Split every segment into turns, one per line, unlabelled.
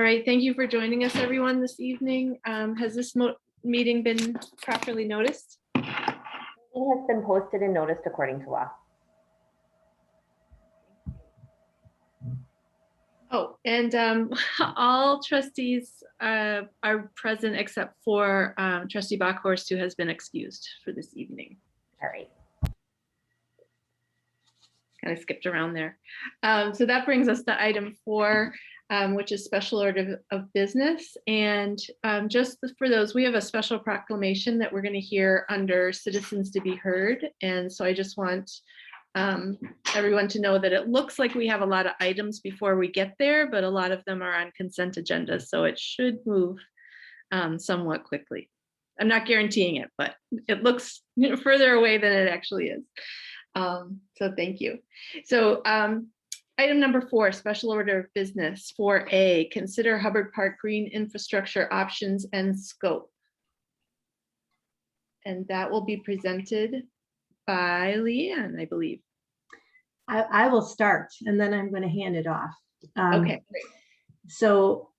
right, thank you for joining us, everyone, this evening. Has this meeting been properly noticed?
It has been posted and noticed according to law.
Oh, and all trustees are present except for Trustee Bockhorst, who has been excused for this evening.
All right.
Kind of skipped around there. So that brings us to item 4, which is special order of business. And just for those, we have a special proclamation that we're going to hear under citizens to be heard. And so I just want everyone to know that it looks like we have a lot of items before we get there, but a lot of them are on consent agendas, so it should move somewhat quickly. I'm not guaranteeing it, but it looks further away than it actually is. So thank you. So item number 4, special order of business. 4A, consider Hubbard Park green infrastructure options and scope. And that will be presented by Leanne, I believe.
I will start and then I'm going to hand it off.
Okay, great.
So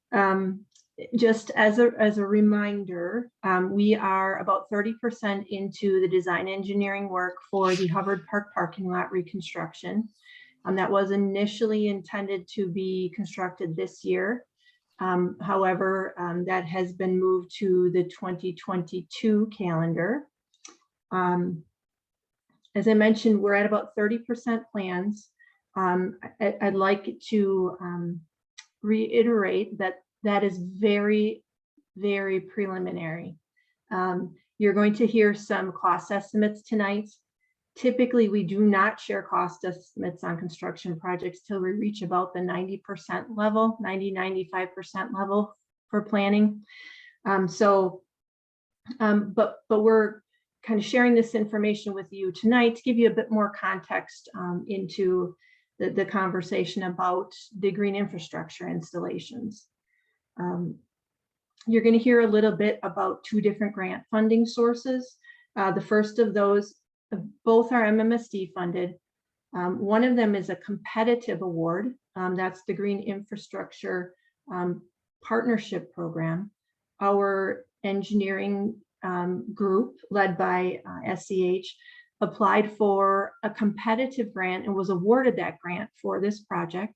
just as a reminder, we are about 30% into the design engineering work for the Hubbard Park parking lot reconstruction. That was initially intended to be constructed this year. However, that has been moved to the 2022 calendar. As I mentioned, we're at about 30% plans. I'd like to reiterate that that is very, very preliminary. You're going to hear some cost estimates tonight. Typically, we do not share cost estimates on construction projects till we reach about the 90% level, 90–95% level for planning. But we're kind of sharing this information with you tonight to give you a bit more context into the conversation about the green infrastructure installations. You're going to hear a little bit about 2 different grant funding sources. The first of those, both are MMSD funded. One of them is a competitive award. That's the Green Infrastructure Partnership Program. Our engineering group led by SCH applied for a competitive grant and was awarded that grant for this project.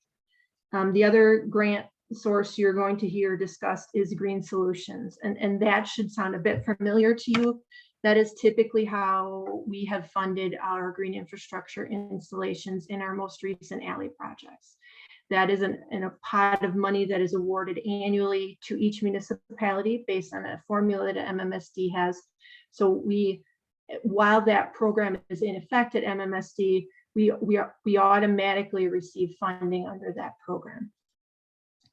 The other grant source you're going to hear discussed is Green Solutions, and that should sound a bit familiar to you. That is typically how we have funded our green infrastructure installations in our most recent alley projects. That is in a pot of money that is awarded annually to each municipality based on a formula that MMSD has. So while that program is in effect at MMSD, we automatically receive funding under that program.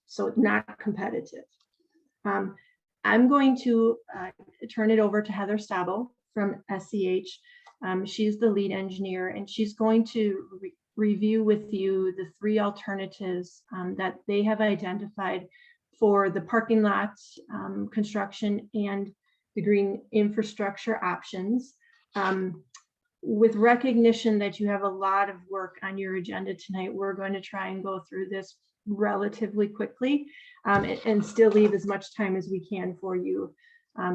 So it's not competitive. I'm going to turn it over to Heather Stabile from SCH. She's the lead engineer, and she's going to review with you the 3 alternatives that they have identified for the parking lots construction and the green infrastructure options. With recognition that you have a lot of work on your agenda tonight, we're going to try and go through this relatively quickly and still leave as much time as we can for you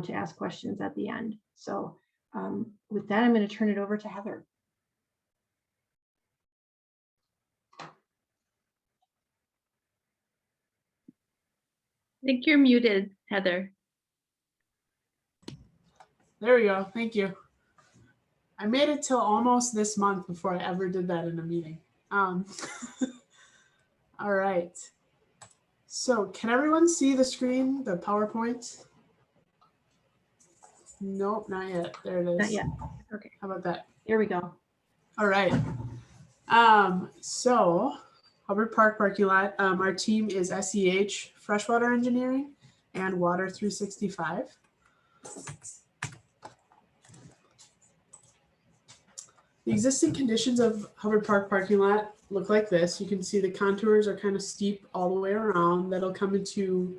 to ask questions at the end. So with that, I'm going to turn it over to Heather.
I think you're muted, Heather.
There we go. Thank you. I made it till almost this month before I ever did that in a meeting. All right. So can everyone see the screen, the PowerPoint? Nope, not yet. There it is.
Not yet.
Okay. How about that?
Here we go.
All right. So Hubbard Park parking lot, our team is SEH Freshwater Engineering and Water 365. The existing conditions of Hubbard Park parking lot look like this. You can see the contours are kind of steep all the way around. That'll come into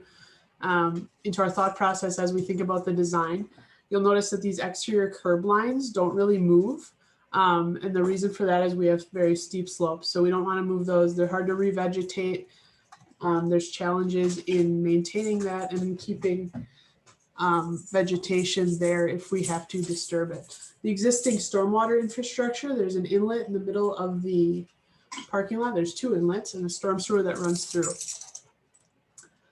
our thought process as we think about the design. You'll notice that these exterior curb lines don't really move. And the reason for that is we have very steep slopes. So we don't want to move those. They're hard to revegetate. There's challenges in maintaining that and in keeping vegetation there if we have to disturb it. The existing stormwater infrastructure, there's an inlet in the middle of the parking lot. There's two inlets and a storm sewer that runs through.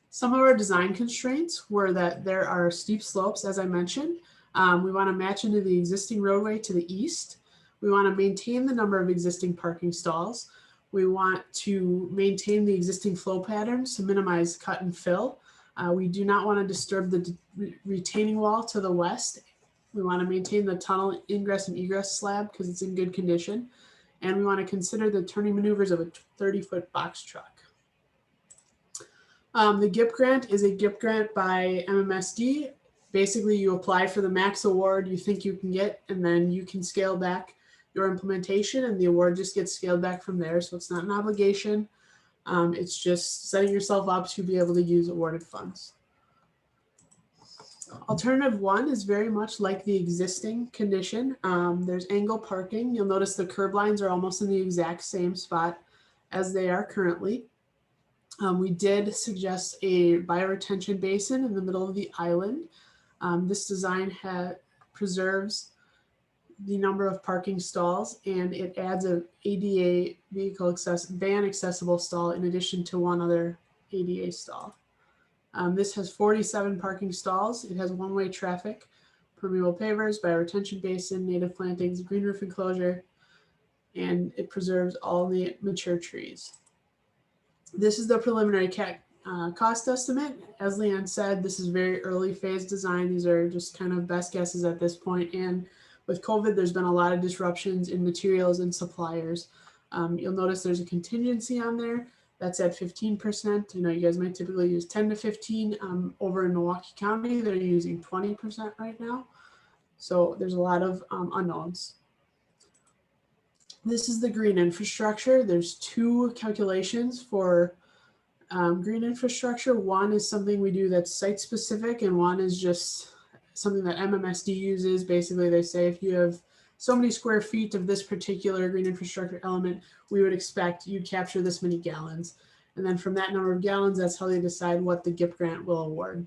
Some of our design constraints were that there are steep slopes, as I mentioned. We want to match into the existing roadway to the east. We want to maintain the number of existing parking stalls. We want to maintain the existing flow patterns to minimize cut and fill. We do not want to disturb the retaining wall to the west. We want to maintain the tunnel ingress and egress slab because it's in good condition. And we want to consider the turning maneuvers of a 30-foot box truck. The GIP grant is a GIP grant by MMSD. Basically, you apply for the max award you think you can get, and then you can scale back your implementation, and the award just gets scaled back from there. So it's not an obligation. It's just setting yourself up to be able to use awarded funds. Alternative 1 is very much like the existing condition. There's angle parking. You'll notice the curb lines are almost in the exact same spot as they are currently. We did suggest a bioretention basin in the middle of the island. This design preserves the number of parking stalls, and it adds a ADA van accessible stall in addition to one other ADA stall. This has 47 parking stalls. It has one-way traffic, permeable pavers, bioretention basin, native plantings, green roof enclosure, and it preserves all the mature trees. This is the preliminary cost estimate. As Leanne said, this is very early phase design. These are just kind of best guesses at this point. And with COVID, there's been a lot of disruptions in materials and suppliers. You'll notice there's a contingency on there that's at 15%. You know, you guys might typically use 10 to 15. Over in Milwaukee County, they're using 20% right now. So there's a lot of unknowns. This is the green infrastructure. There's two calculations for green infrastructure. One is something we do that's site specific, and one is just something that MMSD uses. Basically, they say if you have so many square feet of this particular green infrastructure element, we would expect you capture this many gallons. And then from that number of gallons, that's how they decide what the GIP grant will award.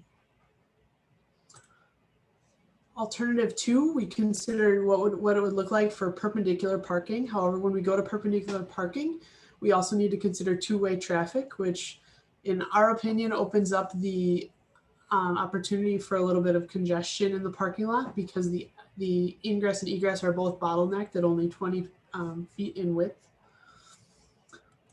Alternative 2, we considered what it would look like for perpendicular parking. However, when we go to perpendicular parking, we also need to consider two-way traffic, which in our opinion opens up the opportunity for a little bit of congestion in the parking lot because the ingress and egress are both bottlenecked at only 20 feet in width.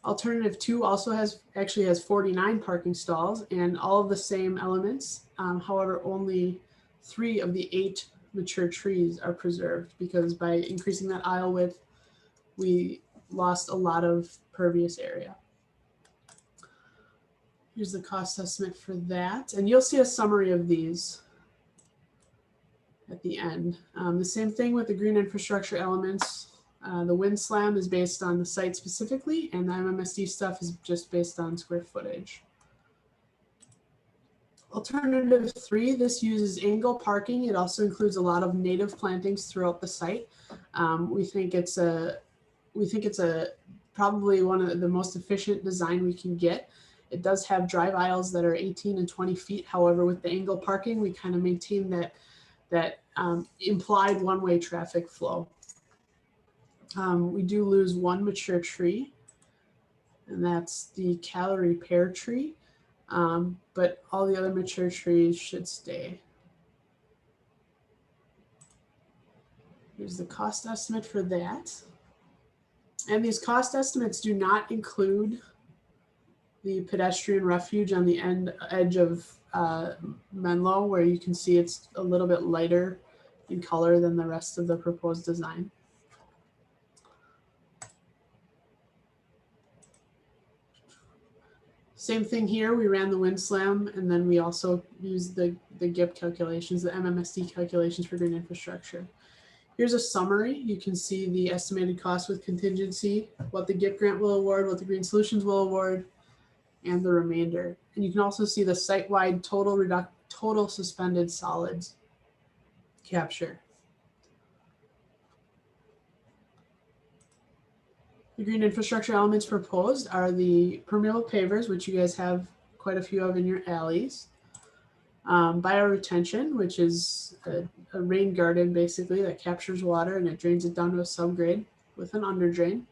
Alternative 2 also actually has 49 parking stalls and all of the same elements. However, only 3 of the 8 mature trees are preserved because by increasing that aisle width, we lost a lot of pervious area. Here's the cost estimate for that. And you'll see a summary of these at the end. The same thing with the green infrastructure elements. The wind slam is based on the site specifically, and the MMSD stuff is just based on square footage. Alternative 3, this uses angle parking. It also includes a lot of native plantings throughout the site. We think it's probably one of the most efficient design we can get. It does have drive aisles that are 18 and 20 feet. However, with the angle parking, we kind of maintain that implied one-way traffic flow. We do lose one mature tree, and that's the calorie pear tree. But all the other mature trees should stay. Here's the cost estimate for that. And these cost estimates do not include the pedestrian refuge on the edge of Menlo, where you can see it's a little bit lighter in color than the rest of the proposed design. Same thing here, we ran the wind slam, and then we also used the GIP calculations, the MMSD calculations for green infrastructure. Here's a summary. You can see the estimated cost with contingency, what the GIP grant will award, what the Green Solutions will award, and the remainder. And you can also see the site-wide total suspended solids capture. The green infrastructure elements proposed are the permeable pavers, which you guys have quite a few of in your alleys. Bioretention, which is a rain garden basically that captures water and it drains it down to a subgrade with an under drain.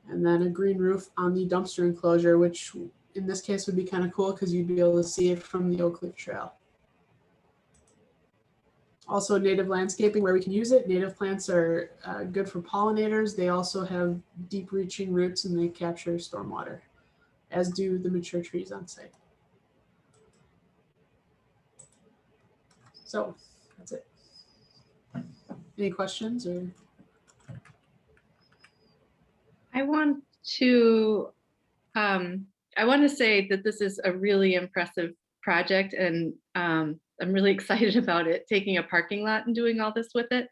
And then a green roof on the dumpster enclosure, which in this case would be kind of cool because you'd be able to see it from the Oak Cliff Trail. Also native landscaping where we can use it. Native plants are good for pollinators. They also have deep reaching roots and they capture stormwater, as do the mature trees on site. So that's it. Any questions or?
I want to say that this is a really impressive project, and I'm really excited about it, taking a parking lot and doing all this with it.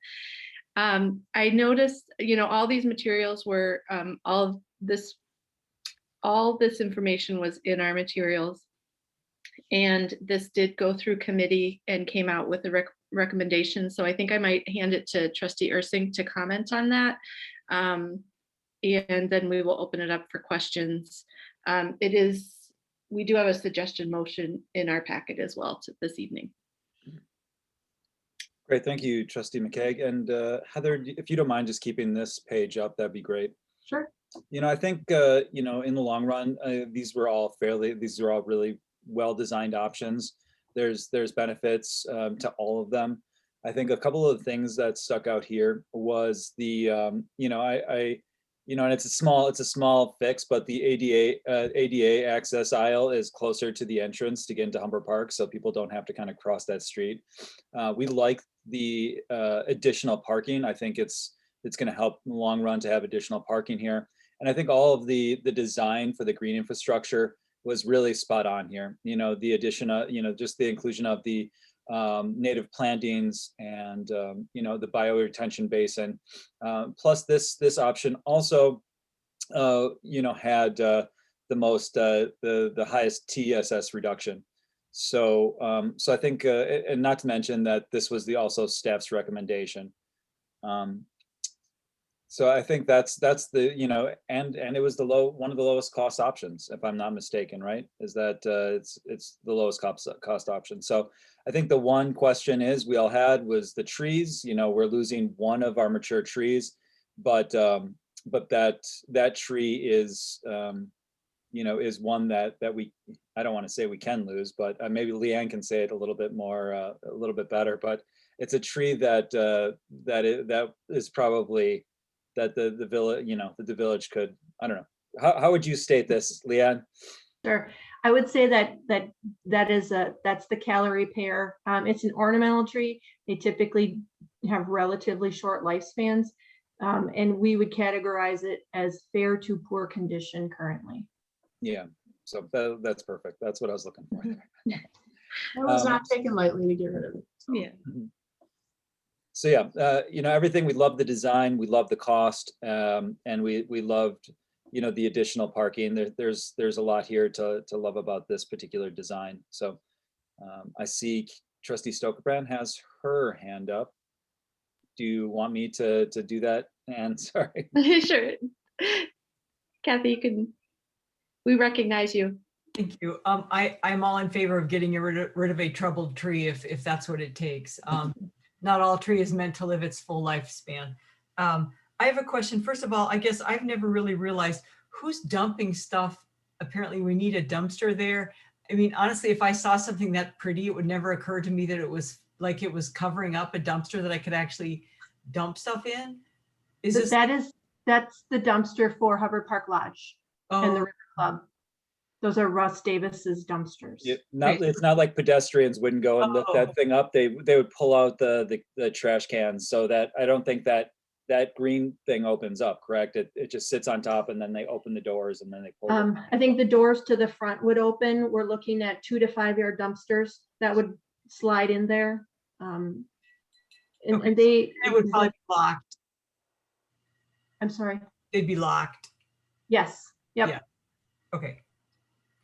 I noticed, all these materials were, all this information was in our materials. And this did go through committee and came out with a recommendation. So I think I might hand it to Trustee Ursing to comment on that. And then we will open it up for questions. We do have a suggestion motion in our packet as well this evening.
Great, thank you, Trustee McKeag. And Heather, if you don't mind just keeping this page up, that'd be great.
Sure.
I think, in the long run, these are all really well-designed options. There's benefits to all of them. I think a couple of things that stuck out here was the, and it's a small fix, but the ADA access aisle is closer to the entrance to get into Humber Park, so people don't have to kind of cross that street. We like the additional parking. I think it's going to help in the long run to have additional parking here. And I think all of the design for the green infrastructure was really spot on here. The addition of, just the inclusion of the native plantings and, the bioretention basin. Plus this option also, had the highest TSS reduction. So I think, and not to mention that this was also staff's recommendation. So I think that's the, and it was one of the lowest cost options, if I'm not mistaken, right? Is that it's the lowest cost option. So I think the one question we all had was the trees. We're losing one of our mature trees, but that tree is is one that we, I don't want to say we can lose, but maybe Leanne can say it a little bit more, a little bit better. But it's a tree that is probably that the village, the village could, I don't know. How would you state this, Leanne?
Sure. I would say that's the calorie pear. It's an ornamental tree. They typically have relatively short lifespans, and we would categorize it as fair to poor condition currently.
Yeah, so that's perfect. That's what I was looking for there.
It was not taken lightly to get rid of it. So.
Yeah.
So yeah, everything. We love the design, we love the cost, and we loved, the additional parking. There's a lot here to love about this particular design. So I see Trustee Stokerbrand has her hand up. Do you want me to do that? And sorry.
Sure. Kathy, we recognize you.
Thank you. I'm all in favor of getting rid of a troubled tree if that's what it takes. Not all tree is meant to live its full lifespan. I have a question. First of all, I guess I've never really realized who's dumping stuff. Apparently we need a dumpster there. I mean, honestly, if I saw something that pretty, it would never occur to me that it was covering up a dumpster that I could actually dump stuff in. That's the dumpster for Hubbard Park Lodge and the River Club. Those are Russ Davis's dumpsters.
Yeah, it's not like pedestrians wouldn't go and lift that thing up. They would pull out the trash cans, so that I don't think that green thing opens up, correct? It just sits on top, and then they open the doors and then they pull it.
I think the doors to the front would open. We're looking at 2 to 5 yard dumpsters that would slide in there. And they
would probably be locked.
I'm sorry.
They'd be locked.
Yes. Yep.
Yeah. Okay.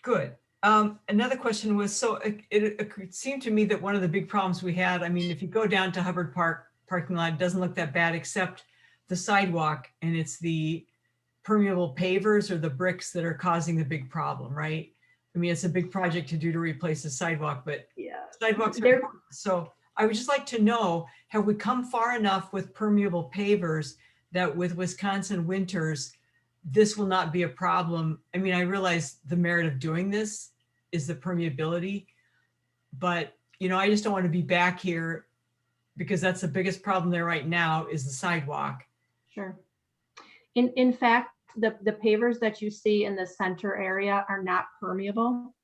Good. Another question was, so it seemed to me that one of the big problems we had, I mean, if you go down to Hubbard Park parking lot, it doesn't look that bad, except the sidewalk and it's the permeable pavers or the bricks that are causing the big problem, right? I mean, it's a big project to do to replace the sidewalk, but
Yeah.
sidewalks are
There-
important. So I would just like to know, have we come far enough with permeable pavers that with Wisconsin winters, this will not be a problem? I mean, I realize the merit of doing this is the permeability, but you know, I just don't want to be back here because that's the biggest problem there right now is the sidewalk.
Sure. In fact, the pavers that you see in the center area are not permeable.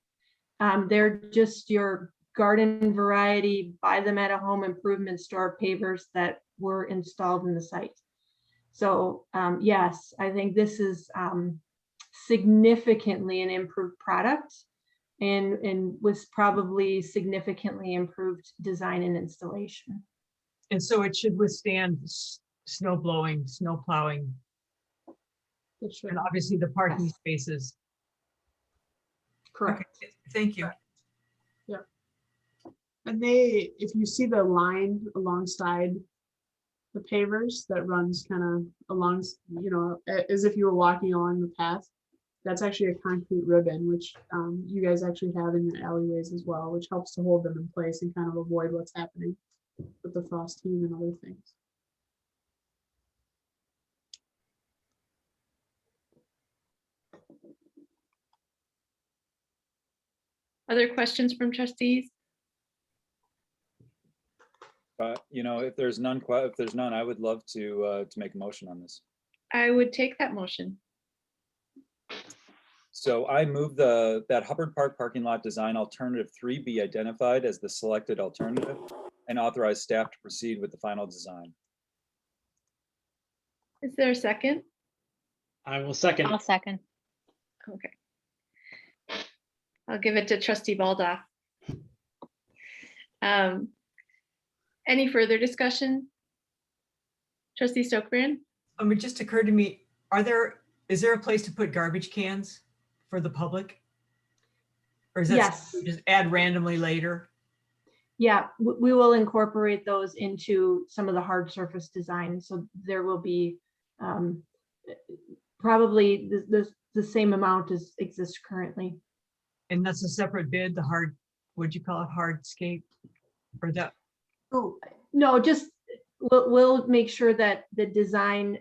They're just your garden variety, buy them at a home improvement store pavers that were installed in the site. So yes, I think this is significantly an improved product and was probably significantly improved design and installation.
And so it should withstand snow blowing, snow plowing,
It should.
and obviously the parking
Yes.
spaces.
Correct.
Okay, thank you.
And they, if you see the line alongside the pavers that runs kind of along, you know, as if you were walking along the path, that's actually a concrete ribbon, which you guys actually have in your alleyways as well, which helps to hold them in place and kind of avoid what's happening with the frosting and other things.
Other questions from trustees?
You know, if there's none, I would love to make a motion on this.
I would take that motion.
So I move that Hubbard Park parking lot design alternative 3 be identified as the selected alternative and authorize staff to proceed with the final design.
Is there a second?
I will second.
I'll second.
Okay. I'll give it to trustee Baldock. Any further discussion? Trustee Stokbrand?
It just occurred to me, is there a place to put garbage cans for the public? Or is that
Yes.
something you just add randomly later?
Yeah, we will incorporate those into some of the hard surface design. So there will be probably the same amount as exists currently.
And that's a separate bid, the hard, what'd you call it, hardscape? Or that,
Oh, no, just we'll make sure that the design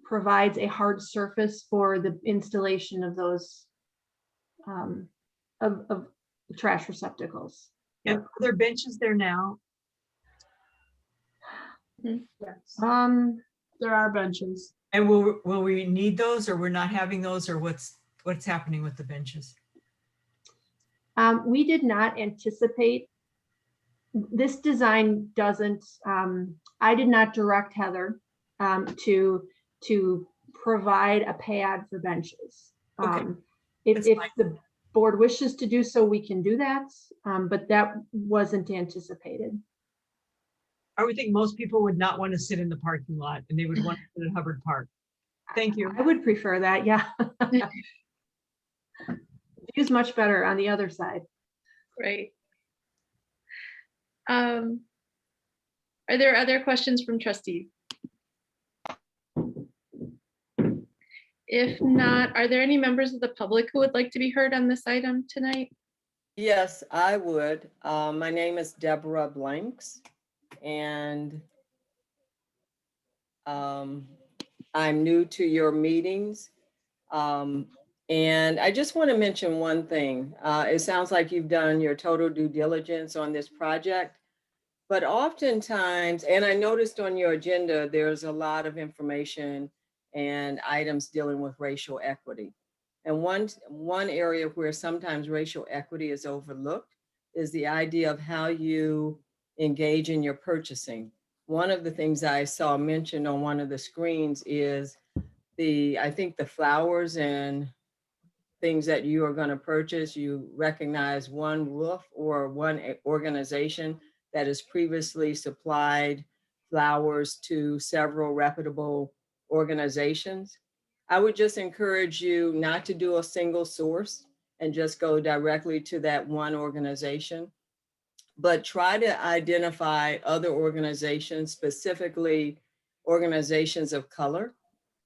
provides a hard surface for the installation of those of trash receptacles.
and are there benches there now?
Yes, there are benches.
And will we need those, or we're not having those, or what's happening with the benches?
We did not anticipate, this design doesn't, I did not direct Heather to provide a pad for benches.
Okay,
If
that's fine.
the board wishes to do so, we can do that, but that wasn't anticipated.
I would think most people would not want to sit in the parking lot and they would want to sit at Hubbard Park. Thank you.
I would prefer that, yeah. View's much better on the other side.
Right. Are there other questions from trustees? If not, are there any members of the public who would like to be heard on this item tonight?
Yes, I would. My name is Deborah Blanks, and I'm new to your meetings. And I just want to mention one thing. It sounds like you've done your total due diligence on this project, but oftentimes, and I noticed on your agenda, there's a lot of information and items dealing with racial equity. And one area where sometimes racial equity is overlooked is the idea of how you engage in your purchasing. One of the things I saw mentioned on one of the screens is I think the flowers and things that you are going to purchase, you recognize one roof or one organization that has previously supplied flowers to several reputable organizations. I would just encourage you not to do a single source and just go directly to that one organization, but try to identify other organizations, specifically organizations of color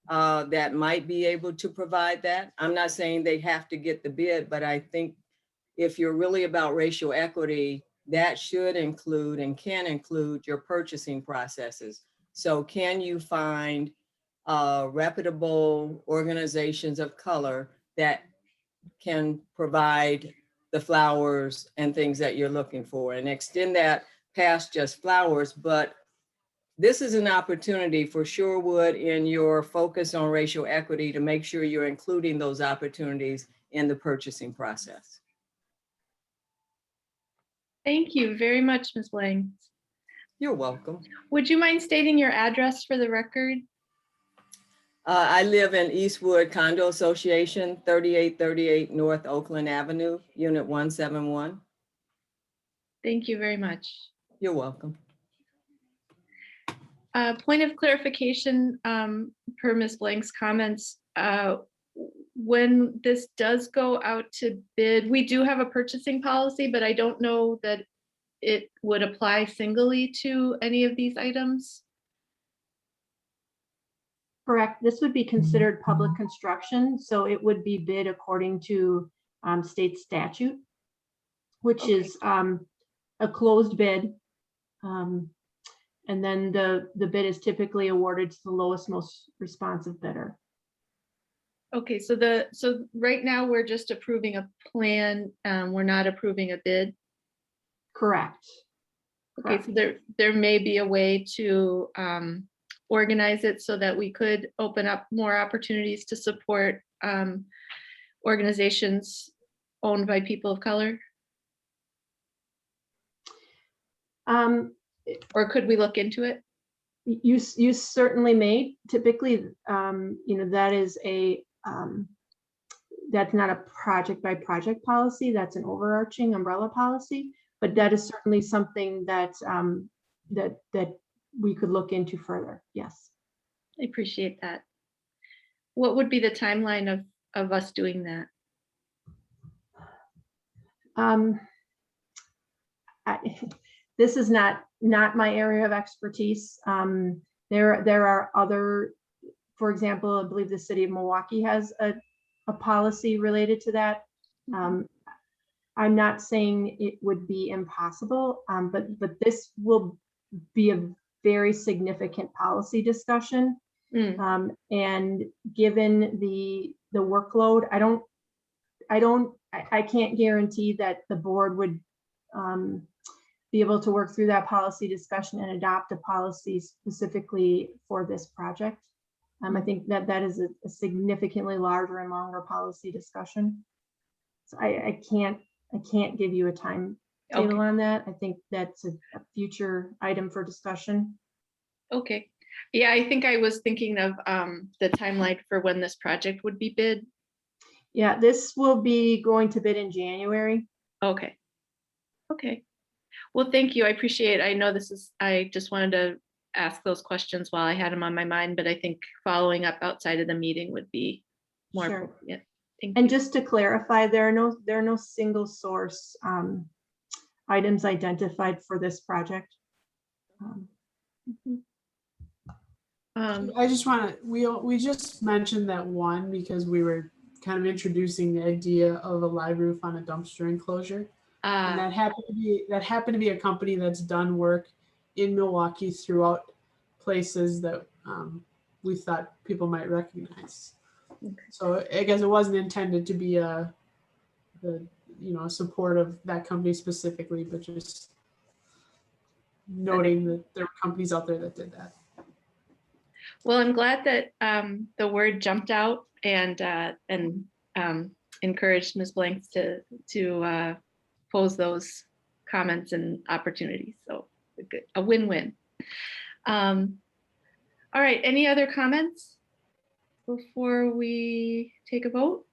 that might be able to provide that. I'm not saying they have to get the bid, but I think if you're really about racial equity, that should include and can include your purchasing processes. So can you find reputable organizations of color that can provide the flowers and things that you're looking for, and extend that past just flowers? But this is an opportunity for Shorewood in your focus on racial equity to make sure you're including those opportunities in the purchasing process.
Thank you very much, Ms. Blanks.
You're welcome.
Would you mind stating your address for the record?
I live in Eastwood Condo Association, 3838 North Oakland Avenue, Unit 171.
Thank you very much.
You're welcome.
Point of clarification, per Ms. Blank's comments, when this does go out to bid, we do have a purchasing policy, but I don't know that it would apply singly to any of these items.
Correct. This would be considered public construction, so it would be bid according to state statute, which is a closed bid. And then the bid is typically awarded to the lowest, most responsive bidder.
Okay, so right now we're just approving a plan. We're not approving a bid.
Correct.
Okay, so there may be a way to organize it so that we could open up more opportunities to support organizations owned by people of color? Or could we look into it?
You certainly may. Typically, that is that's not a project by project policy. That's an overarching umbrella policy. But that is certainly something that that we could look into further. Yes.
I appreciate that. What would be the timeline of us doing that?
This is not my area of expertise. There are other, for example, I believe the city of Milwaukee has a policy related to that. I'm not saying it would be impossible, but this will be a very significant policy discussion. And given the workload, I can't guarantee that the board would be able to work through that policy discussion and adopt a policy specifically for this project. I think that is a significantly larger and longer policy discussion. So I can't give you a timetable on that. I think that's a future item for discussion.
Okay. Yeah, I think I was thinking of the timeline for when this project would be bid.
Yeah, this will be going to bid in January.
Okay. Okay. Well, thank you. I appreciate it. I know I just wanted to ask those questions while I had them on my mind, but I think following up outside of the meeting would be more
Sure.
appropriate. Thank
And
you.
just to clarify, there are no single source items identified for this project.
I just want to, we just mentioned that one because we were kind of introducing the idea of a live roof on a dumpster enclosure. And that happened to be a company that's done work in Milwaukee throughout places that we thought people might recognize.
Okay.
So I guess it wasn't intended to be a support of that company specifically, but just noting that there were companies out there that did that.
Well, I'm glad that the word jumped out and encouraged Ms. Blanks to pose those comments and opportunities. So a win-win. All right, any other comments before we take a vote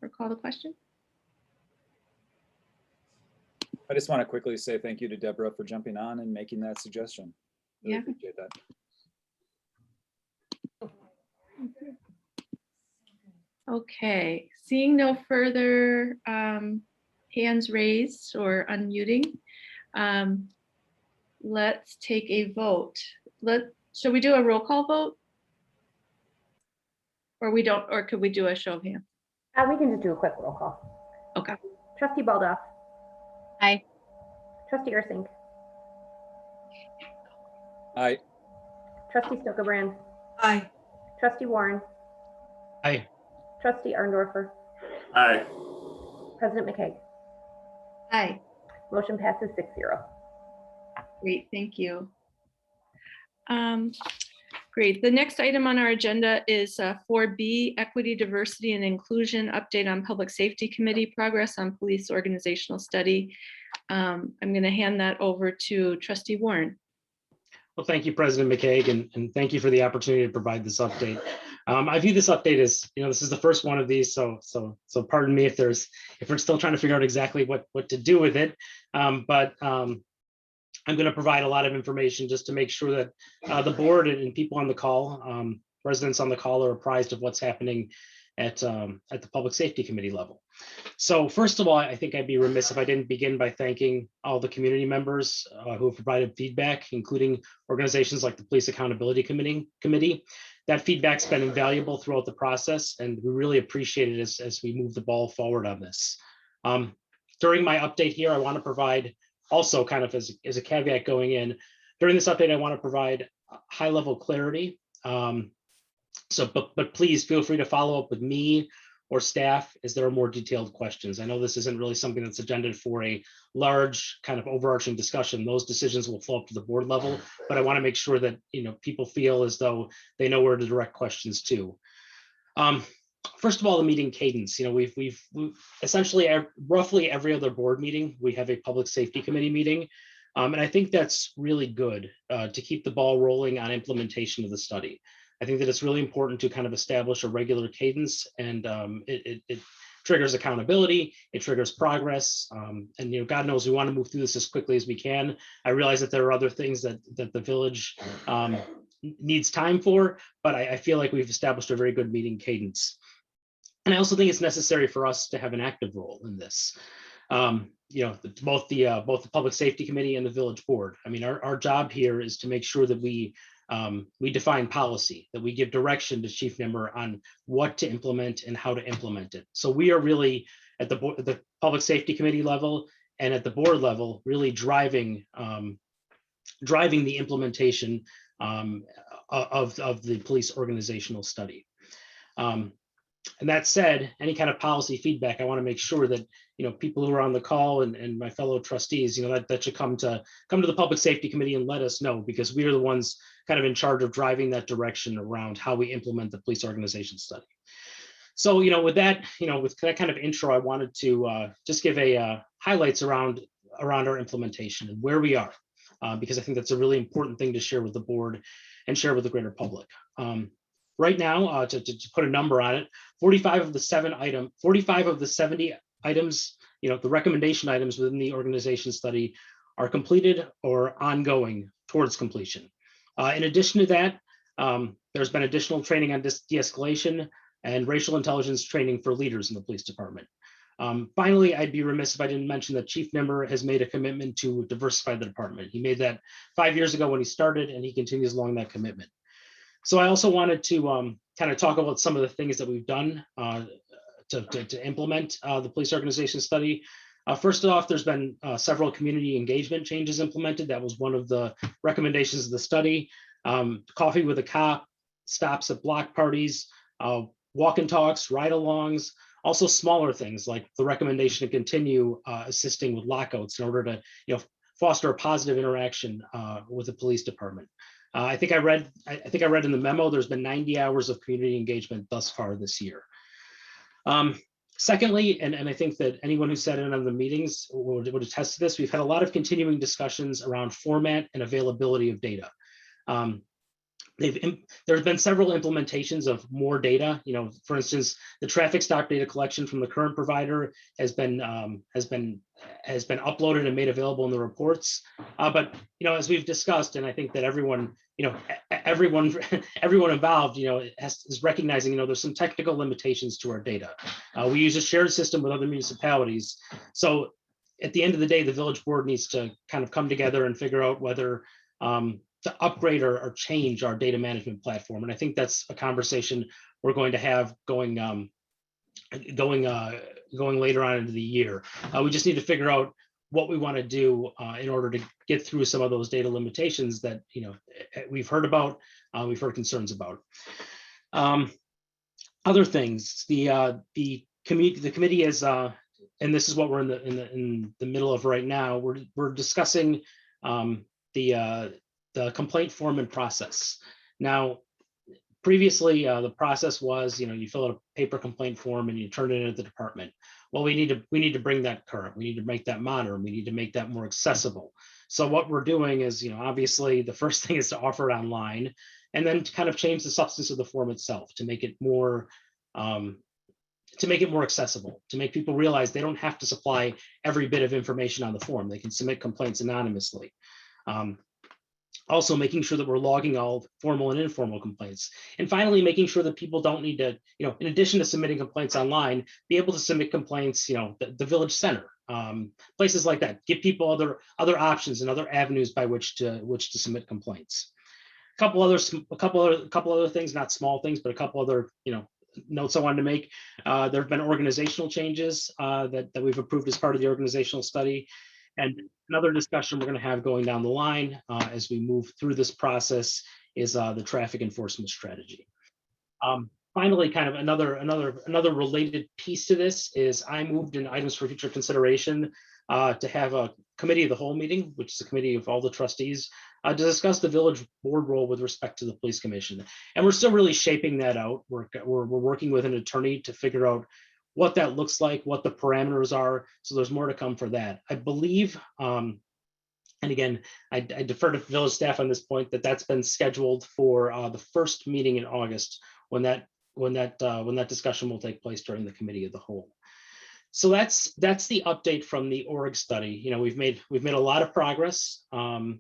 or call the question?
I just want to quickly say thank you to Deborah for jumping on and making that suggestion. Really
Yeah.
appreciate that.
Okay, seeing no further hands raised or unmuting, let's take a vote. Should we do a roll call vote? Or we don't, or could we do a show of hands?
We can just do a quick roll call.
Okay.
Trustee Baldoff.
Aye.
Trustee Ursink.
Aye.
Trustee Stokebrand.
Aye.
Trustee Warren.
Aye.
Trustee Arndorfer.
Aye.
President McKay.
Aye.
Motion passes 6-0.
Great, thank you. Great. The next item on our agenda is 4B, Equity, Diversity, and Inclusion, update on Public Safety Committee progress on police organizational study. I'm going to hand that over to Trustee Warren.
Well, thank you, President McKay, and thank you for the opportunity to provide this update. I view this update as, this is the first one of these, so pardon me if we're still trying to figure out exactly what to do with it. I'm going to provide a lot of information just to make sure that the board and people on the call, residents on the call, are apprised of what's happening at the Public Safety Committee level. So first of all, I think I'd be remiss if I didn't begin by thanking all the community members who have provided feedback, including organizations like the Police Accountability Committee. That feedback's been invaluable throughout the process, and we really appreciate it as we move the ball forward on this. During my update here, I want to provide also kind of as a caveat going in, during this update, I want to provide high-level clarity. But please feel free to follow up with me or staff as there are more detailed questions. I know this isn't really something that's agendaed for a large kind of overarching discussion. Those decisions will flow up to the board level, but I want to make sure that people feel as though they know where to direct questions to. First of all, the meeting cadence. We've essentially roughly every other board meeting, we have a Public Safety Committee meeting. And I think that's really good to keep the ball rolling on implementation of the study. I think that it's really important to kind of establish a regular cadence, and it triggers accountability, it triggers progress. And God knows we want to move through this as quickly as we can. I realize that there are other things that the village needs time for, but I feel like we've established a very good meeting cadence. And I also think it's necessary for us to have an active role in this. Both the Public Safety Committee and the village board. I mean, our job here is to make sure that we define policy, that we give direction to chief member on what to implement and how to implement it. So we are really at the Public Safety Committee level and at the board level, really driving the implementation of the police organizational study. And that said, any kind of policy feedback, I want to make sure that people who are on the call and my fellow trustees, that should come to the Public Safety Committee and let us know, because we are the ones kind of in charge of driving that direction around how we implement the police organization study. So with that, with that kind of intro, I wanted to just give a highlights around our implementation and where we are, because I think that's a really important thing to share with the board and share with the greater public. Right now, to put a number on it, 45 of the 70 items, the recommendation items within the organization study are completed or ongoing towards completion. In addition to that, there's been additional training on de-escalation and racial intelligence training for leaders in the police department. Finally, I'd be remiss if I didn't mention that Chief Nimmer has made a commitment to diversify the department. He made that 5 years ago when he started, and he continues along that commitment. So I also wanted to kind of talk about some of the things that we've done to implement the police organization study. First off, there's been several community engagement changes implemented. That was one of the recommendations of the study. Coffee with a cop, stops at block parties, walk and talks, ride-alongs, also smaller things like the recommendation to continue assisting with lockouts in order to foster a positive interaction with the police department. I think I read in the memo, there's been 90 hours of community engagement thus far this year. Secondly, and I think that anyone who sat in on the meetings would attest to this, we've had a lot of continuing discussions around format and availability of data. There's been several implementations of more data. For instance, the traffic stop data collection from the current provider has been uploaded and made available in the reports. But as we've discussed, and I think that everyone involved, is recognizing, there's some technical limitations to our data. We use a shared system with other municipalities. So at the end of the day, the village board needs to kind of come together and figure out whether upgrade or change our data management platform. And I think that's a conversation we're going to have going later on into the year. We just need to figure out what we want to do in order to get through some of those data limitations that we've heard about, we've heard concerns about. Other things, the committee is, and this is what we're in the middle of right now. We're discussing the complaint form and process. Now, previously, the process was, you fill out a paper complaint form and you turn it into the department. Well, we need to bring that current. We need to make that modern. We need to make that more accessible. So what we're doing is, obviously the first thing is to offer it online, and then to kind of change the substance of the form itself to make it more accessible, to make people realize they don't have to supply every bit of information on the form. They can submit complaints anonymously. Also making sure that we're logging all formal and informal complaints. And finally, making sure that people don't need to, in addition to submitting complaints online, be able to submit complaints, the village center, places like that. Give people other options and other avenues by which to submit complaints. A couple other things, not small things, but a couple other, notes I wanted to make. There have been organizational changes that we've approved as part of the organizational study. And another discussion we're going to have going down the line as we move through this process is the traffic enforcement strategy. Finally, kind of another related piece to this is I moved in items for future consideration to have a committee of the whole meeting, which is a committee of all the trustees, to discuss the village board role with respect to the police commission. And we're still really shaping that out. We're working with an attorney to figure out what that looks like, what the parameters are. So there's more to come for that. I believe, and again, I defer to village staff on this point, that's been scheduled for the first meeting in August when that discussion will take place during the committee of the whole. So that's the update from the org study. We've made a lot of progress. We're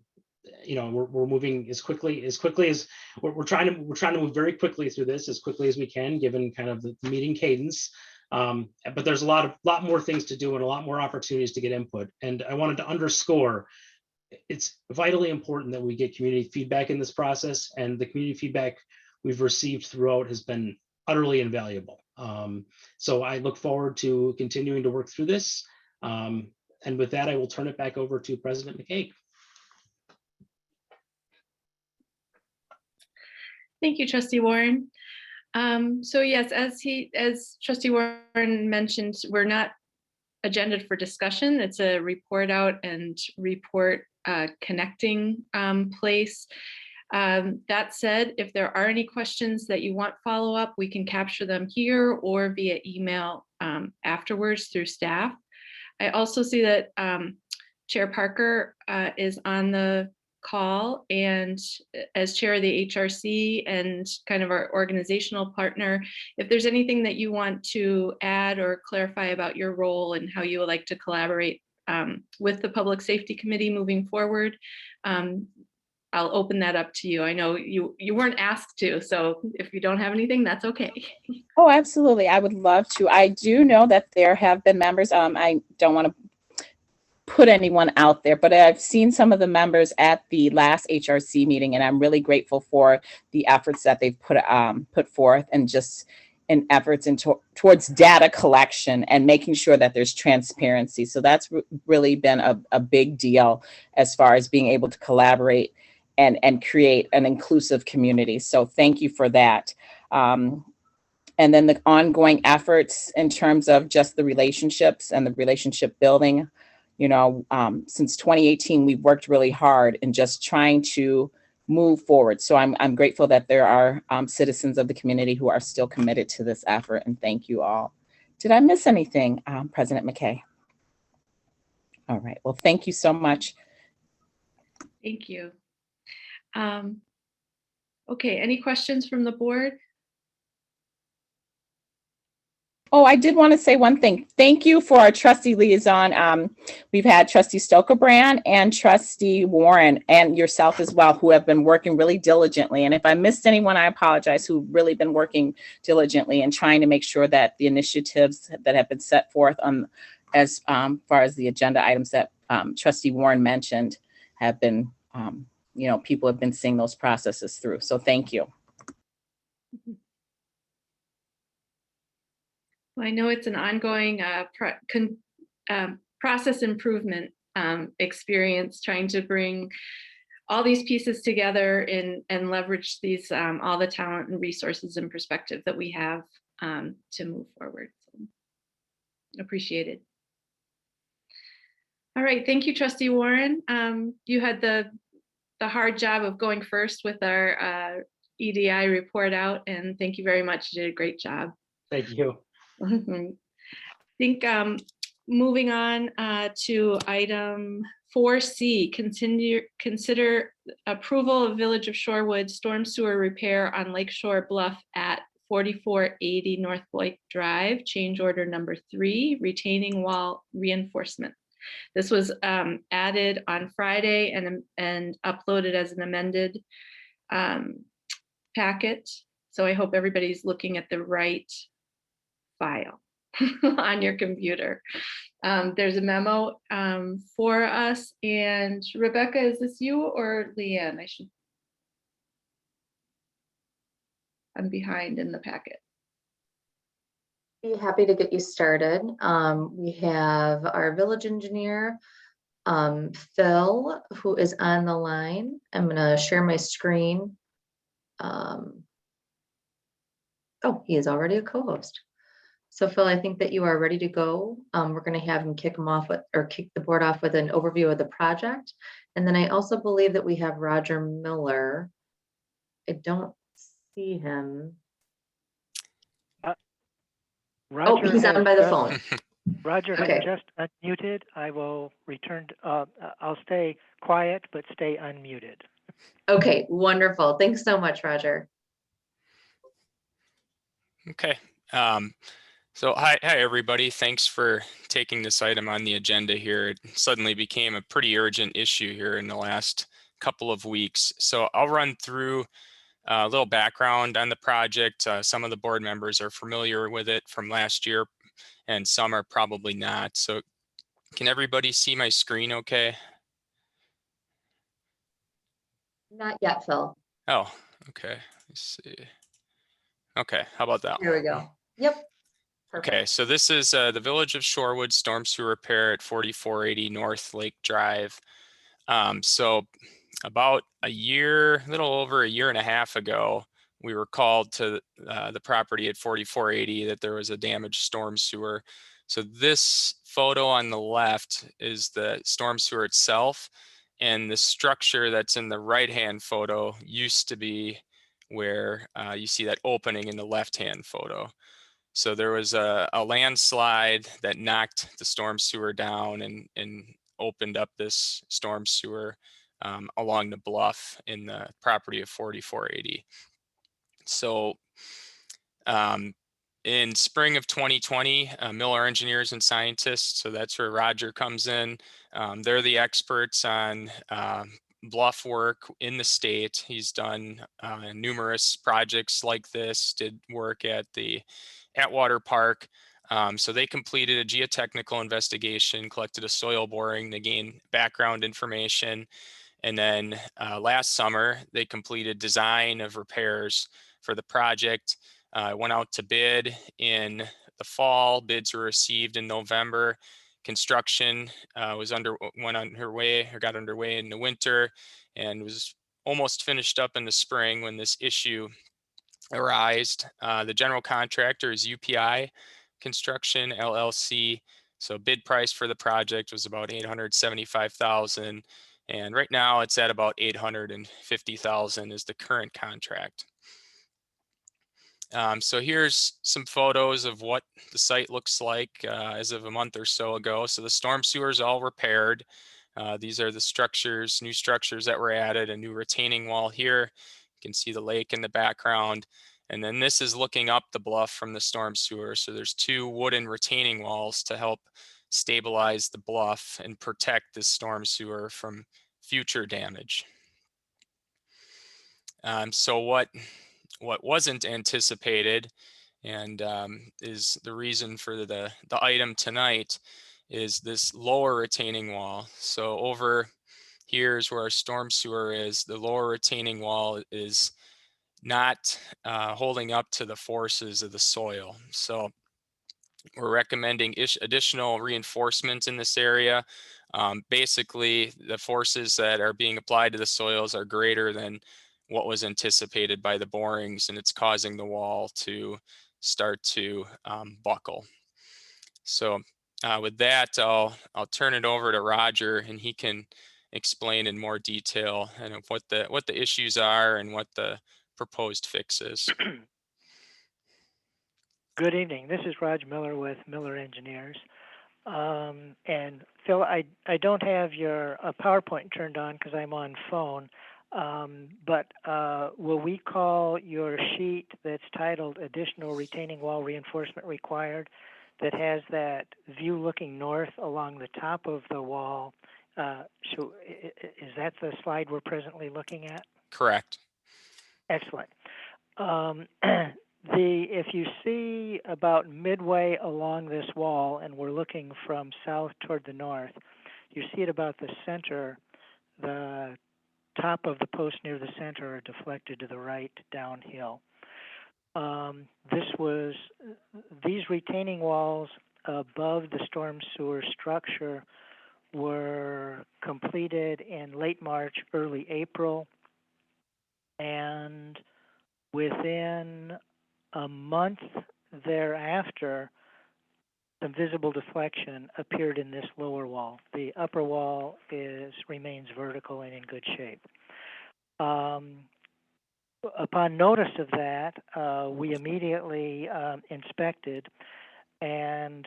moving as quickly as we're trying to move very quickly through this as quickly as we can, given kind of the meeting cadence. But there's a lot more things to do and a lot more opportunities to get input. And I wanted to underscore, it's vitally important that we get community feedback in this process, and the community feedback we've received throughout has been utterly invaluable. So I look forward to continuing to work through this. And with that, I will turn it back over to President McKay.
Thank you, Trustee Warren. So yes, as Trustee Warren mentioned, we're not agendaed for discussion. It's a report out and report connecting place. That said, if there are any questions that you want follow up, we can capture them here or via email afterwards through staff. I also see that Chair Parker is on the call, and as chair of the HRC and kind of our organizational partner, if there's anything that you want to add or clarify about your role and how you would like to collaborate with the Public Safety Committee moving forward, I'll open that up to you. I know you weren't asked to, so if you don't have anything, that's okay.
Oh, absolutely. I would love to. I do know that there have been members. I don't want to put anyone out there, but I've seen some of the members at the last HRC meeting, and I'm really grateful for the efforts that they've put forth, and just in efforts towards data collection and making sure that there's transparency. So that's really been a big deal as far as being able to collaborate and create an inclusive community. So thank you for that. And then the ongoing efforts in terms of just the relationships and the relationship building. Since 2018, we've worked really hard in just trying to move forward. So I'm grateful that there are citizens of the community who are still committed to this effort, and thank you all. Did I miss anything, President McKay? All right, well, thank you so much.
Thank you. Okay, any questions from the board?
Oh, I did want to say one thing. Thank you for our trustee liaison. We've had Trustee Stokebrand and Trustee Warren and yourself as well, who have been working really diligently. And if I missed anyone, I apologize, who've really been working diligently and trying to make sure that the initiatives that have been set forth as far as the agenda items that Trustee Warren mentioned have been people have been seeing those processes through. So thank you.
Well, I know it's an ongoing process improvement experience, trying to bring all these pieces together and leverage these all the talent and resources and perspective that we have to move forward. So, appreciated. All right, thank you, Trustee Warren. You had the hard job of going first with our EDI report out, and thank you very much. You did a great job.
Thank you.
I think moving on to item 4C, consider approval of Village of Shorewood storm sewer repair on Lakeshore Bluff at 4480 North Lake Drive, change order number 3, retaining wall reinforcement. This was added on Friday and uploaded as an amended packet. So I hope everybody's looking at the right file on your computer. There's a memo for us, and Rebecca, is this you or Leanne? I'm behind in the packet.
Be happy to get you started. We have our village engineer, Phil, who is on the line. I'm gonna share my screen. Oh, he is already a co-host. So Phil, I think that you are ready to go. We're gonna have him kick the board off with an overview of the project. And then I also believe that we have Roger Miller. I don't see him.
Roger
he's on by the phone.
Roger
Okay.
has just unmuted. I will return. I'll stay quiet, but stay unmuted.
Okay, wonderful. Thanks so much, Roger.
Okay. So hi everybody. Thanks for taking this item on the agenda here. It suddenly became a pretty urgent issue here in the last couple of weeks. So I'll run through a little background on the project. Some of the board members are familiar with it from last year, and some are probably not. So can everybody see my screen okay?
Not yet, Phil.
Oh, okay. Let's see. Okay, how about that?
Here we go. Yep. Perfect.
Okay, so this is the Village of Shorewood storm sewer repair at 4480 North Lake Drive. So about a little over a year and a half ago, we were called to the property at 4480 that there was a damaged storm sewer. So this photo on the left is the storm sewer itself, and the structure that's in the right-hand photo used to be where you see that opening in the left-hand photo. So there was a landslide that knocked the storm sewer down and opened up this storm sewer along the bluff in the property of 4480. So in spring of 2020, Miller Engineers and Scientists, so that's where Roger comes in. They're the experts on bluff work in the state. He's done numerous projects like this, did work at the Atwater Park. So they completed a geotechnical investigation, collected a soil boring to gain background information. And then last summer, they completed design of repairs for the project. Went out to bid in the fall. Bids were received in November. Construction got underway in the winter and was almost finished up in the spring when this issue arose. The general contractor is UPI Construction LLC. So bid price for the project was about $875,000, and right now it's at about $850,000 is the current contract. So here's some photos of what the site looks like as of a month or so ago. So the storm sewer is all repaired. These are the structures, new structures that were added, a new retaining wall here. You can see the lake in the background. And then this is looking up the bluff from the storm sewer. So there's 2 wooden retaining walls to help stabilize the bluff and protect this storm sewer from future damage. So what wasn't anticipated and is the reason for the item tonight is this lower retaining wall. So over Here's where our storm sewer is. The lower retaining wall is not holding up to the forces of the soil. So we're recommending additional reinforcement in this area. Basically, the forces that are being applied to the soils are greater than what was anticipated by the borings, and it's causing the wall to start to buckle. So with that, I'll turn it over to Roger, and he can explain in more detail and what the issues are and what the proposed fix is.
Good evening. This is Raj Miller with Miller Engineers. And Phil, I don't have your PowerPoint turned on because I'm on phone. But will we call your sheet that's titled Additional Retaining Wall Reinforcement Required, that has that view looking north along the top of the wall? Is that the slide we're presently looking at?
Correct.
Excellent. If you see about midway along this wall, and we're looking from south toward the north, you see it about the center. The top of the posts near the center are deflected to the right downhill. These retaining walls above the storm sewer structure were completed in late March, early April, and within a month thereafter, some visible deflection appeared in this lower wall. The upper wall remains vertical and in good shape. Upon notice of that, we immediately inspected and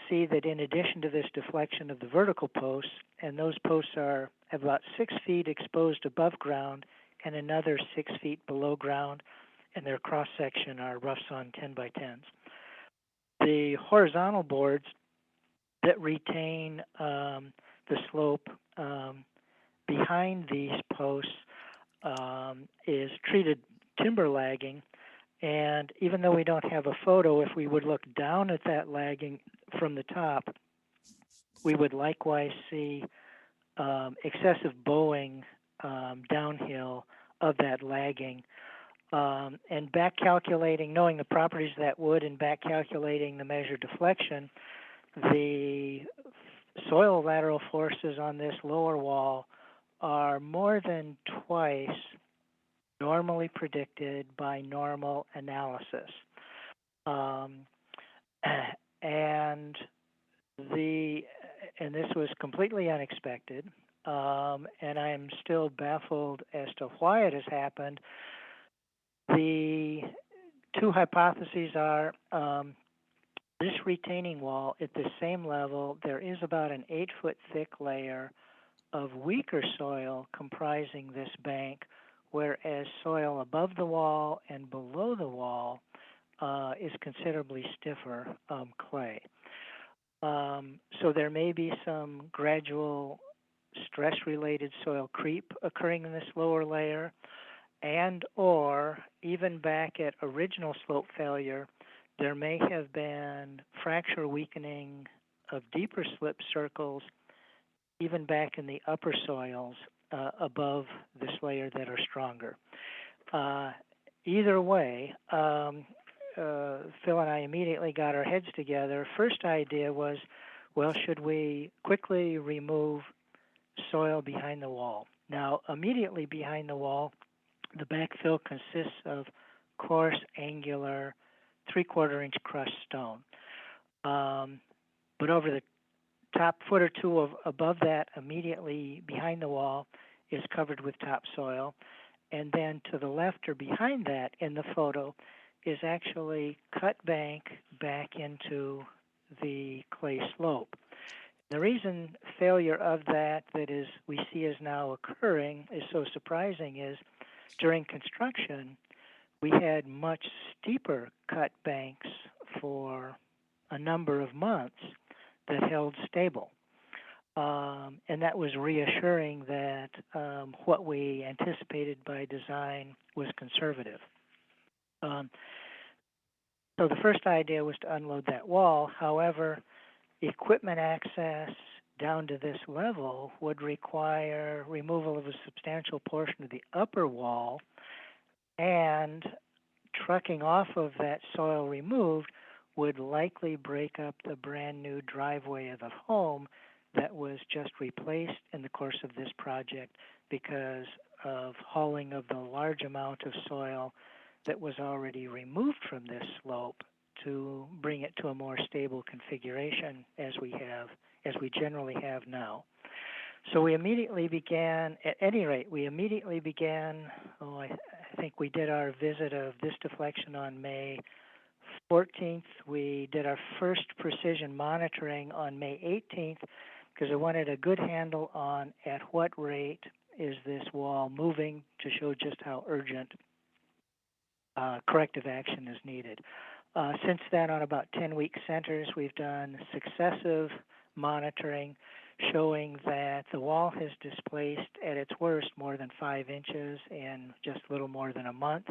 see that in addition to this deflection of the vertical posts, and those posts have about 6 feet exposed above ground and another 6 feet below ground, and their cross-section are rough sawn 10 by 10s. The horizontal boards that retain the slope behind these posts is treated timber lagging, and even though we don't have a photo, if we would look down at that lagging from the top, we would likewise see excessive bowing downhill of that lagging. And back calculating, knowing the properties of that wood and back calculating the measured deflection, the soil lateral forces on this lower wall are more than twice normally predicted by normal analysis. And this was completely unexpected, and I'm still baffled as to why it has happened. The two hypotheses are this retaining wall at the same level, there is about an 8-foot thick layer of weaker soil comprising this bank, whereas soil above the wall and below the wall is considerably stiffer clay. So there may be some gradual stress-related soil creep occurring in this lower layer, and or even back at original slope failure, there may have been fracture weakening of deeper slip circles even back in the upper soils above this layer that are stronger. Either way, Phil and I immediately got our heads together. First idea was, well, should we quickly remove soil behind the wall? Now, immediately behind the wall, the backfill consists of coarse, angular, 3/4-inch crushed stone. But over the top foot or two above that, immediately behind the wall, is covered with topsoil. And then to the left or behind that in the photo is actually cut bank back into the clay slope. The reason failure of that is we see is now occurring is so surprising is during construction, we had much steeper cut banks for a number of months that held stable. And that was reassuring that what we anticipated by design was conservative. So the first idea was to unload that wall. However, equipment access, down to this level would require removal of a substantial portion of the upper wall, and trucking off of that soil removed would likely break up the brand new driveway of the home that was just replaced in the course of this project because of hauling of the large amount of soil that was already removed from this slope to bring it to a more stable configuration as we generally have now. So we immediately began, at any rate, I think we did our visit of this deflection on May 14th. We did our first precision monitoring on May 18th because I wanted a good handle on at what rate is this wall moving to show just how urgent corrective action is needed. Since then, on about 10-week centers, we've done successive monitoring showing that the wall has displaced at its worst more than 5 inches in just a little more than a month.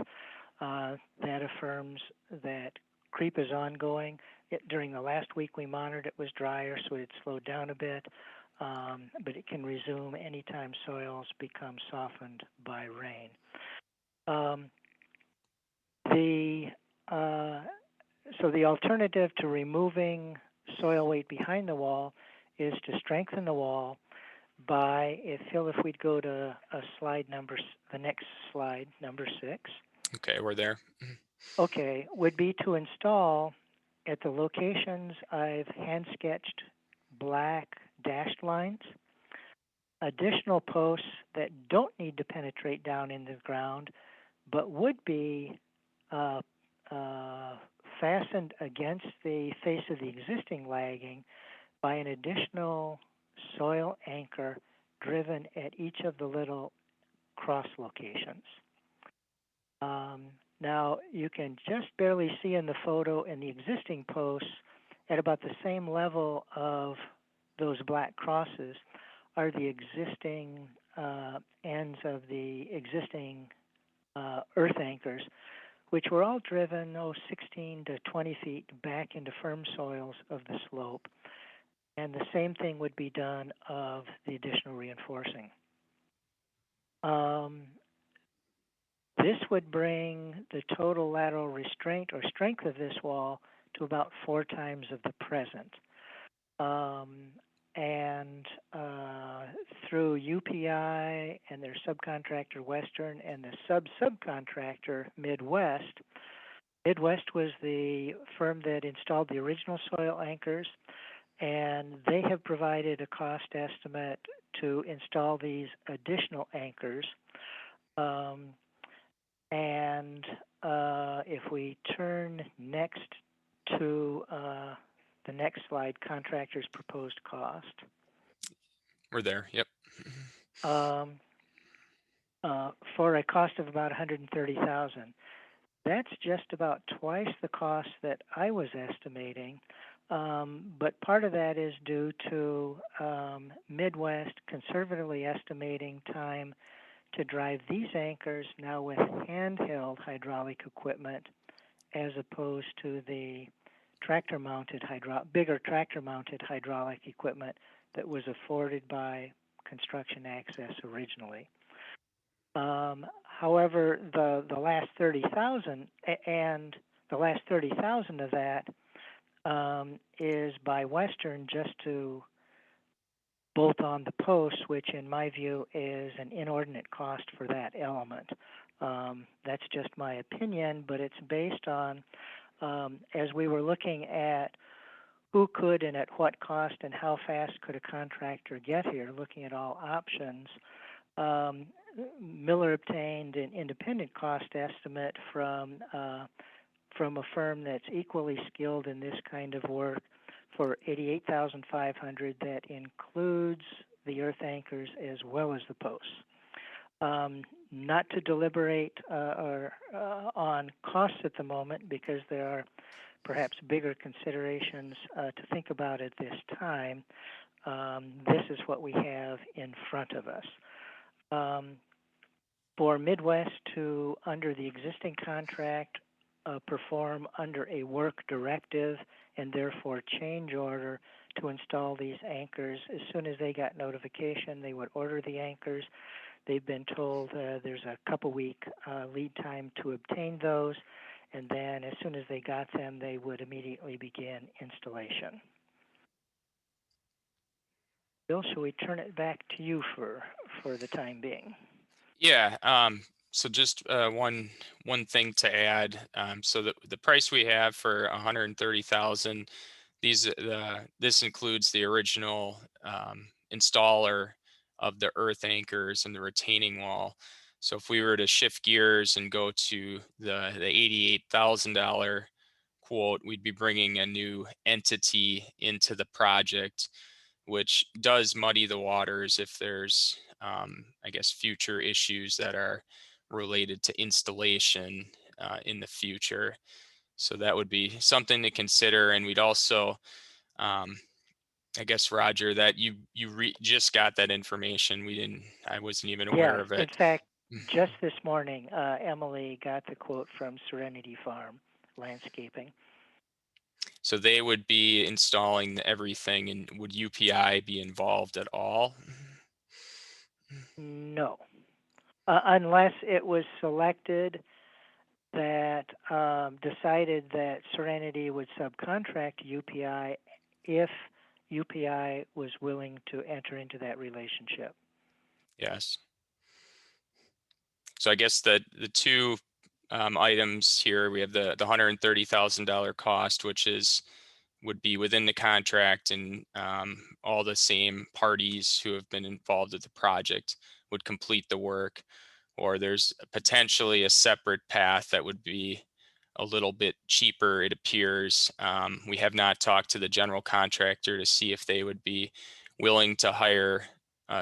That affirms that creep is ongoing. During the last week we monitored, it was drier, so it slowed down a bit, but it can resume anytime soils become softened by rain. So the alternative to removing soil weight behind the wall is to strengthen the wall by, if we'd go to the next slide, number 6.
Okay, we're there.
Okay, would be to install at the locations I've hand sketched black dashed lines, additional posts that don't need to penetrate down into the ground, but would be fastened against the face of the existing lagging by an additional soil anchor driven at each of the little cross locations. Now, you can just barely see in the photo in the existing posts at about the same level of those black crosses are the existing ends of the existing earth anchors, which were all driven 16 to 20 feet back into firm soils of the slope. And the same thing would be done of the additional reinforcing. This would bring the total lateral restraint or strength of this wall to about 4 times of the present. Through UPI and their subcontractor Western and the subcontractor Midwest was the firm that installed the original soil anchors, and they have provided a cost estimate to install these additional anchors. If we turn next to the next slide, contractor's proposed cost.
We're there, yep.
For a cost of about $130,000. That's just about twice the cost that I was estimating, but part of that is due to Midwest conservatively estimating time to drive these anchors now with handheld hydraulic equipment as opposed to the bigger tractor-mounted hydraulic equipment that was afforded by construction access originally. However, the last 30,000 and the last 30,000 of that is by Western just to bolt on the posts, which in my view is an inordinate cost for that element. That's just my opinion, but it's based on, as we were looking at who could and at what cost and how fast could a contractor get here, looking at all options, Miller obtained an independent cost estimate from a firm that's equally skilled in this kind of work for $88,500 that includes the earth anchors as well as the posts. Not to deliberate on costs at the moment because there are perhaps bigger considerations to think about at this time. This is what we have in front of us. For Midwest to, under the existing contract, perform under a work directive and therefore change order to install these anchors. As soon as they got notification, they would order the anchors. They've been told there's a couple-week lead time to obtain those, and then as soon as they got them, they would immediately begin installation. Bill, shall we turn it back to you for the time being?
Yeah. So just one thing to add. So the price we have for 130,000. This includes the original installer of the earth anchors and the retaining wall. So if we were to shift gears and go to the $88,000 quote, we'd be bringing a new entity into the project, which does muddy the waters if there's, I guess, future issues that are related to installation in the future. So that would be something to consider. And we'd also, I guess, Roger, that you just got that information. I wasn't even aware
Yes,
of it.
in fact, just this morning, Emily got the quote from Serenity Farm Landscaping.
So they would be installing everything, and would UPI be involved at all?
No, unless it was selected that decided that Serenity would subcontract UPI if UPI was willing to enter into that relationship.
Yes. So I guess the two items here, we have the $130,000 cost, which would be within the contract, and all the same parties who have been involved with the project would complete the work. Or there's potentially a separate path that would be a little bit cheaper, it appears. We have not talked to the general contractor to see if they would be willing to hire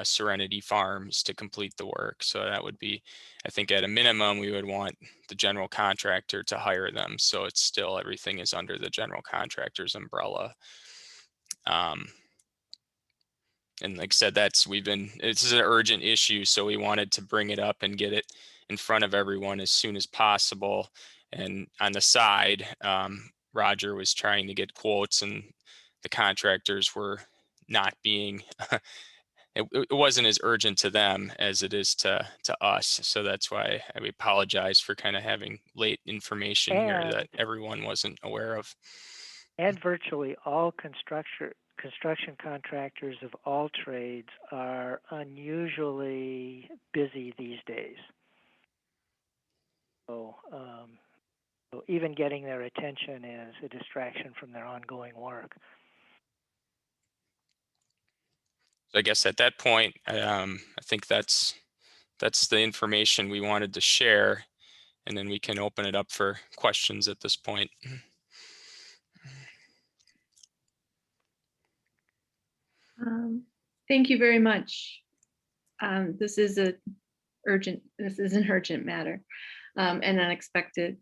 Serenity Farms to complete the work. So that would be, I think at a minimum, we would want the general contractor to hire them. So it's still, everything is under the general contractor's umbrella. And like I said, this is an urgent issue, so we wanted to bring it up and get it in front of everyone as soon as possible. And on the side, Roger was trying to get quotes, and the contractors were not being, it wasn't as urgent to them as it is to us. So that's why I apologize for kind of having late information here that everyone wasn't aware of.
And virtually all construction contractors of all trades are unusually busy these days. So even getting their attention is a distraction from their ongoing work.
So I guess at that point, I think that's the information we wanted to share, and then we can open it up for questions at this point.
Thank you very much. This is an urgent matter and unexpected.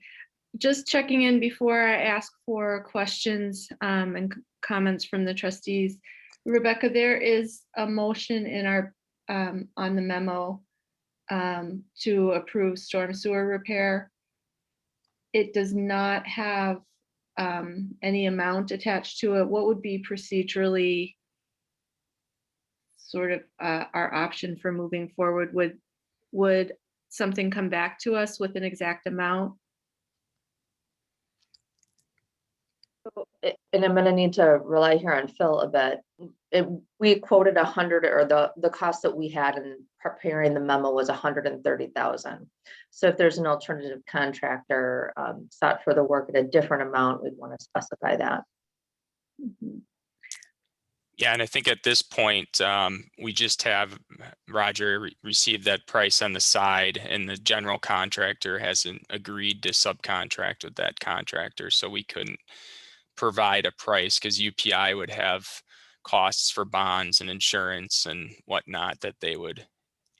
Just checking in before I ask for questions and comments from the trustees. Rebecca, there is a motion in our on the memo to approve storm sewer repair. It does not have any amount attached to it. What would be procedurally sort of our option for moving forward? Would something come back to us with an exact amount?
And I'm gonna need to rely here on Phil a bit. We quoted 100, or the cost that we had in preparing the memo was 130,000. So if there's an alternative contractor sought for the work at a different amount, we'd want to specify that.
Mhm.
Yeah, and I think at this point, we just have Roger receive that price on the side, and the general contractor hasn't agreed to subcontract with that contractor. So we couldn't provide a price because UPI would have costs for bonds and insurance and whatnot that they would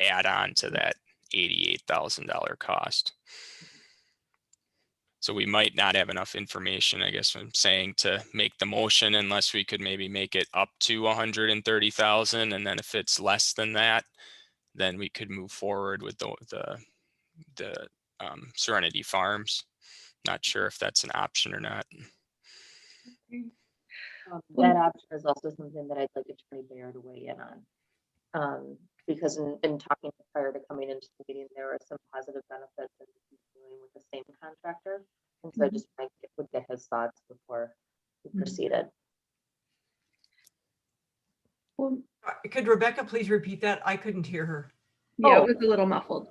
add on to that $88,000 cost. So we might not have enough information, I guess I'm saying, to make the motion, unless we could maybe make it up to 130,000. And then if it's less than that, then we could move forward with the Serenity Farms. Not sure if that's an option or not.
That option is also something that I'd like Attorney Bayer to weigh in on. Because in talking prior to coming into the meeting, there were some positive benefits in continuing with the same contractor. And so I just would get his thoughts before we proceeded.
Well,
Could Rebecca please repeat that? I couldn't hear her.
yeah,
Oh.
it was a little muffled.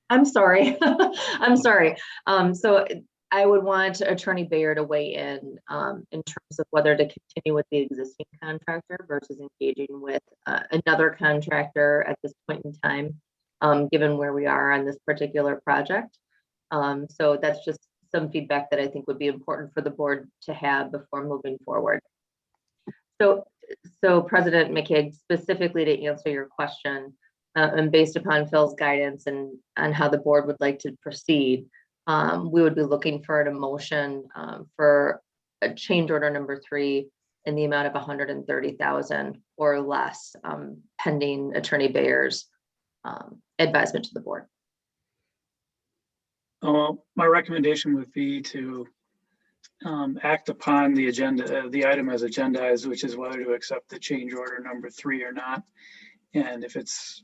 I'm sorry. I'm sorry. So I would want Attorney Bayer to weigh in terms of whether to continue with the existing contractor versus engaging with another contractor at this point in time, given where we are on this particular project. So that's just some feedback that I think would be important for the board to have before moving forward. So President McKay, specifically to answer your question, and based upon Phil's guidance and on how the board would like to proceed, we would be looking for a motion for a change order number 3 in the amount of 130,000 or less, pending Attorney Bayer's advisement to the board.
My recommendation would be to act upon the agenda, the item as agendized, which is whether to accept the change order number 3 or not. And if it's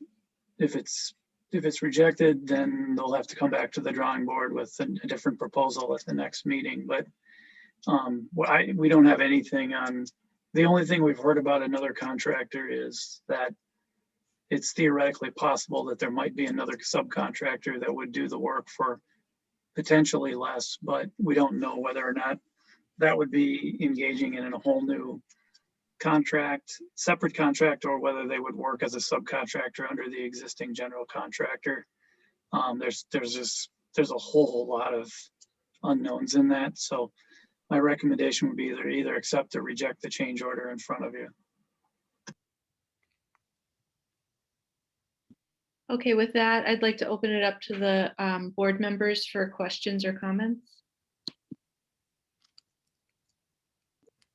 rejected, then they'll have to come back to the drawing board with a different proposal at the next meeting. But we don't have anything on. The only thing we've heard about another contractor is that it's theoretically possible that there might be another subcontractor that would do the work for potentially less, but we don't know whether or not that would be engaging in a whole new contract, separate contract, or whether they would work as a subcontractor under the existing general contractor. There's a whole lot of unknowns in that. So my recommendation would be either accept or reject the change order in front of you.
Okay, with that, I'd like to open it up to the board members for questions or comments.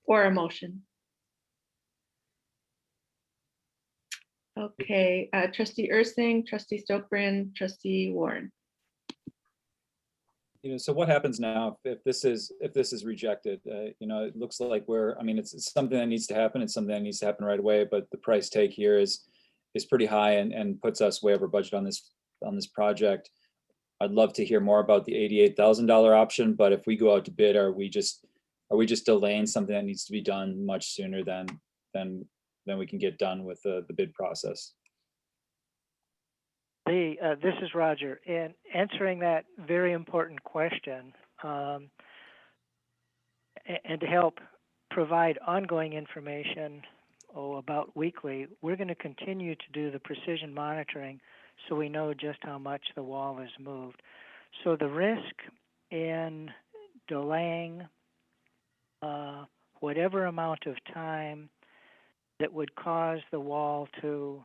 Or a motion. Okay, Trustee Ursing, Trustee Stokebrand, Trustee Warren.
So what happens now if this is rejected? It looks like it's something that needs to happen. It's something that needs to happen right away, but the price tag here is pretty high and puts us way over budget on this project. I'd love to hear more about the $88,000 option, but if we go out to bid, are we just delaying something that needs to be done much sooner than we can get done with the bid process?
This is Roger. In answering that very important question, and to help provide ongoing information about weekly, we're going to continue to do the precision monitoring so we know just how much the wall has moved. So the risk in delaying whatever amount of time that would cause the wall to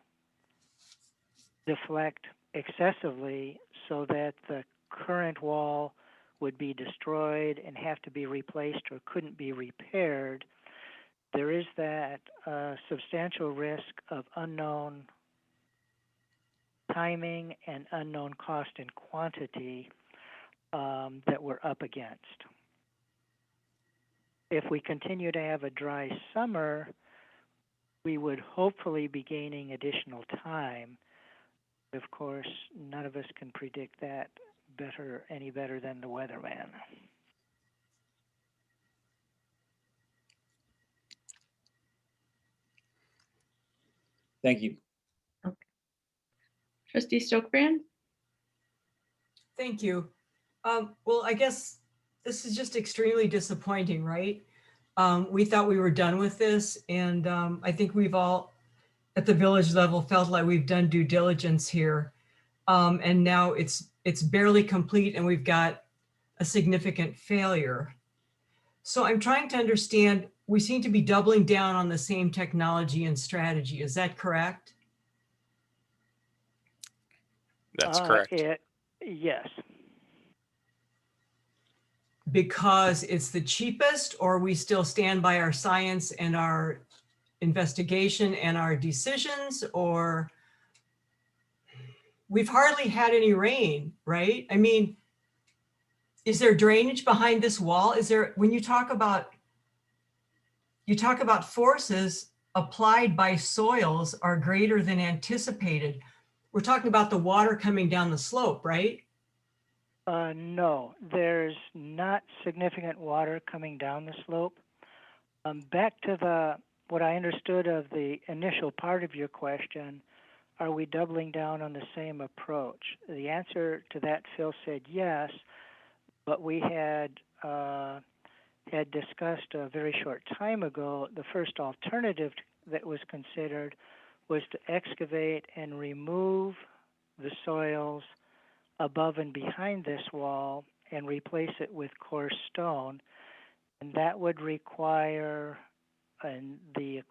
deflect excessively so that the current wall would be destroyed and have to be replaced or couldn't be repaired, there is that substantial risk of unknown timing and unknown cost and quantity that we're up against. If we continue to have a dry summer, we would hopefully be gaining additional time. Of course, none of us can predict that any better than the weatherman.
Thank you.
Okay. Trustee Stokebrand?
Thank you. Well, I guess this is just extremely disappointing, right? We thought we were done with this, and I think we've all, at the village level, felt like we've done due diligence here. And now it's barely complete and we've got a significant failure. So I'm trying to understand, we seem to be doubling down on the same technology and strategy. Is that correct?
That's correct.
Yes.
Because it's the cheapest, or we still stand by our science and our investigation and our decisions, or we've hardly had any rain, right? I mean, Is there drainage behind this wall? Is there, when you talk about forces applied by soils are greater than anticipated. We're talking about the water coming down the slope, right?
No, there's not significant water coming down the slope. Back to what I understood of the initial part of your question, are we doubling down on the same approach? The answer to that, Phil said yes, but we had discussed a very short time ago, the first alternative that was considered was to excavate and remove the soils above and behind this wall and replace it with coarse stone. And that would require, and the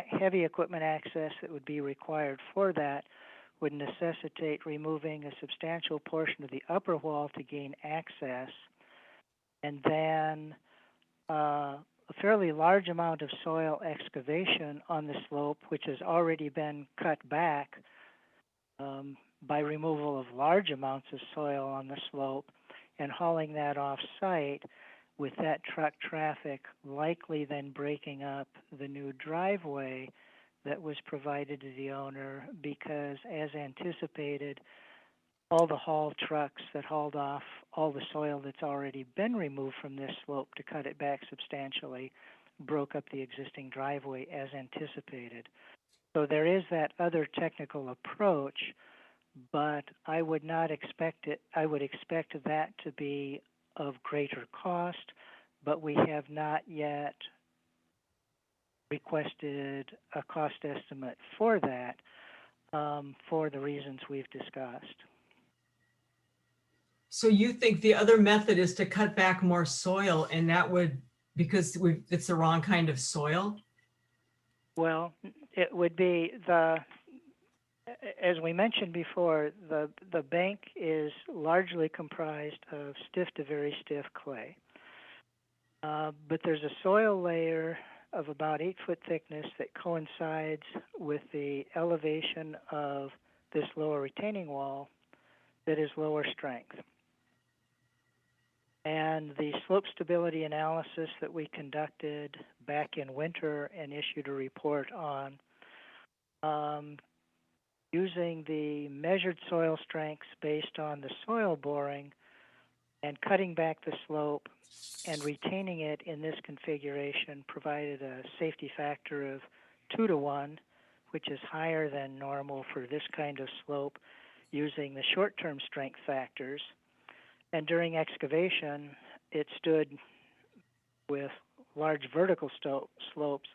heavy equipment access that would be required for that would necessitate removing a substantial portion of the upper wall to gain access, and then a fairly large amount of soil excavation on the slope, which has already been cut back by removal of large amounts of soil on the slope and hauling that off site, with that truck traffic likely then breaking up the new driveway that was provided to the owner, because as anticipated, all the haul trucks that hauled off all the soil that's already been removed from this slope to cut it back substantially broke up the existing driveway as anticipated. So there is that other technical approach, but I would not expect it. I would expect that to be of greater cost, but we have not yet requested a cost estimate for that for the reasons we've discussed.
So you think the other method is to cut back more soil, and that would, because it's the wrong kind of soil?
Well, it would be as we mentioned before, the bank is largely comprised of stiff to very stiff clay. But there's a soil layer of about 8 foot thickness that coincides with the elevation of this lower retaining wall that is lower strength. And the slope stability analysis that we conducted back in winter and issued a report on, using the measured soil strengths based on the soil boring and cutting back the slope and retaining it in this configuration, provided a safety factor of 2 to 1, which is higher than normal for this kind of slope using the short-term strength factors. And during excavation, it stood with large vertical slopes,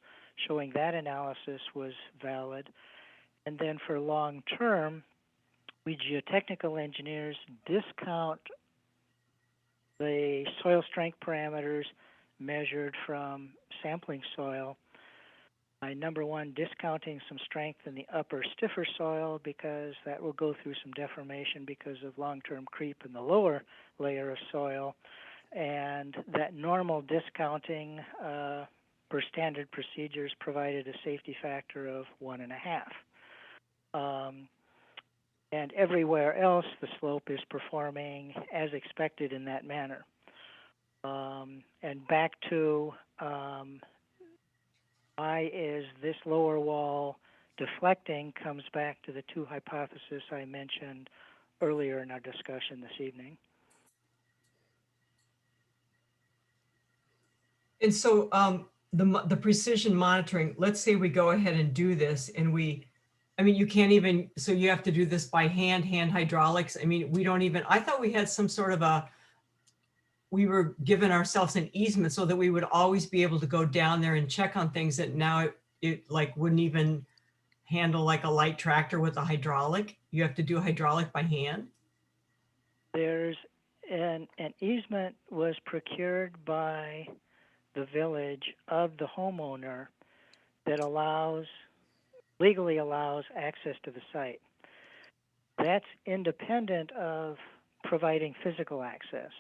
showing that analysis was valid. And then for long term, we geotechnical engineers discount the soil strength parameters measured from sampling soil by, number one, discounting some strength in the upper stiffer soil, because that will go through some deformation because of long-term creep in the lower layer of soil. And that normal discounting per standard procedures provided a safety factor of 1.5. And everywhere else, the slope is performing as expected in that manner. And back to why is this lower wall deflecting comes back to the 2 hypotheses I mentioned earlier in our discussion this evening.
And so the precision monitoring, let's say we go ahead and do this and you can't even, so you have to do this by hand hydraulics. I mean, we don't even, I thought we had some sort of we were giving ourselves an easement so that we would always be able to go down there and check on things that now it like wouldn't even handle like a light tractor with a hydraulic. You have to do hydraulic by hand.
There's an easement was procured by the village of the homeowner that legally allows access to the site. That's independent of providing physical access.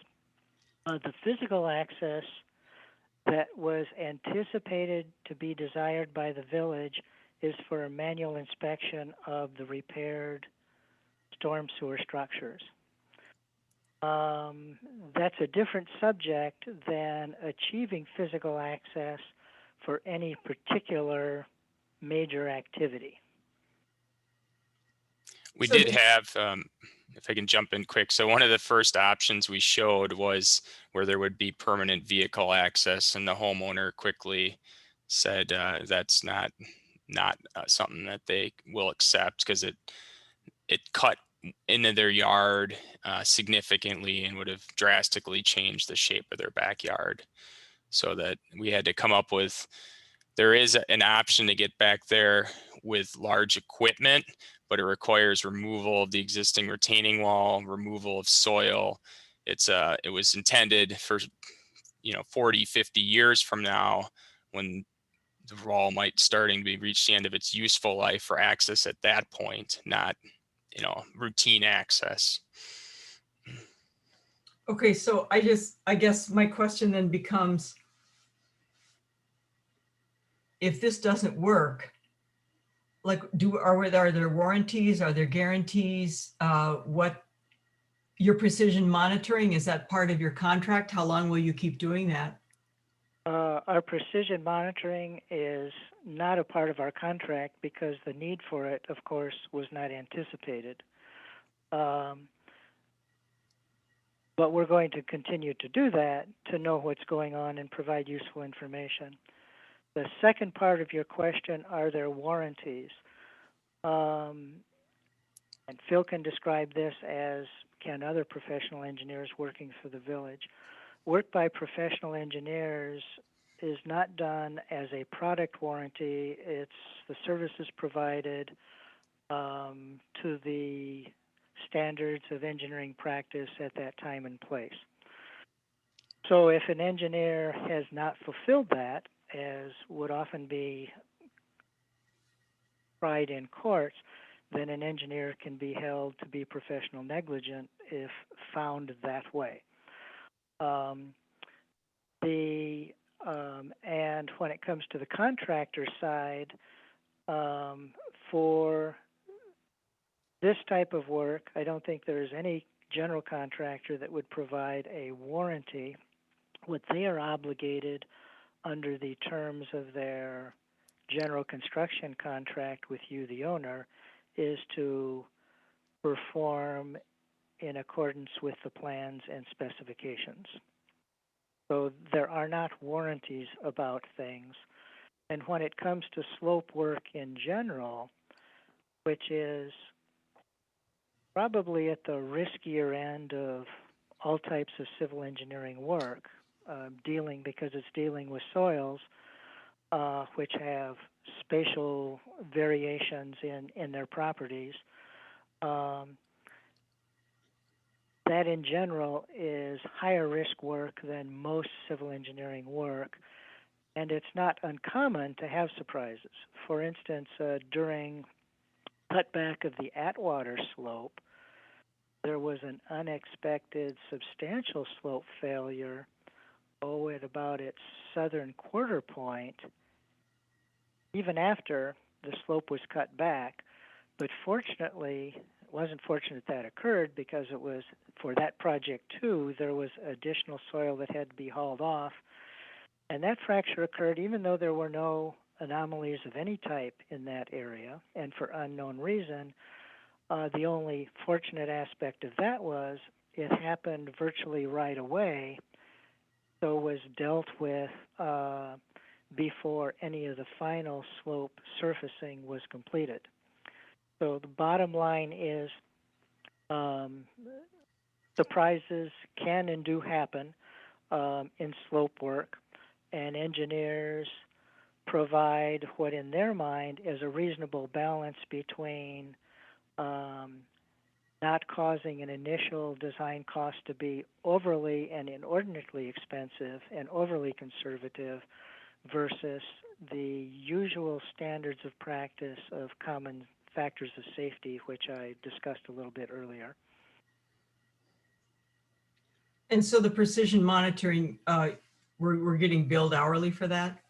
The physical access that was anticipated to be desired by the village is for a manual inspection of the repaired storm sewer structures. That's a different subject than achieving physical access for any particular major activity.
We
So
did have, if I can jump in quick. So one of the first options we showed was where there would be permanent vehicle access, and the homeowner quickly said that's not something that they will accept because it cut into their yard significantly and would have drastically changed the shape of their backyard. So that we had to come up with, there is an option to get back there with large equipment, but it requires removal of the existing retaining wall, removal of soil. It was intended for, 40, 50 years from now, when the wall might starting to be reached the end of its useful life for access at that point, not, routine access.
okay, so I guess my question then becomes, if this doesn't work, like, are there warranties? Are there guarantees? What your precision monitoring, is that part of your contract? How long will you keep doing that?
Our precision monitoring is not a part of our contract because the need for it, of course, was not anticipated. But we're going to continue to do that to know what's going on and provide useful information. The second part of your question, are there warranties? And Phil can describe this, as can other professional engineers working for the village. Work by professional engineers is not done as a product warranty. It's the services provided to the standards of engineering practice at that time and place. So if an engineer has not fulfilled that, as would often be tried in courts, then an engineer can be held to be professional negligent if found that way. And when it comes to the contractor side, for this type of work, I don't think there is any general contractor that would provide a warranty. What they are obligated under the terms of their general construction contract with you, the owner, is to perform in accordance with the plans and specifications. So there are not warranties about things. And when it comes to slope work in general, which is probably at the riskier end of all types of civil engineering work, because it's dealing with soils which have spatial variations in their properties. That in general is higher risk work than most civil engineering work, and it's not uncommon to have surprises. For instance, during cutback of the Atwater slope, there was an unexpected substantial slope failure at about its southern quarter point, even after the slope was cut back. But fortunately, it wasn't fortunate that occurred, because it was, for that project too, there was additional soil that had to be hauled off. And that fracture occurred even though there were no anomalies of any type in that area, and for unknown reason. The only fortunate aspect of that was it happened virtually right away, so was dealt with before any of the final slope surfacing was completed. So the bottom line is, surprises can and do happen in slope work, and engineers provide what in their mind is a reasonable balance between not causing an initial design cost to be overly and inordinately expensive and overly conservative versus the usual standards of practice of common factors of safety, which I discussed a little bit earlier.
And so the precision monitoring, we're getting billed hourly for that?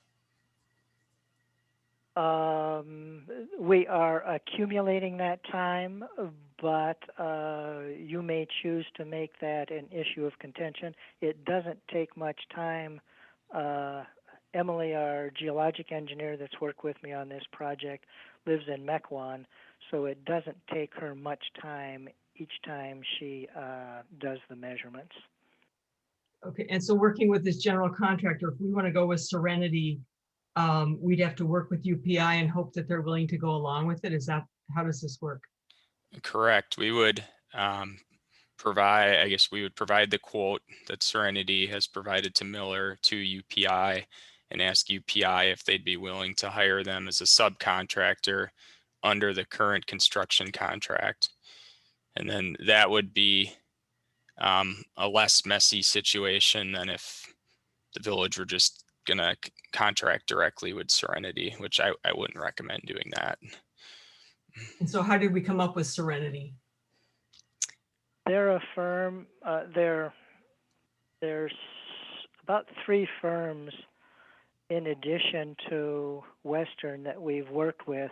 We are accumulating that time, but you may choose to make that an issue of contention. It doesn't take much time. Emily, our geologic engineer that's worked with me on this project, lives in Mequon, so it doesn't take her much time each time she does the measurements.
Okay, and so working with this general contractor, if we want to go with Serenity, we'd have to work with UPI and hope that they're willing to go along with it. Is that, how does this work?
Correct. We would provide, I guess we would provide the quote that Serenity has provided to Miller to UPI and ask UPI if they'd be willing to hire them as a subcontractor under the current construction contract. And then that would be a less messy situation than if the village were just gonna contract directly with Serenity, which I wouldn't recommend doing that.
And so how did we come up with Serenity?
They're a firm, there's about 3 firms in addition to Western that we've worked with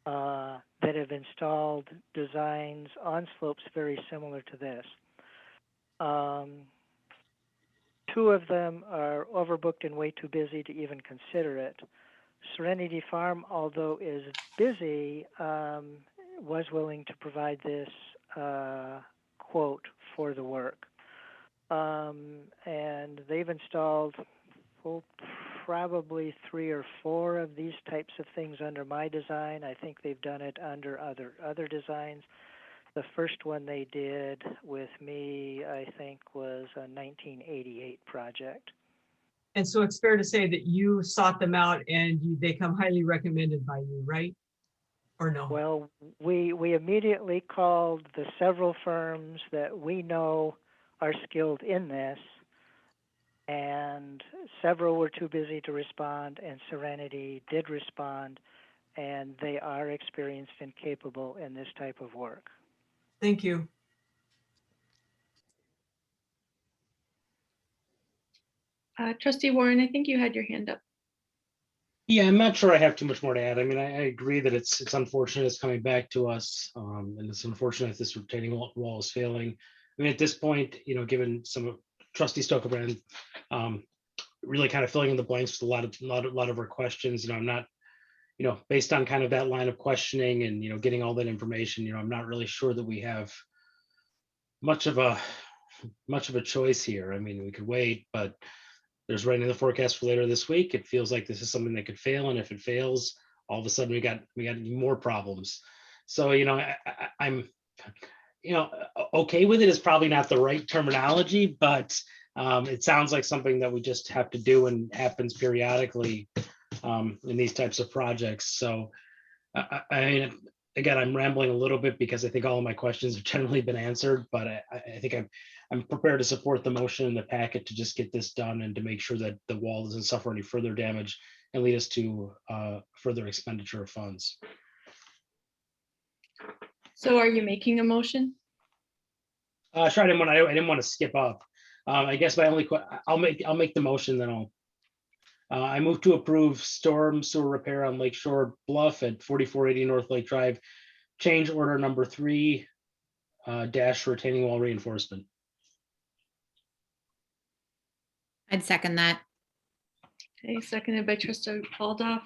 that have installed designs on slopes very similar to this. 2 of them are overbooked and way too busy to even consider it. Serenity Farm, although is busy, was willing to provide this quote for the work. And they've installed probably 3 or 4 of these types of things under my design. I think they've done it under other designs. The first one they did with me, I think, was a 1988 project.
And so it's fair to say that you sought them out and they come highly recommended by you, right? Or no?
Well, we immediately called the several firms that we know are skilled in this, and several were too busy to respond, and Serenity did respond, and they are experienced and capable in this type of work.
Thank you.
Trustee Warren, I think you had your hand up.
Yeah, I'm not sure I have too much more to add. I mean, I agree that it's unfortunate it's coming back to us, and it's unfortunate this retaining wall is failing. I mean, at this point, you know, given some of Trustee Stokebrand really kind of filling in the blanks with a lot of our questions, you know, I'm not, you know, based on kind of that line of questioning and, you know, getting all that information, you know, I'm not really sure that we have much of a choice here. I mean, we could wait, but there's rain in the forecast for later this week. It feels like this is something that could fail, and if it fails, all of a sudden we got more problems. So, you know, I'm, you know, okay with it is probably not the right terminology, but it sounds like something that we just have to do and happens periodically in these types of projects. So, I mean, again, I'm rambling a little bit because I think all of my questions have generally been answered, but I think I'm prepared to support the motion in the packet to just get this done and to make sure that the wall doesn't suffer any further damage and lead us to further expenditure of funds.
So are you making a motion?
Sure, I didn't want to skip up. I guess my only I'll make the motion, then I move to approve storm sewer repair on Lakeshore Bluff at 4480 North Lake Drive, change order number 3 dash retaining wall reinforcement.
I'd second that.
Okay, seconded by Trustee Baldoff.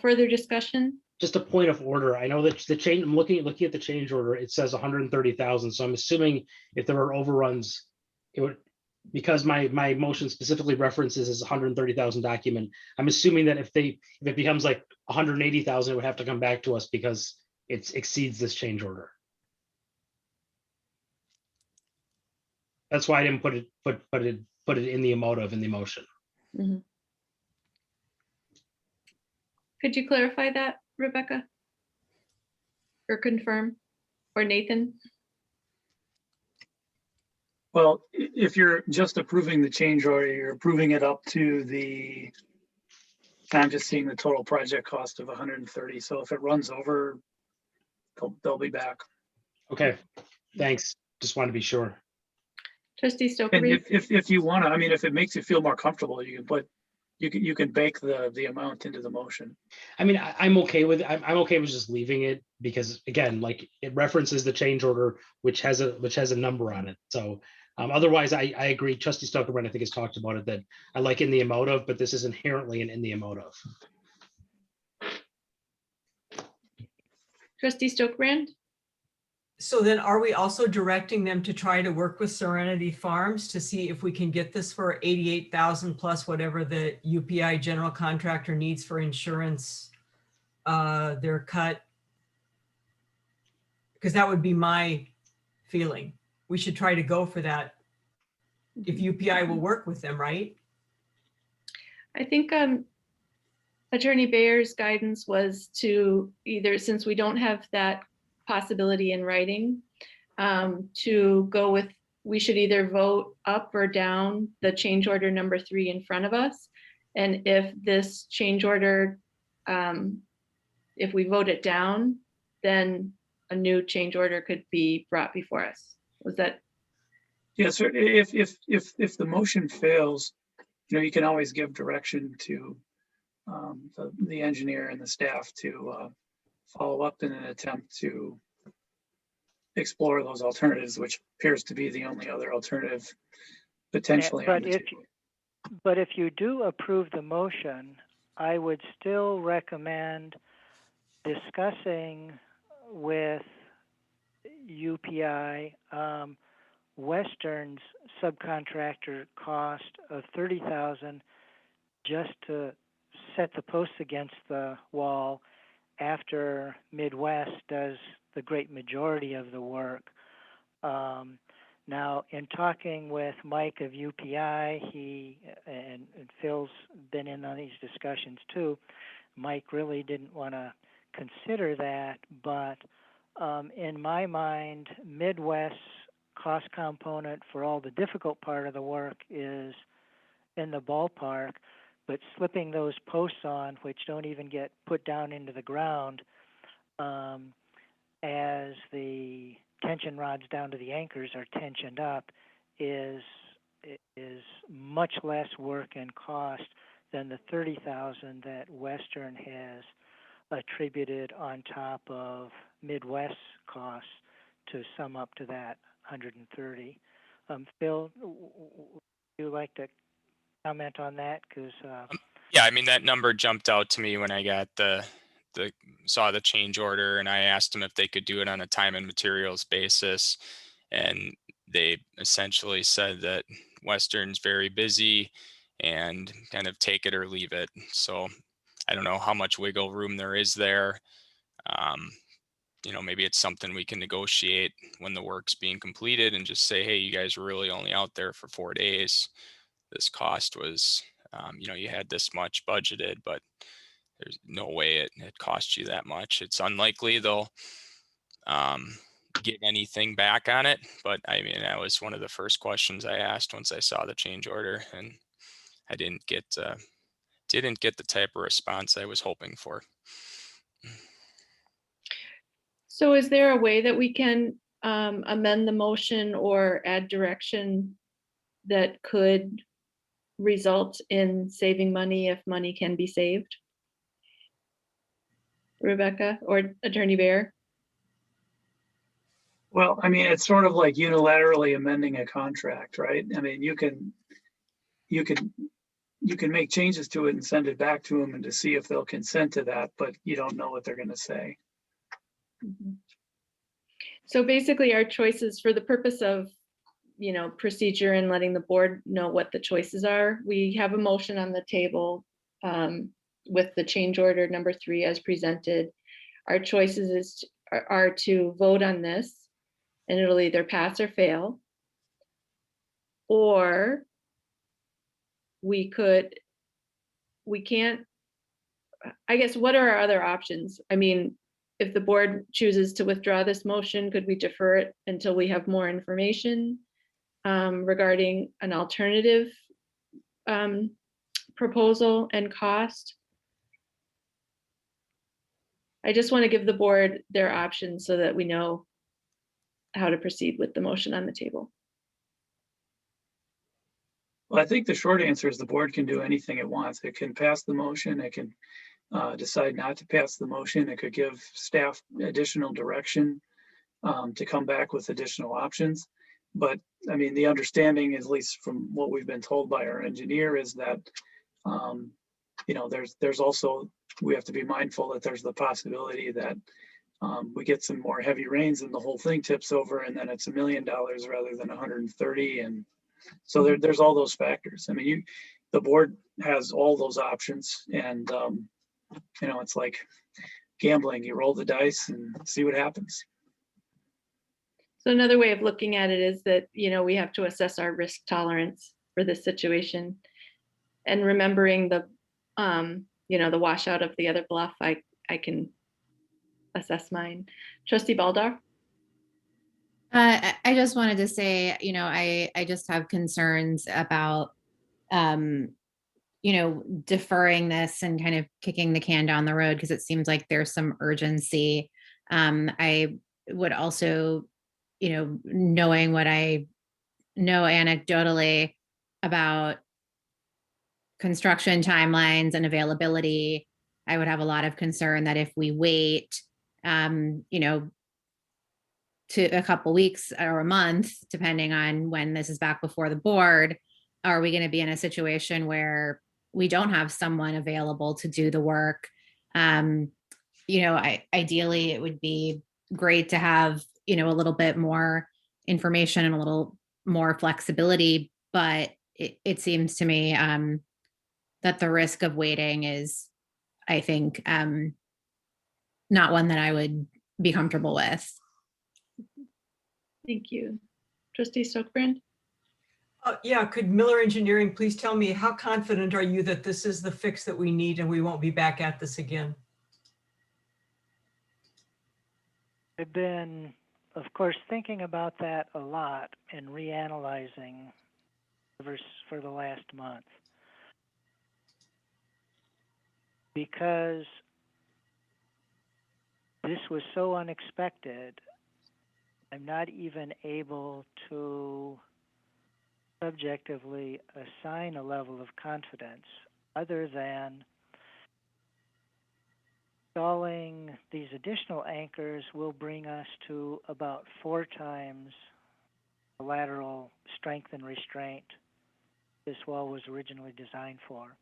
Further discussion?
Just a point of order. I know that the change, I'm looking at the change order, it says 130,000. So I'm assuming if there are overruns, it would, because my motion specifically references as 130,000 document. I'm assuming that if it becomes like 180,000, it would have to come back to us because it exceeds this change order. That's why I didn't put it in the emotive in the motion.
Mhm. Could you clarify that, Rebecca? Or confirm? Or Nathan?
Well, if you're just approving the change order, you're approving it up to I'm just seeing the total project cost of 130. So if it runs over, they'll be back.
Okay, thanks. Just want to be sure.
Trustee
And
Stokebrand?
if you want to, I mean, if it makes you feel more comfortable, you can put You can bake the amount into the motion.
I mean, I'm okay with, I'm okay with just leaving it because again, like it references the change order, which has a number on it. So otherwise, I agree. Trustee Stokerbrand, I think has talked about it, that I like in the amount of, but this is inherently an in the amount of.
Trustee Stokebrand?
So then are we also directing them to try to work with Serenity Farms to see if we can get this for 88,000 plus whatever the UPI general contractor needs for insurance, their cut? Because that would be my feeling. We should try to go for that if UPI will work with them, right?
I think Attorney Bayer's guidance was to either, since we don't have that possibility in writing, to go with, we should either vote up or down the change order number 3 in front of us. And if this change order, if we vote it down, then a new change order could be brought before us. Was that?
Yes, sir. If the motion fails, you can always give direction to the engineer and the staff to follow up in an attempt to explore those alternatives, which appears to be the only other alternative potentially on the table.
But if you do approve the motion, I would still recommend discussing with UPI Western's subcontractor cost of $30,000 just to set the posts against the wall after Midwest does the great majority of the work. Now, in talking with Mike of UPI, he and Phil's been in on these discussions too. Mike really didn't want to consider that, but in my mind, Midwest's cost component for all the difficult part of the work is in the ballpark, but slipping those posts on, which don't even get put down into the ground, as the tension rods down to the anchors are tensioned up, is much less work and cost than the $30,000 that Western has attributed on top of Midwest's costs to sum up to that 130. Phil, would you like to comment on that? Because
yeah, I mean, that number jumped out to me when I got saw the change order, and I asked them if they could do it on a time and materials basis, and they essentially said that Western's very busy and kind of take it or leave it. So I don't know how much wiggle room there is there. Maybe it's something we can negotiate when the work's being completed and just say, hey, you guys were really only out there for 4 days. This cost was, you had this much budgeted, but there's no way it cost you that much. It's unlikely they'll get anything back on it. But I mean, that was one of the first questions I asked once I saw the change order, and I didn't get the type of response I was hoping for.
So is there a way that we can amend the motion or add direction that could result in saving money if money can be saved? Rebecca or Attorney Bayer?
Well, I mean, it's sort of like unilaterally amending a contract, right? I mean, you can make changes to it and send it back to them and to see if they'll consent to that, but you don't know what they're going to say.
Mm-hmm. So basically our choices, for the purpose of, procedure and letting the board know what the choices are, we have a motion on the table with the change order number 3 as presented. Our choices are to vote on this, and it'll either pass or fail, or we can't, I guess, what are our other options? I mean, if the board chooses to withdraw this motion, could we defer it until we have more information regarding an alternative proposal and cost? I just want to give the board their options so that we know how to proceed with the motion on the table.
Well, I think the short answer is the board can do anything it wants. It can pass the motion. It can decide not to pass the motion. It could give staff additional direction to come back with additional options. But I mean, the understanding, at least from what we've been told by our engineer, is that you know, there's also, we have to be mindful that there's the possibility that we get some more heavy rains and the whole thing tips over, and then it's $1 million rather than 130. And so there's all those factors. I mean, the board has all those options, and you know, it's like gambling. You roll the dice and see what happens.
So another way of looking at it is that, you know, we have to assess our risk tolerance for this situation. And remembering the, you know, the washout of the other bluff, I can assess mine. Trustee Baldar?
I just wanted to say, you know, I just have concerns about, you know, deferring this and kind of kicking the can down the road because it seems like there's some urgency. I would also, you know, knowing what I know anecdotally about construction timelines and availability, I would have a lot of concern that if we wait, you know, to a couple weeks or a month, depending on when this is back before the board, are we going to be in a situation where we don't have someone available to do the work? You know, ideally it would be great to have, you know, a little bit more information and a little more flexibility, but it seems to me that the risk of waiting is, I think, not one that I would be comfortable with.
Thank you. Trustee Stokebrand?
Yeah, could Miller Engineering please tell me, how confident are you that this is the fix that we need and we won't be back at this again?
I've been, of course, thinking about that a lot and reanalyzing for the last month. Because this was so unexpected, I'm not even able to subjectively assign a level of confidence other than installing these additional anchors will bring us to about 4 times the lateral strength and restraint this wall was originally designed for.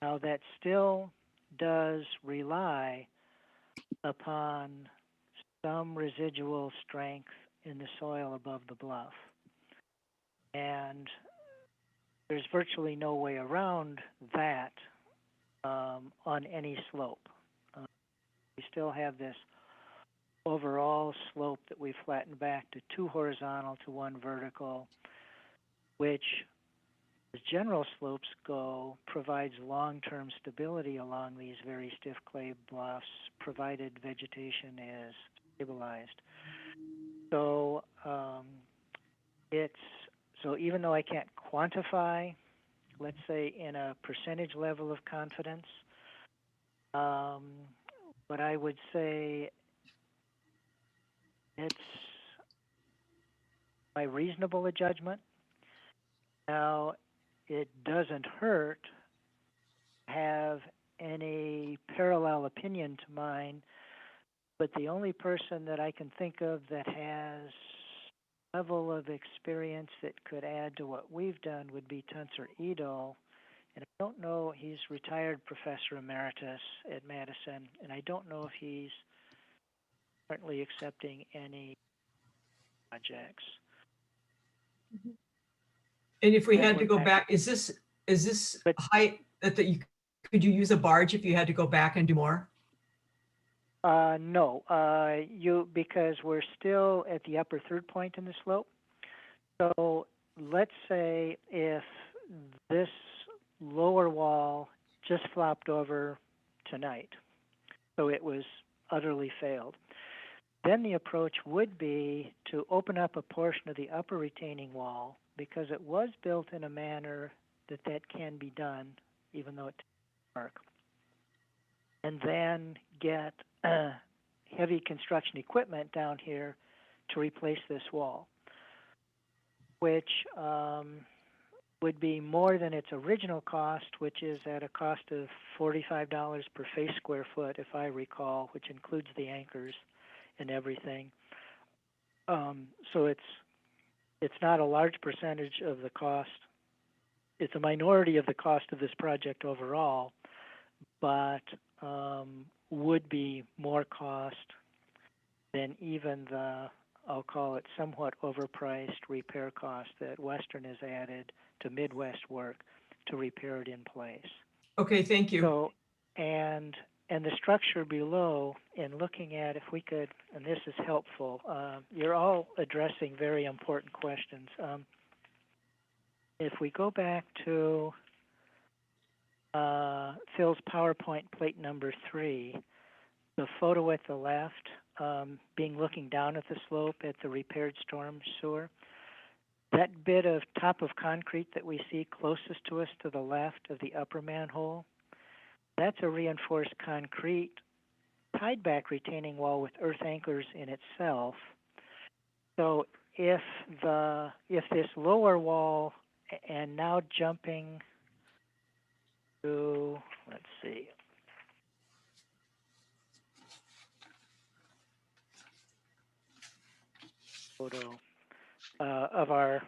Now that still does rely upon some residual strength in the soil above the bluff. And there's virtually no way around that on any slope. We still have this overall slope that we flattened back to 2 horizontal to 1 vertical, which, as general slopes go, provides long-term stability along these very stiff clay bluffs, provided vegetation is stabilized. So so even though I can't quantify, let's say in a percentage level of confidence, but I would say it's by reasonable judgment. Now, it doesn't hurt to have any parallel opinion to mine, but the only person that I can think of that has a level of experience that could add to what we've done would be Tuncer Edel. And I don't know, he's retired professor emeritus at Madison, and I don't know if he's currently accepting any projects.
And if we
That
had to
would
go
act-
back, is this
But-
height that you could you use a barge if you had to go back and do more?
No, because we're still at the upper third point in the slope. So let's say if this lower wall just flopped over tonight, so it was utterly failed, then the approach would be to open up a portion of the upper retaining wall, because it was built in a manner that can be done, even though it takes work, and then get heavy construction equipment down here to replace this wall, which would be more than its original cost, which is at a cost of $45 per face square foot, if I recall, which includes the anchors and everything. So it's not a large percentage of the cost. It's a minority of the cost of this project overall, but would be more cost than even the, I'll call it somewhat overpriced repair cost that Western has added to Midwest work to repair it in place.
Okay, thank you.
So, and the structure below, in looking at if we could, and this is helpful, you're all addressing very important questions. If we go back to Phil's PowerPoint plate number 3, the photo at the left, being looking down at the slope at the repaired storm sewer, that bit of top of concrete that we see closest to us to the left of the upper manhole, that's a reinforced concrete tied back retaining wall with earth anchors in itself. So if this lower wall, and now jumping to, let's see, photo of our,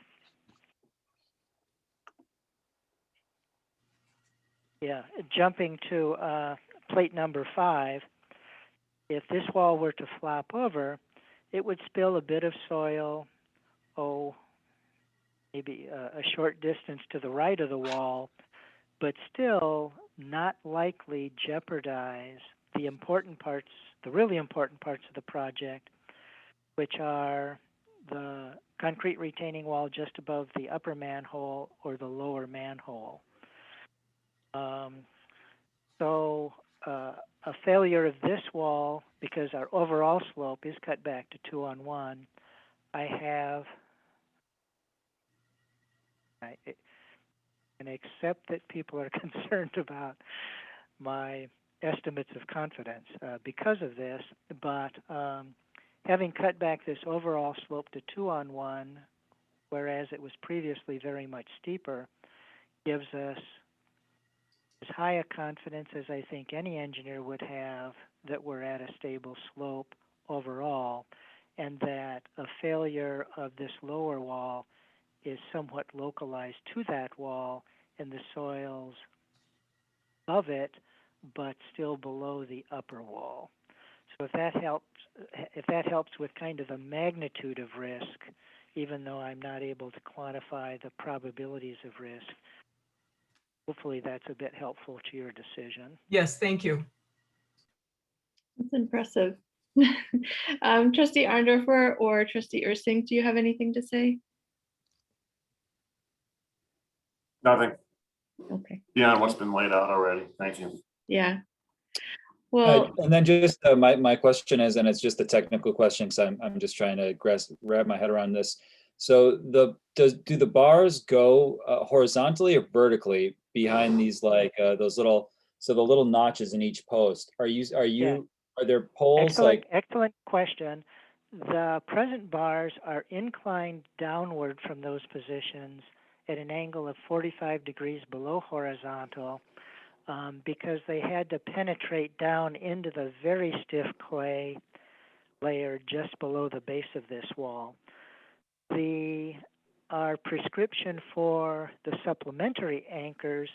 jumping to plate number 5, if this wall were to flop over, it would spill a bit of soil, maybe a short distance to the right of the wall, but still not likely jeopardize the important parts, the really important parts of the project, which are the concrete retaining wall just above the upper manhole or the lower manhole. So a failure of this wall, because our overall slope is cut back to 2-on-1, and accept that people are concerned about my estimates of confidence because of this, but having cut back this overall slope to 2-on-1, whereas it was previously very much steeper, gives us as high a confidence as I think any engineer would have that we're at a stable slope overall, and that a failure of this lower wall is somewhat localized to that wall and the soils above it, but still below the upper wall. So if that helps with kind of the magnitude of risk, even though I'm not able to quantify the probabilities of risk, hopefully that's a bit helpful to your decision.
Yes, thank you.
That's impressive. Trustee Arndorfer or Trustee Ursink, do you have anything to say?
Nothing
Okay.
beyond what's been laid out already. Thank you.
Yeah. Well,
And then just my question is, and it's just a technical question because I'm just trying to wrap my head around this. So do the bars go horizontally or vertically behind these, like those little, so the little notches in each post? Are there poles
excellent question. The present bars are inclined downward from those positions at an angle of 45 degrees below horizontal, because they had to penetrate down into the very stiff clay layer just below the base of this wall. Our prescription for the supplementary anchors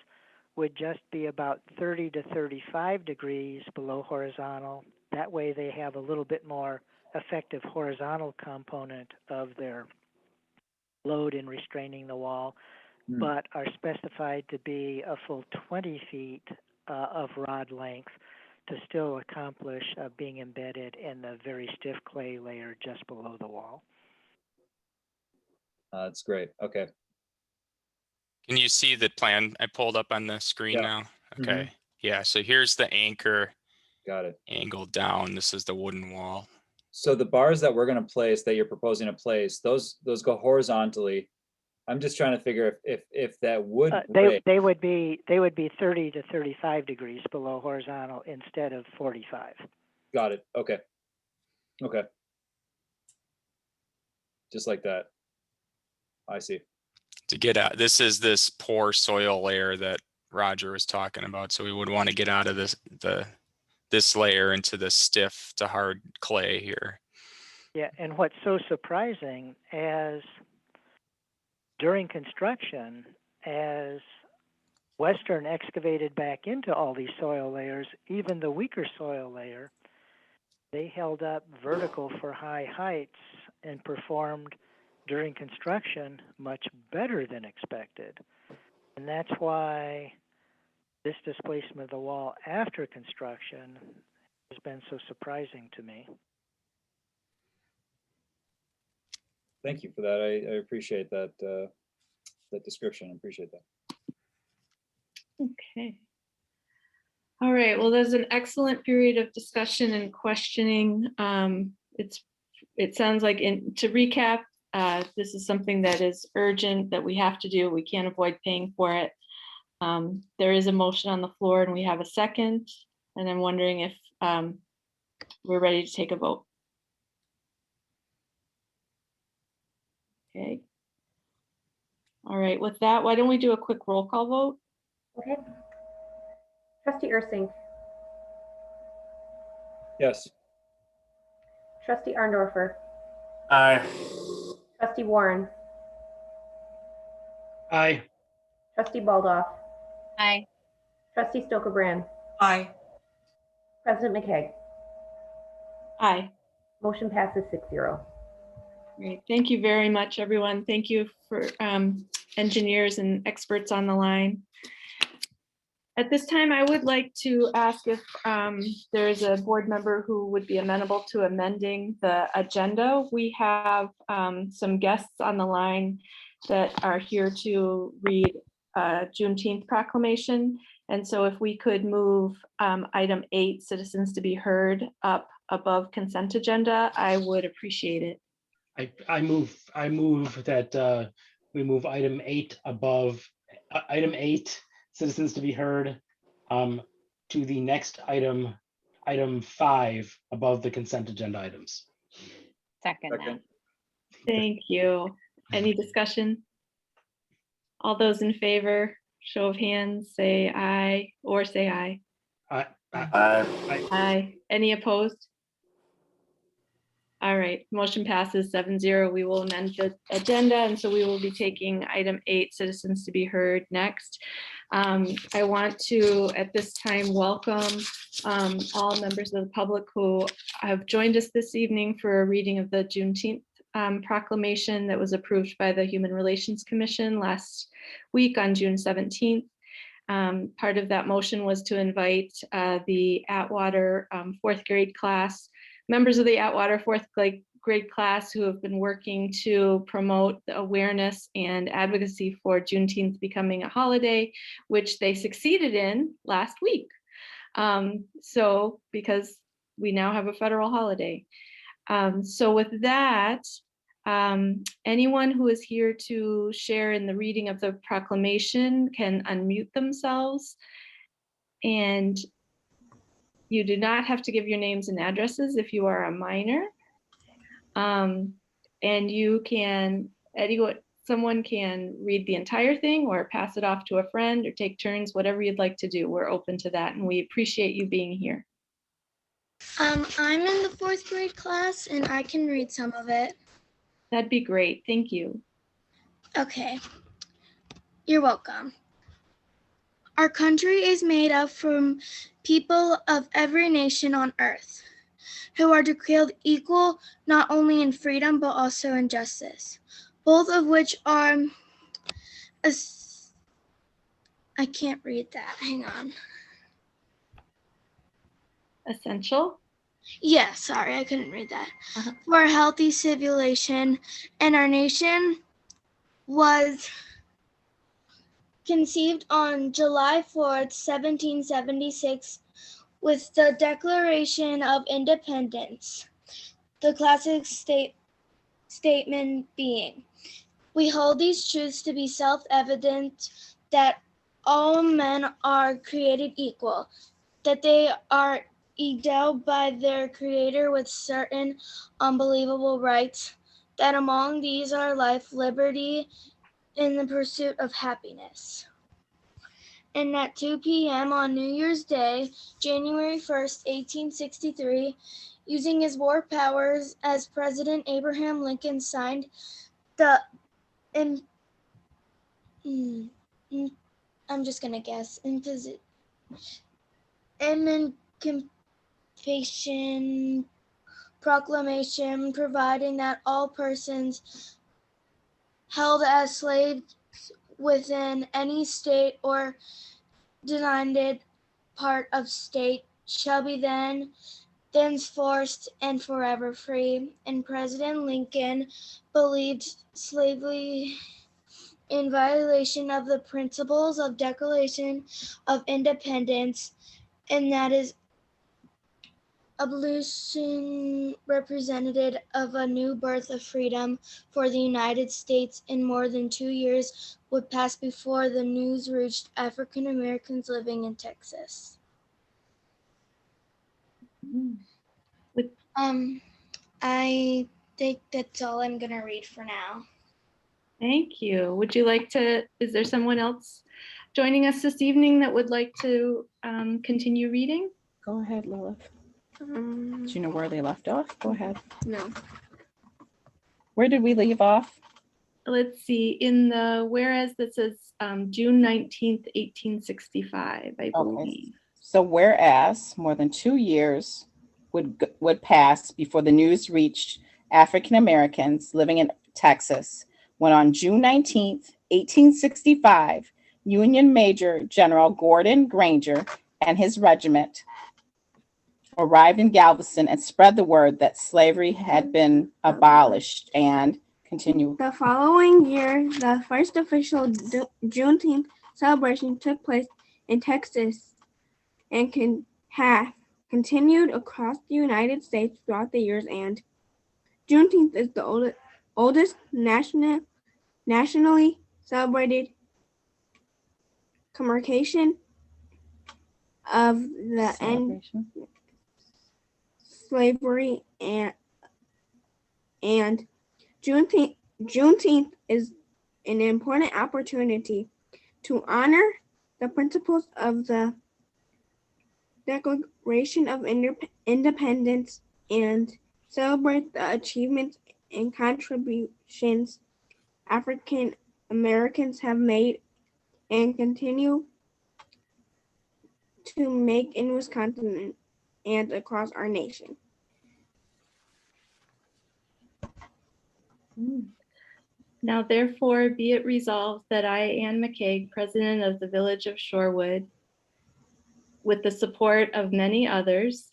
would just be about 30 to 35 degrees below horizontal. That way they have a little bit more effective horizontal component of their load in restraining the wall, but are specified to be a full 20 feet of rod length to still accomplish being embedded in the very stiff clay layer just below the wall.
That's great. Okay.
Can you see the plan I pulled up on the screen now? Okay. Yeah, so here's the anchor.
Got it.
Angled down. This is the wooden wall.
So the bars that we're going to place, that you're proposing to place, those go horizontally. I'm just trying to figure if that would
they would be 30 to 35 degrees below horizontal instead of 45.
Got it. Okay. Just like that. I see.
to get out. This is this poor soil layer that Roger was talking about. So we would want to get out of this layer into the stiff to hard clay here.
Yeah, and what's so surprising as during construction, as Western excavated back into all these soil layers, even the weaker soil layer, they held up vertical for high heights and performed during construction much better than expected. And that's why this displacement of the wall after construction has been so surprising to me.
Thank you for that. I appreciate that, that description. I appreciate that.
Okay. All right, well, there's an excellent period of discussion and questioning. It sounds like, to recap, this is something that is urgent, that we have to do. We can't avoid paying for it. There is a motion on the floor and we have a second, and I'm wondering if we're ready to take a vote. Okay. All right, with that, why don't we do a quick roll call vote?
Okay. Trustee Ursink.
Yes.
Trustee Arndorfer.
Aye.
Trustee Warren.
Aye.
Trustee Baldoff.
Aye.
Trustee Stokebrand.
Aye.
President McKay.
Aye.
Motion passes 6-0.
Great. Thank you very much, everyone. Thank you for engineers and experts on the line. At this time, I would like to ask if there is a board member who would be amenable to amending the agenda. We have some guests on the line that are here to read Juneteenth Proclamation. And so if we could move item 8, citizens to be heard, up above consent agenda, I would appreciate it.
I move that we move item 8 above, item 8, citizens to be heard, to the next item, item 5, above the consent agenda items.
Second that.
Thank you. Any discussion? All those in favor, show of hands, say aye or say aye.
Aye.
Aye. Any opposed? All right, motion passes 7-0. We will amend the agenda, and so we will be taking item 8, citizens to be heard, next. I want to, at this time, welcome all members of the public who have joined us this evening for a reading of the Juneteenth Proclamation that was approved by the Human Relations Commission last week on June 17th. Part of that motion was to invite the Atwater 4th grade class, members of the Atwater 4th grade class who have been working to promote the awareness and advocacy for Juneteenth becoming a holiday, which they succeeded in last week. So because we now have a federal holiday. So with that, anyone who is here to share in the reading of the proclamation can unmute themselves. And you do not have to give your names and addresses if you are a minor. And you can, someone can read the entire thing or pass it off to a friend or take turns, whatever you'd like to do. We're open to that, and we appreciate you being here.
I'm in the 4th grade class and I can read some of it.
That'd be great. Thank you.
Okay. You're welcome. Our country is made up from people of every nation on earth who are declared equal not only in freedom but also in justice, both of which are I can't read that. Hang on.
Essential?
Yeah, sorry, I couldn't read that. For a healthy civilization, and our nation was conceived on July 4th, 1776, with the Declaration of Independence. The classic statement being, we hold these truths to be self-evident, that all men are created equal, that they are endowed by their Creator with certain unbelievable rights, that among these are life, liberty, in the pursuit of happiness. And at 2 p.m. on New Year's Day, January 1st, 1863, using his war powers as President Abraham Lincoln signed the I'm just gonna guess Emancipation Proclamation, providing that all persons held as slaves within any state or denied part of state shall be thenceforth and forever free. And President Lincoln believed slavery in violation of the principles of Declaration of Independence, and that is abolition represented of a new birth of freedom for the United States. In more than 2 years would pass before the news reached African Americans living in Texas. I think that's all I'm gonna read for now.
Thank you. Would you like to, is there someone else joining us this evening that would like to continue reading?
Go ahead, Lilith. Do you know where they left off? Go ahead.
No.
Where did we leave off?
Let's see, in the whereas that says June 19th, 1865, I believe.
So whereas more than 2 years would pass before the news reached African Americans living in Texas, when on June 19th, 1865, Union Major General Gordon Granger and his regiment arrived in Galveston and spread the word that slavery had been abolished, and continue.
The following year, the first official Juneteenth celebration took place in Texas and have continued across the United States throughout the years. And Juneteenth is the oldest nationally celebrated commemoration of the end slavery, and Juneteenth is an important opportunity to honor the principles of the Declaration of Independence and celebrate the achievements and contributions African Americans have made and continue to make in Wisconsin and across our nation.
Now therefore be it resolved that I, Ann McCaig, President of the Village of Shorewood, with the support of many others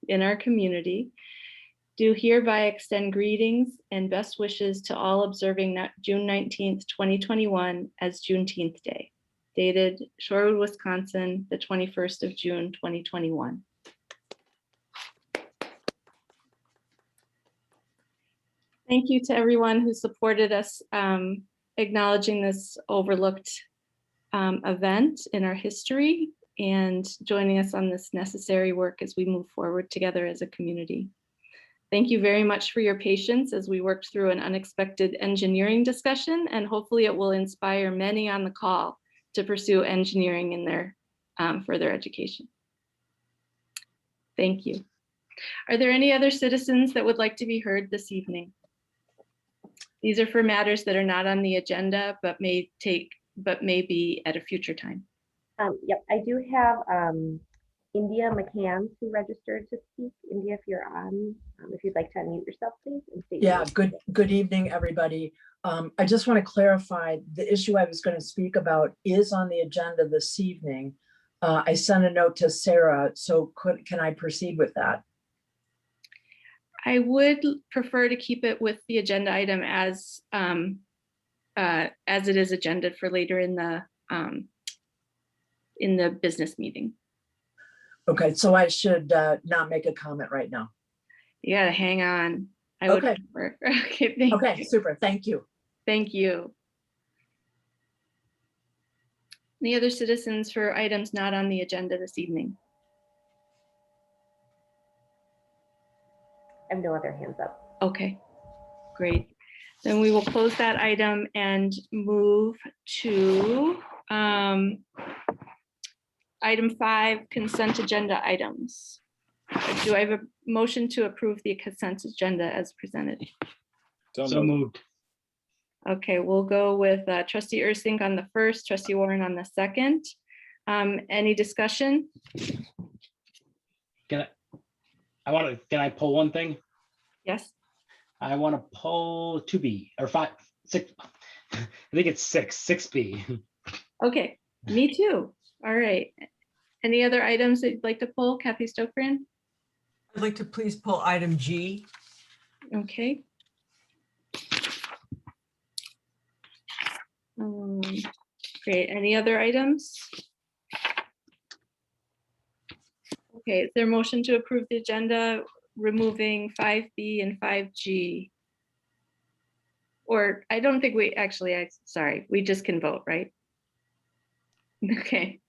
in our community, do hereby extend greetings and best wishes to all observing June 19th, 2021 as Juneteenth Day, dated Shorewood, Wisconsin, the 21st of June, 2021. Thank you to everyone who supported us acknowledging this overlooked event in our history and joining us on this necessary work as we move forward together as a community. Thank you very much for your patience as we worked through an unexpected engineering discussion, and hopefully it will inspire many on the call to pursue engineering in their further education. Thank you. Are there any other citizens that would like to be heard this evening? These are for matters that are not on the agenda, but may be at a future time.
Yep, I do have India McCann who registered to speak. India, if you're on, if you'd like to unmute yourself, please. And state your name.
Good evening, everybody. I just want to clarify the issue I was going to speak about is on the agenda this evening. I sent a note to Sarah, so can I proceed with that?
I would prefer to keep it with the agenda item as it is agended for later in the business meeting.
Okay, so I should not make a comment right now.
You gotta hang on. I would prefer. Okay, thank you.
Super. Thank you.
Thank you. Any other citizens for items not on the agenda this evening?
I have no other hands up.
Okay, great. Then we will close that item and move to item 5, consent agenda items. Do I have a motion to approve the consent agenda as presented?
So moved.
Okay, we'll go with trustee Ursink on the first, trustee Warren on the second. Any discussion?
Can I pull one thing?
Yes.
I want to pull 2B or 5, 6. I think it's 6B.
Okay, me too. All right. Any other items that you'd like to pull, Kathy Stokran?
I'd like to please pull item G.
Okay. Great. Any other items? Okay, is there a motion to approve the agenda, removing 5B and 5G? Or I don't think we actually, sorry, we just can vote, right? Okay.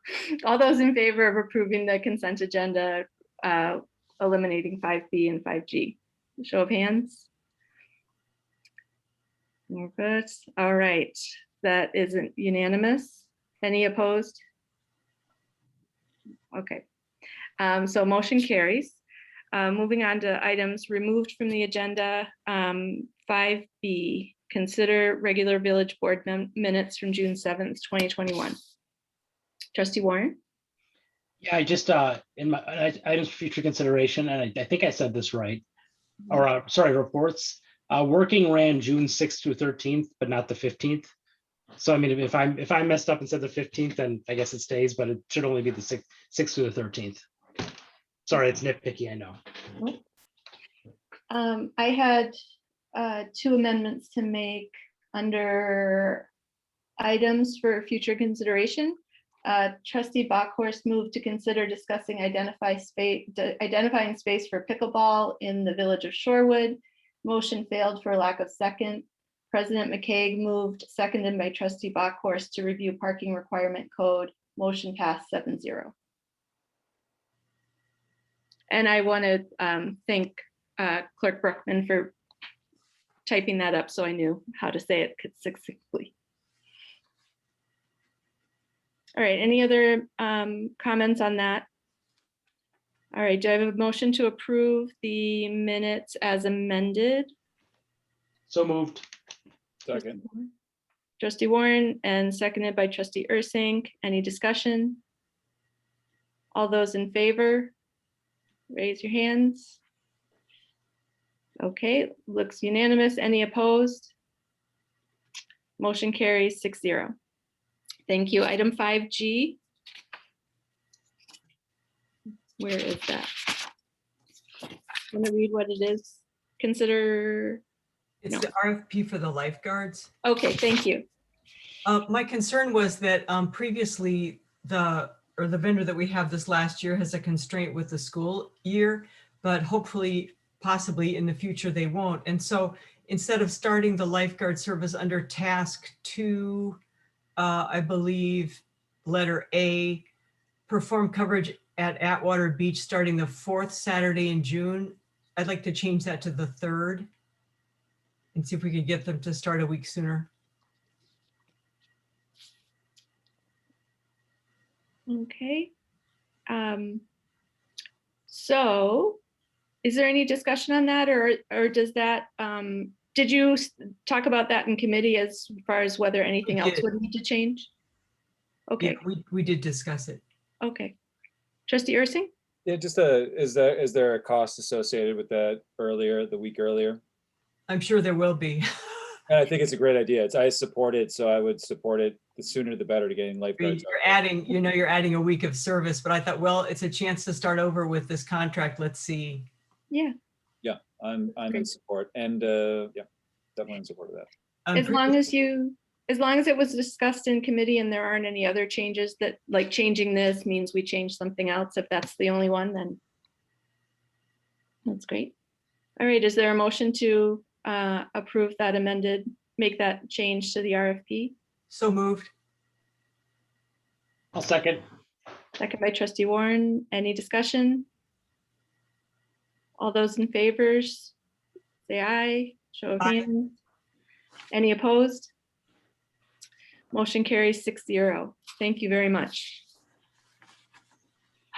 All those in favor of approving the consent agenda, eliminating 5B and 5G? Show of hands. We're good. All right. That isn't unanimous. Any opposed? Okay. So motion carries. Moving on to items removed from the agenda. 5B, consider regular village board minutes from June 7th, 2021. Trustee Warren?
Yeah, I just, in my items for future consideration, and I think I said this right, or sorry, reports. Working ran June 6th through 13th, but not the 15th. So I mean, if I messed up and said the 15th, then I guess it stays, but it should only be the 6th through the 13th. Sorry, it's nitpicky, I know.
I had 2 amendments to make under items for future consideration. Trustee Bachhorst moved to consider discussing identifying space for pickleball in the village of Shorewood. Motion failed for lack of second. President McCaig moved, seconded by trustee Bachhorst, to review parking requirement code. Motion passed 7-0. And I want to thank Clerk Brookman for typing that up so I knew how to say it succinctly. All right, any other comments on that? All right, do I have a motion to approve the minutes as amended?
So moved.
Second.
Trustee Warren and seconded by trustee Ursink. Any discussion? All those in favor, raise your hands. Okay, looks unanimous. Any opposed? Motion carries 6-0. Thank you. Item 5G. Where is that? Want to read what it is? Consider.
It's
No.
the RFP for the lifeguards.
Okay, thank you.
My concern was that previously the vendor that we have this last year has a constraint with the school year, but hopefully, possibly in the future they won't. And so instead of starting the lifeguard service under task 2, I believe letter A, perform coverage at Atwater Beach starting the 4th Saturday in June. I'd like to change that to the 3rd and see if we could get them to start a week sooner.
Okay. So is there any discussion on that, or does that, did you talk about that in committee as far as whether anything
We
else
did.
would need to change? Okay,
Yeah, we did discuss it.
okay. Trustee Ursing?
Yeah, just is there a cost associated with that the week earlier?
I'm sure there will be.
And I think it's a great idea. I support it, so I would support it. The sooner the better to getting lifeguards.
You're adding a week of service, but I thought, well, it's a chance to start over with this contract. Let's see.
Yeah.
Yeah, I'm in support, and yeah, definitely in support of that.
As long as it was discussed in committee and there aren't any other changes that, like changing this means we change something else. If that's the only one, then that's great. All right, is there a motion to approve that amended, make that change to the RFP?
So moved.
I'll second.
Second by trustee Warren. Any discussion? All those in favors, say aye. Show of
Aye.
hands. Any opposed? Motion carries 6-0. Thank you very much.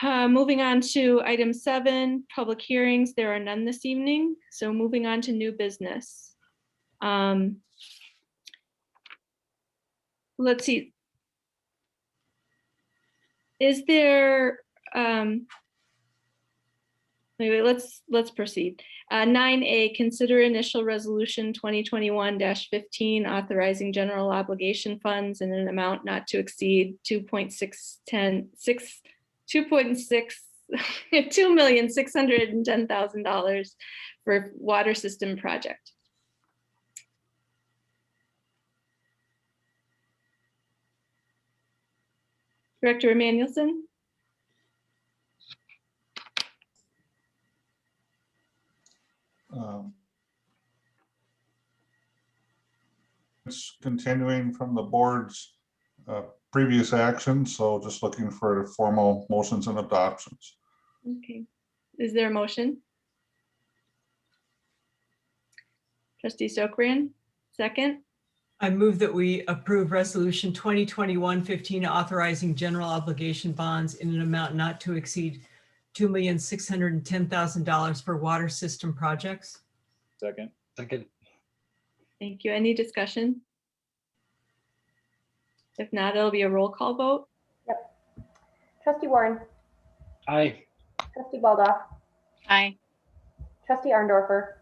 Moving on to item 7, public hearings. There are none this evening. So moving on to new business. Let's see. Is there, anyway, let's proceed. 9A, consider initial resolution 2021-15 authorizing general obligation funds in an amount not to exceed $2,610,000 for water system project. Director Emmanuelson?
It's continuing from the board's previous action, so just looking for formal motions and adoptions.
Okay. Is there a motion? Trustee Sokran, second.
I move that we approve resolution 2021-15 authorizing general obligation bonds in an amount not to exceed $2,610,000 for water system projects.
Second.
Second.
Thank you. Any discussion? If not, it'll be a roll call vote.
Yep. Trustee Warren,
Aye.
trustee Baldoff,
Aye.
trustee Arndorfer,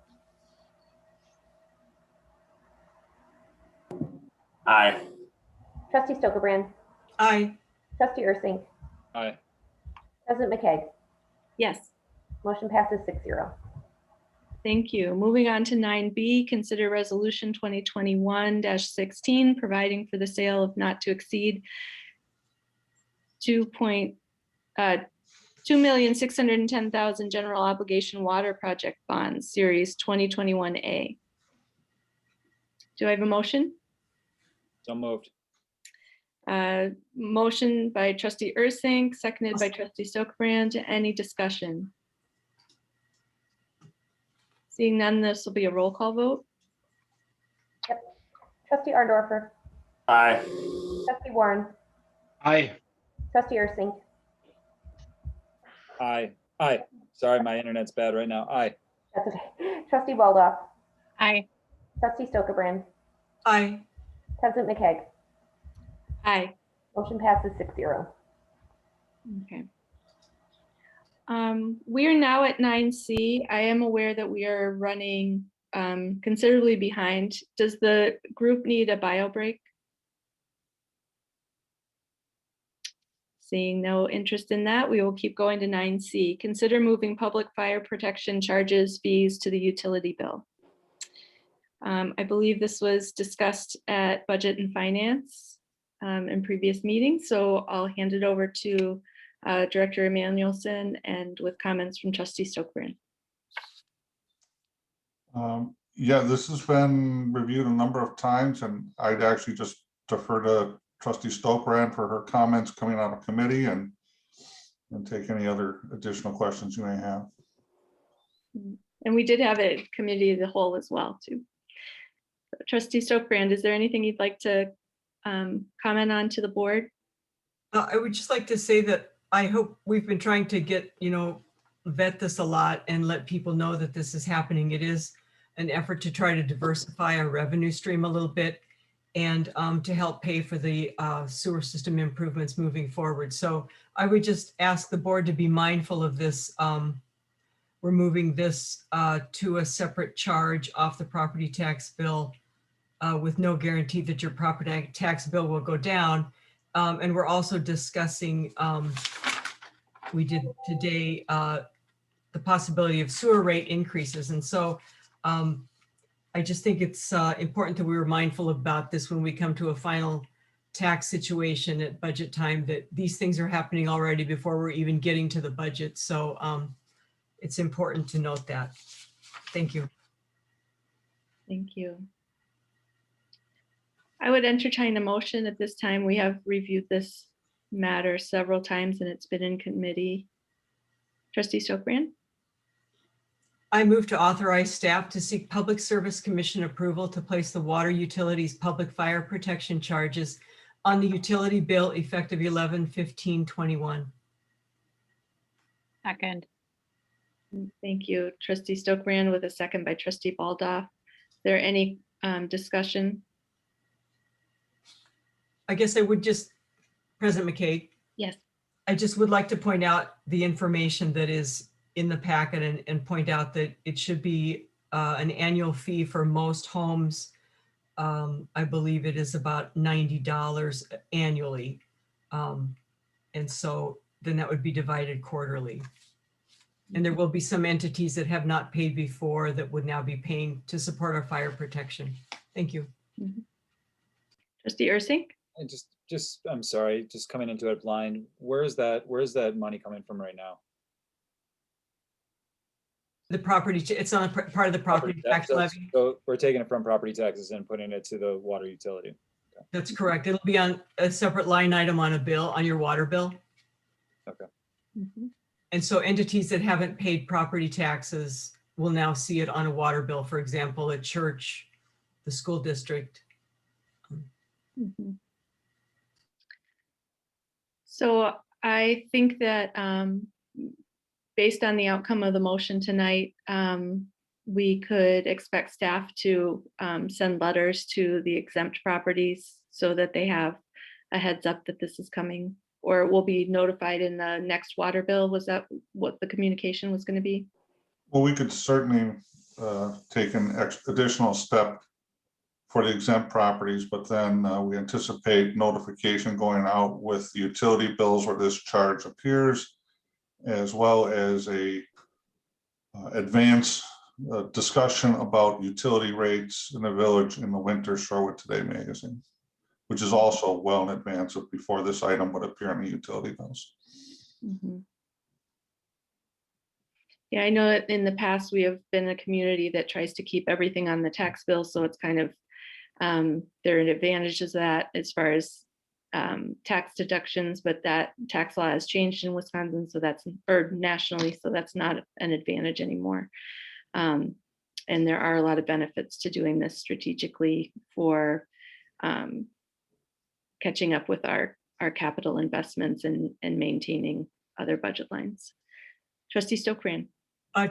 Aye.
trustee Stokerbrand,
Aye.
trustee Ursink,
Aye.
President McKay.
Yes.
Motion passes 6-0.
Thank you. Moving on to 9B, consider resolution 2021-16, providing for the sale of not to exceed $2,610,000 general obligation water project bonds, series 2021A. Do I have a motion?
So moved.
Motion by trustee Ursink, seconded by trustee Stokebrand. Any discussion? Seeing none, this will be a roll call vote.
Yep. Trustee Arndorfer,
Aye.
trustee Warren,
Aye.
trustee Ursink,
Aye. Aye. Sorry, my internet's bad right now. Aye.
that's okay. Trustee Baldoff,
Aye.
trustee Stokerbrand,
Aye.
President McKay.
Aye.
Motion passes 6-0.
Okay. We are now at 9C. I am aware that we are running considerably behind. Does the group need a bio break? Seeing no interest in that, we will keep going to 9C. Consider moving public fire protection charges fees to the utility bill. I believe this was discussed at Budget and Finance in previous meetings, so I'll hand it over to Director Emmanuelson and with comments from Trustee Stokebrand.
Yeah, this has been reviewed a number of times, and I'd actually just defer to Trustee Stokebrand for her comments coming out of committee and take any other additional questions you may have.
And we did have a committee of the whole as well, too. Trustee Stokebrand, is there anything you'd like to comment on to the board?
I would just like to say that I hope we've been trying to get, vet this a lot and let people know that this is happening. It is an effort to try to diversify our revenue stream a little bit and to help pay for the sewer system improvements moving forward. So I would just ask the board to be mindful of this. We're moving this to a separate charge off the property tax bill with no guarantee that your property tax bill will go down. And we're also discussing, we did today, the possibility of sewer rate increases. And so I just think it's important that we were mindful about this when we come to a final tax situation at budget time, that these things are happening already before we're even getting to the budget. So it's important to note that. Thank you.
Thank you. I would entertain a motion at this time. We have reviewed this matter several times and it's been in committee. Trustee Stokebrand?
I move to authorize staff to seek Public Service Commission approval to place the water utilities public fire protection charges on the utility bill effective 11/15/21.
Second.
Thank you, trustee Stokebrand with a second by trustee Baldoff. There any discussion?
I guess I would just, President McKay,
Yes.
I just would like to point out the information that is in the packet and point out that it should be an annual fee for most homes. I believe it is about $90 annually. And so then that would be divided quarterly. And there will be some entities that have not paid before that would now be paying to support our fire protection. Thank you.
Trustee Ursink?
And I'm sorry, just coming into it blind. Where's that money coming from right now?
The property, it's on a part of the property tax levy.
So we're taking it from property taxes and putting it to the water utility. Okay.
That's correct. It'll be on a separate line item on a bill, on your water bill.
Okay.
And so entities that haven't paid property taxes will now see it on a water bill, for example, a church, the school district.
So I think that based on the outcome of the motion tonight, we could expect staff to send letters to the exempt properties so that they have a heads up that this is coming, or will be notified in the next water bill. Was that what the communication was going to be?
Well, we could certainly take an additional step for the exempt properties, but then we anticipate notification going out with the utility bills where this charge appears, as well as a advance discussion about utility rates in the village in the winter Shorewood Today magazine, which is also well in advance of before this item would appear in the utility bills.
Yeah, I know that in the past we have been a community that tries to keep everything on the tax bill, so it's kind of there are advantages of that as far as tax deductions, but that tax law has changed in Wisconsin, so that's, or nationally, so that's not an advantage anymore. And there are a lot of benefits to doing this strategically for catching up with our capital investments and maintaining other budget lines. Trustee Stokebrand.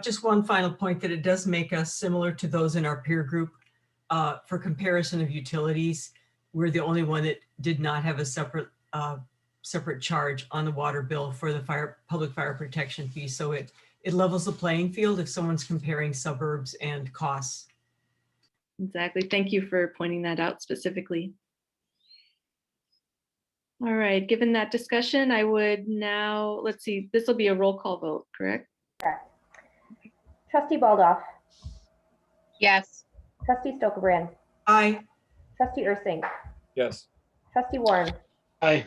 Just one final point, that it does make us similar to those in our peer group. For comparison of utilities, we're the only one that did not have a separate charge on the water bill for the public fire protection fee. So it levels the playing field if someone's comparing suburbs and costs.
Exactly. Thank you for pointing that out specifically. All right, given that discussion, I would now, let's see, this will be a roll call vote, correct?
Correct. Trustee Baldoff.
Yes.
Trustee Stokebrand.
Aye.
Trustee Ursink.
Yes.
Trustee Warren.
Aye.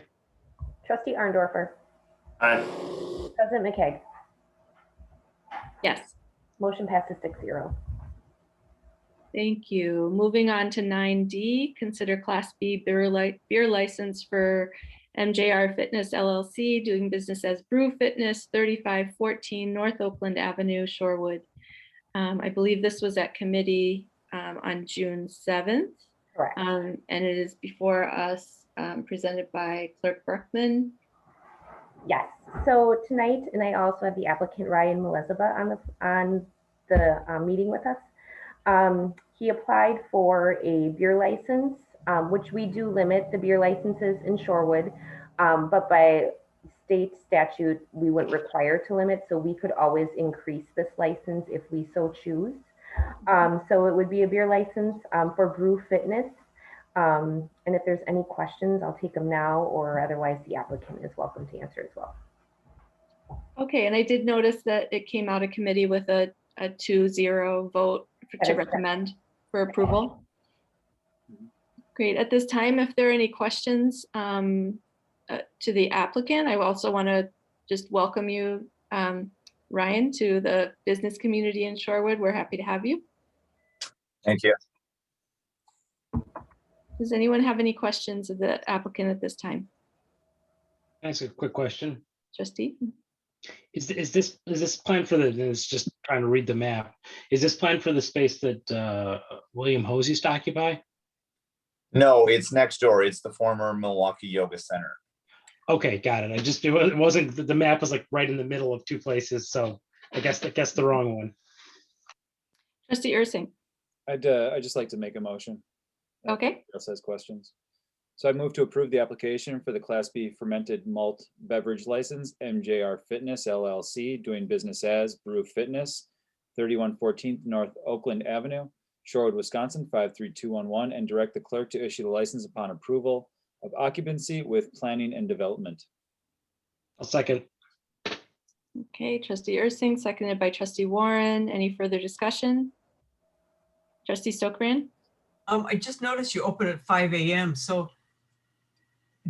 Trustee Arndorfer.
Aye.
President McKay.
Yes.
Motion passes 6-0.
Thank you. Moving on to 9D, consider Class B beer license for MJR Fitness LLC, doing business as Brew Fitness, 3514 North Oakland Avenue, Shorewood. I believe this was at committee on June 7th.
Correct.
And it is before us, presented by Clerk Berkman.
Yes. So tonight, and I also have the applicant Ryan Melizaba on the meeting with us. He applied for a beer license, which we do limit the beer licenses in Shorewood, but by state statute, we wouldn't require to limit, so we could always increase this license if we so choose. So it would be a beer license for Brew Fitness. And if there's any questions, I'll take them now, or otherwise the applicant is welcome to answer as well.
Okay, and I did notice that it came out of committee with a 2-0 vote to recommend for approval. Great. At this time, if there are any questions to the applicant, I also want to just welcome you, Ryan, to the business community in Shorewood. We're happy to have you.
Thank you.
Does anyone have any questions of the applicant at this time?
Can I ask a quick question?
Trustee?
Is this planned for it's just trying to read the map. Is this planned for the space that William Hose used to occupy?
No, it's next door. It's the former Milwaukee Yoga Center.
Okay, got it. It wasn't, the map was like right in the middle of two places, so I guess the wrong one.
Trustee Ursing.
I'd just like to make a motion.
Okay.
Else has questions. So I move to approve the application for the Class B fermented malt beverage license, MJR Fitness LLC, doing business as Brew Fitness, 3114 North Oakland Avenue, Shorewood, Wisconsin, 53211, and direct the clerk to issue the license upon approval of occupancy with planning and development.
I'll second.
Okay, Trustee Ursing, seconded by Trustee Warren. Any further discussion? Trustee Stokran?
I just noticed you open at 5 a.m. So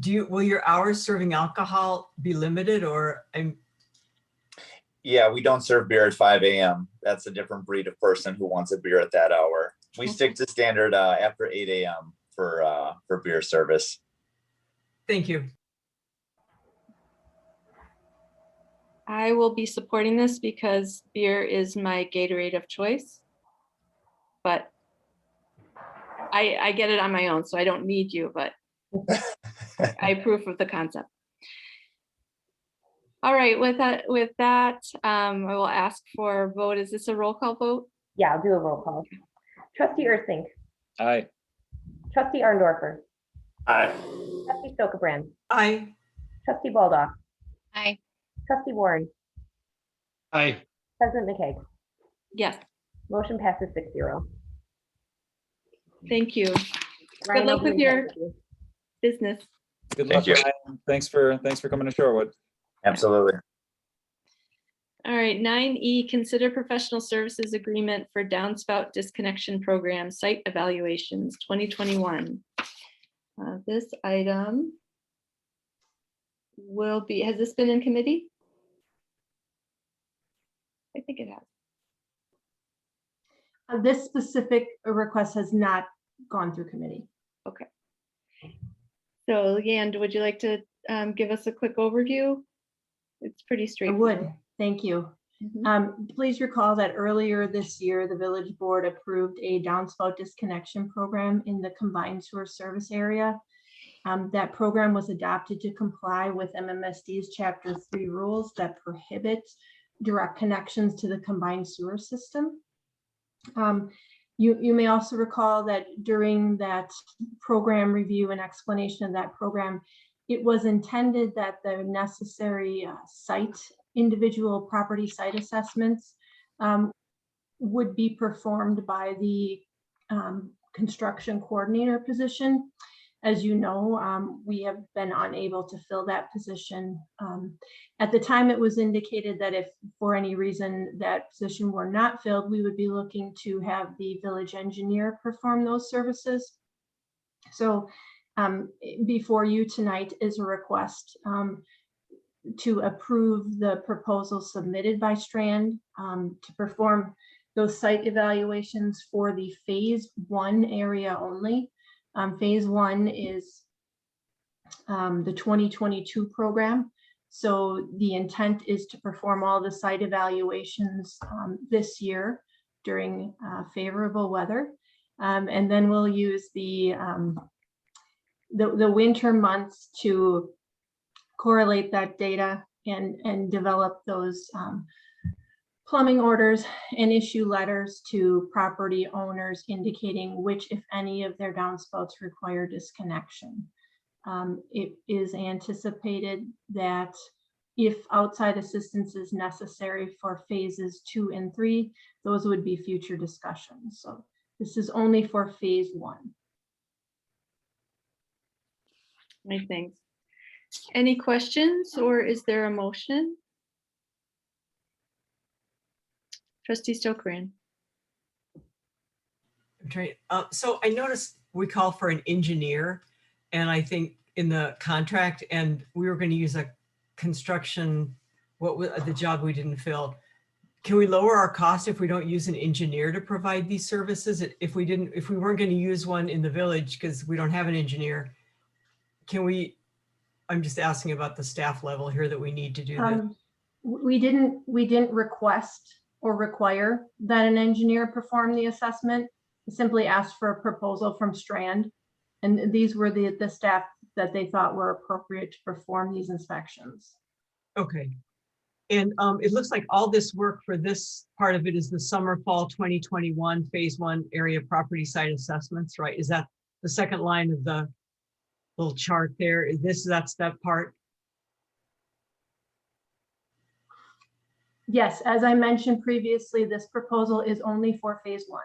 will your hours serving alcohol be limited, or
Yeah, we don't serve beer at 5 a.m. That's a different breed of person who wants a beer at that hour. We stick to standard after 8 a.m. for beer service.
Thank you.
I will be supporting this because beer is my Gatorade of choice. But I get it on my own, so I don't need you, but I approve of the concept. All right, with that, I will ask for a vote. Is this a roll call vote?
Yeah, I'll do a roll call. Trustee Ursink.
Aye.
Trustee Arndorfer.
Aye.
Trustee Stokebrand.
Aye.
Trustee Baldock.
Aye.
Trustee Warren.
Aye.
President McKay.
Yes,
Motion passes 6-0.
thank you.
Ryan,
Good luck
I'll
with
be in
your
touch with you.
business.
Good
Thank
luck,
you.
Ryan. Thanks for coming to Shorewood.
Absolutely.
All right, 9E, consider professional services agreement for downspout disconnection program site evaluations 2021. This item will be, has this been in committee? I think it has.
This specific request has not gone through committee.
Okay. So Leanne, would you like to give us a quick overview? It's pretty
I
straightforward.
would, thank you.
Mhm.
Please recall that earlier this year, the village board approved a downspout disconnection program in the combined sewer service area. That program was adopted to comply with MMSD's Chapter 3 rules that prohibit direct connections to the combined sewer system. You may also recall that during that program review and explanation of that program, it was intended that the necessary individual property site assessments would be performed by the construction coordinator position. As you know, we have been unable to fill that position. At the time, it was indicated that if for any reason that position were not filled, we would be looking to have the village engineer perform those services. So before you tonight is a request to approve the proposal submitted by Strand to perform those site evaluations for the phase 1 area only. Phase 1 is the 2022 program. So the intent is to perform all the site evaluations this year during favorable weather. And then we'll use the winter months to correlate that data and develop those plumbing orders and issue letters to property owners indicating which, if any, of their downspouts require disconnection. It is anticipated that if outside assistance is necessary for phases 2 and 3, those would be future discussions. So this is only for phase 1.
Right, thanks. Any questions, or is there a motion? Trustee Stokebrand.
So I noticed we call for an engineer, and I think in the contract, and we were going to use a construction, what was the job we didn't fill. Can we lower our cost if we don't use an engineer to provide these services? If we weren't going to use one in the village because we don't have an engineer, can we? I'm just asking about the staff level here that we need to do that.
We didn't request or require that an engineer perform the assessment. We simply asked for a proposal from Strand. And these were the staff that they thought were appropriate to perform these inspections.
Okay. And it looks like all this work for this part of it is the summer, fall 2021 phase 1 area property site assessments, right? Is that the second line of the little chart there? That's that part?
Yes, as I mentioned previously, this proposal is only for phase 1.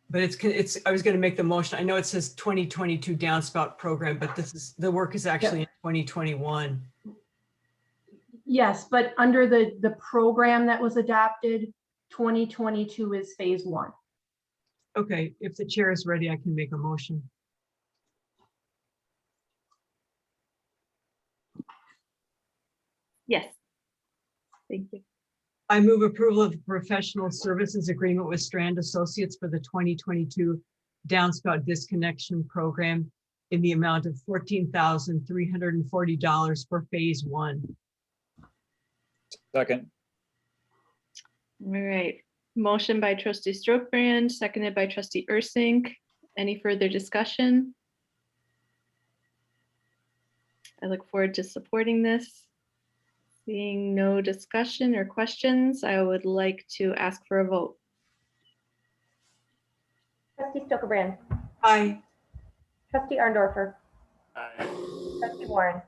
But I was going to make the motion. I know it says 2022 downspout program, but the work is actually in 2021.
Yes, but under the program that was adopted, 2022 is phase 1.
Okay, if the chair is ready, I can make a motion.
Yes. Thank you.
I move approval of the professional services agreement with Strand Associates for the 2022 downspout disconnection program in the amount of $14,340 for phase 1.
Second.
All right. Motion by trustee Stokebrand, seconded by trustee Ursink. Any further discussion? I look forward to supporting this. Seeing no discussion or questions, I would like to ask for a vote.
Trustee Stokebrand.
Aye.
Trustee Arndorfer.
Aye.
Trustee Warren.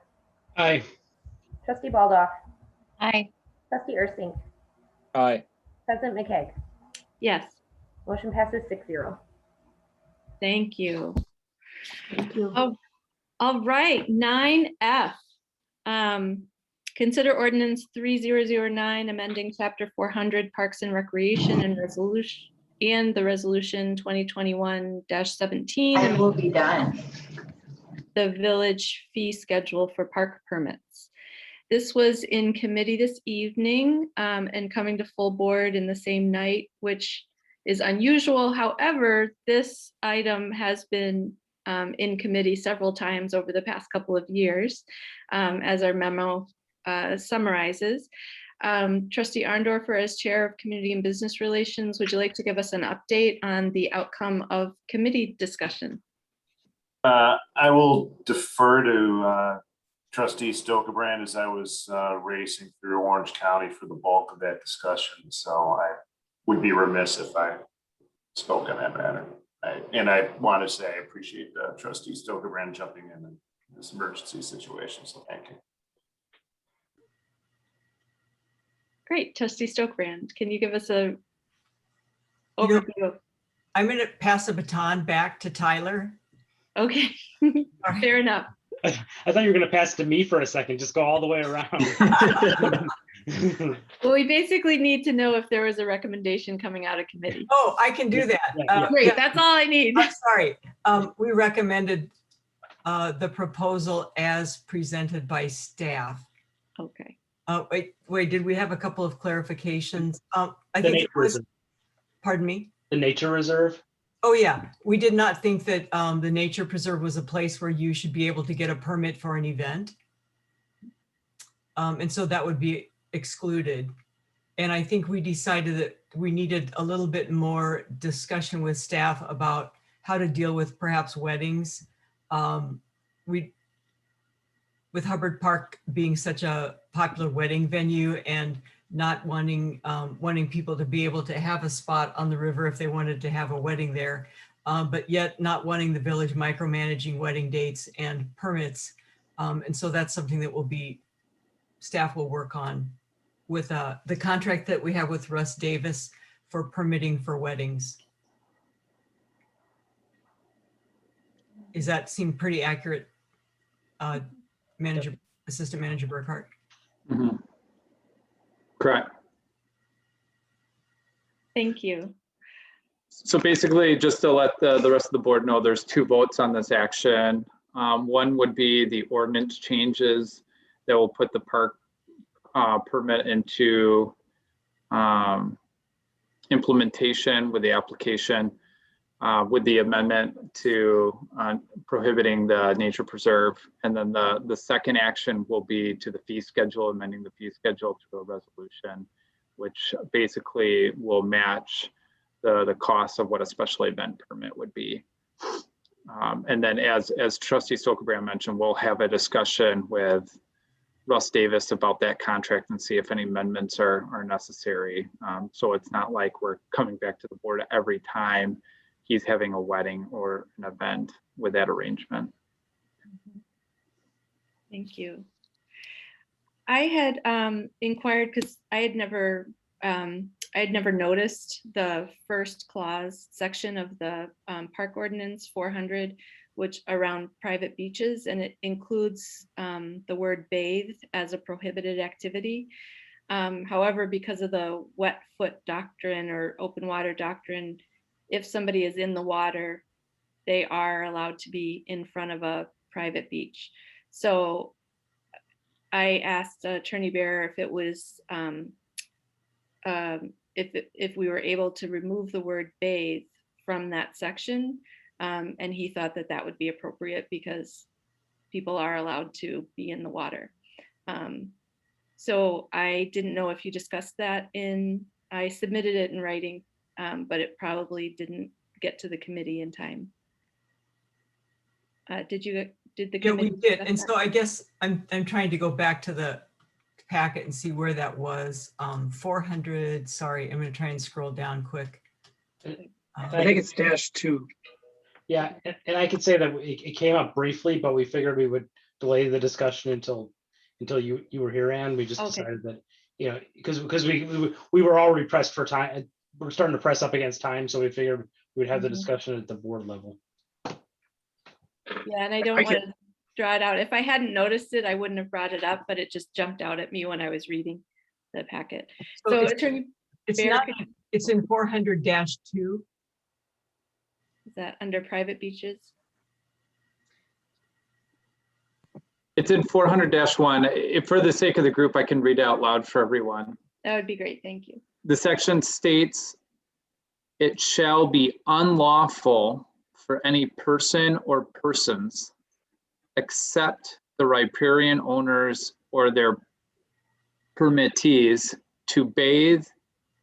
Aye.
Trustee Baldoff.
Aye.
Trustee Ursink.
Aye.
President McKeag.
Yes,
Motion passes 6-0.
thank you.
Thank you.
All right, 9F. Consider ordinance 3009, amending chapter 400 Parks and Recreation and the resolution 2021-17.
I will be done.
The village fee schedule for park permits. This was in committee this evening and coming to full board in the same night, which is unusual. However, this item has been in committee several times over the past couple of years, as our memo summarizes. Trustee Arndorfer, as chair of Community and Business Relations, would you like to give us an update on the outcome of committee discussion?
I will defer to Trustee Stokebrand, as I was racing through Orange County for the bulk of that discussion. So I would be remiss if I spoke on that matter. And I want to say I appreciate Trustee Stokebrand jumping in this emergency situation. So thank you.
Great, Trustee Stokebrand, can you give us a overview?
I'm going to pass the baton back to Tyler.
Okay, fair enough.
I thought you were going to pass it to me for a second. Just go all the way around.
Well, we basically need to know if there was a recommendation coming out of committee.
Oh, I can do that.
Great, that's all I need.
I'm sorry. We recommended the proposal as presented by staff.
Okay.
Wait, did we have a couple of clarifications? I
The
think it
nature
was,
reserve.
pardon me?
The nature reserve.
Oh, yeah. We did not think that the nature preserve was a place where you should be able to get a permit for an event. And so that would be excluded. And I think we decided that we needed a little bit more discussion with staff about how to deal with perhaps weddings. With Hubbard Park being such a popular wedding venue and not wanting people to be able to have a spot on the river if they wanted to have a wedding there, but yet not wanting the village micromanaging wedding dates and permits. And so that's something that staff will work on with the contract that we have with Russ Davis for permitting for weddings. Does that seem pretty accurate, Assistant Manager Burkhart?
Mm-hmm. Correct.
Thank you.
So basically, just to let the rest of the board know, there's two votes on this action. One would be the ordinance changes that will put the park permit into implementation with the application. with the amendment to prohibiting the nature preserve. And then the second action will be to the fee schedule, amending the fee schedule to a resolution, which basically will match the cost of what a special event permit would be. And then as Trustee Stokebrand mentioned, we'll have a discussion with Russ Davis about that contract and see if any amendments are necessary. So it's not like we're coming back to the board every time he's having a wedding or an event with that arrangement.
Thank you. I had inquired because I had never noticed the first clause section of the park ordinance 400, which around private beaches, and it includes the word bathe as a prohibited activity. However, because of the wet foot doctrine or open water doctrine, if somebody is in the water, they are allowed to be in front of a private beach. So I asked Attorney Bear if it was if we were able to remove the word bathe from that section, and he thought that that would be appropriate because people are allowed to be in the water. So I didn't know if you discussed that I submitted it in writing, but it probably didn't get to the committee in time. Did the
Yeah,
committee?
we did. And so I guess I'm trying to go back to the packet and see where that was. 400, sorry, I'm going to try and scroll down quick.
I think it's -2.
Yeah, and I could say that it came up briefly, but we figured we would delay the discussion until you were here, Ann. We just decided that, you know, because we were already pressed for time. We're starting to press up against time, so we figured we'd have the discussion at the board level.
Yeah, and I don't want to draw it out. If I hadn't noticed it, I wouldn't have brought it up, but it just jumped out at me when I was reading the packet. So Attorney Bear,
it's in 400-2.
Is that under private beaches?
It's in 400-1. If for the sake of the group, I can read it out loud for everyone.
That would be great. Thank you.
The section states, it shall be unlawful for any person or persons except the riparian owners or their permittees to bathe,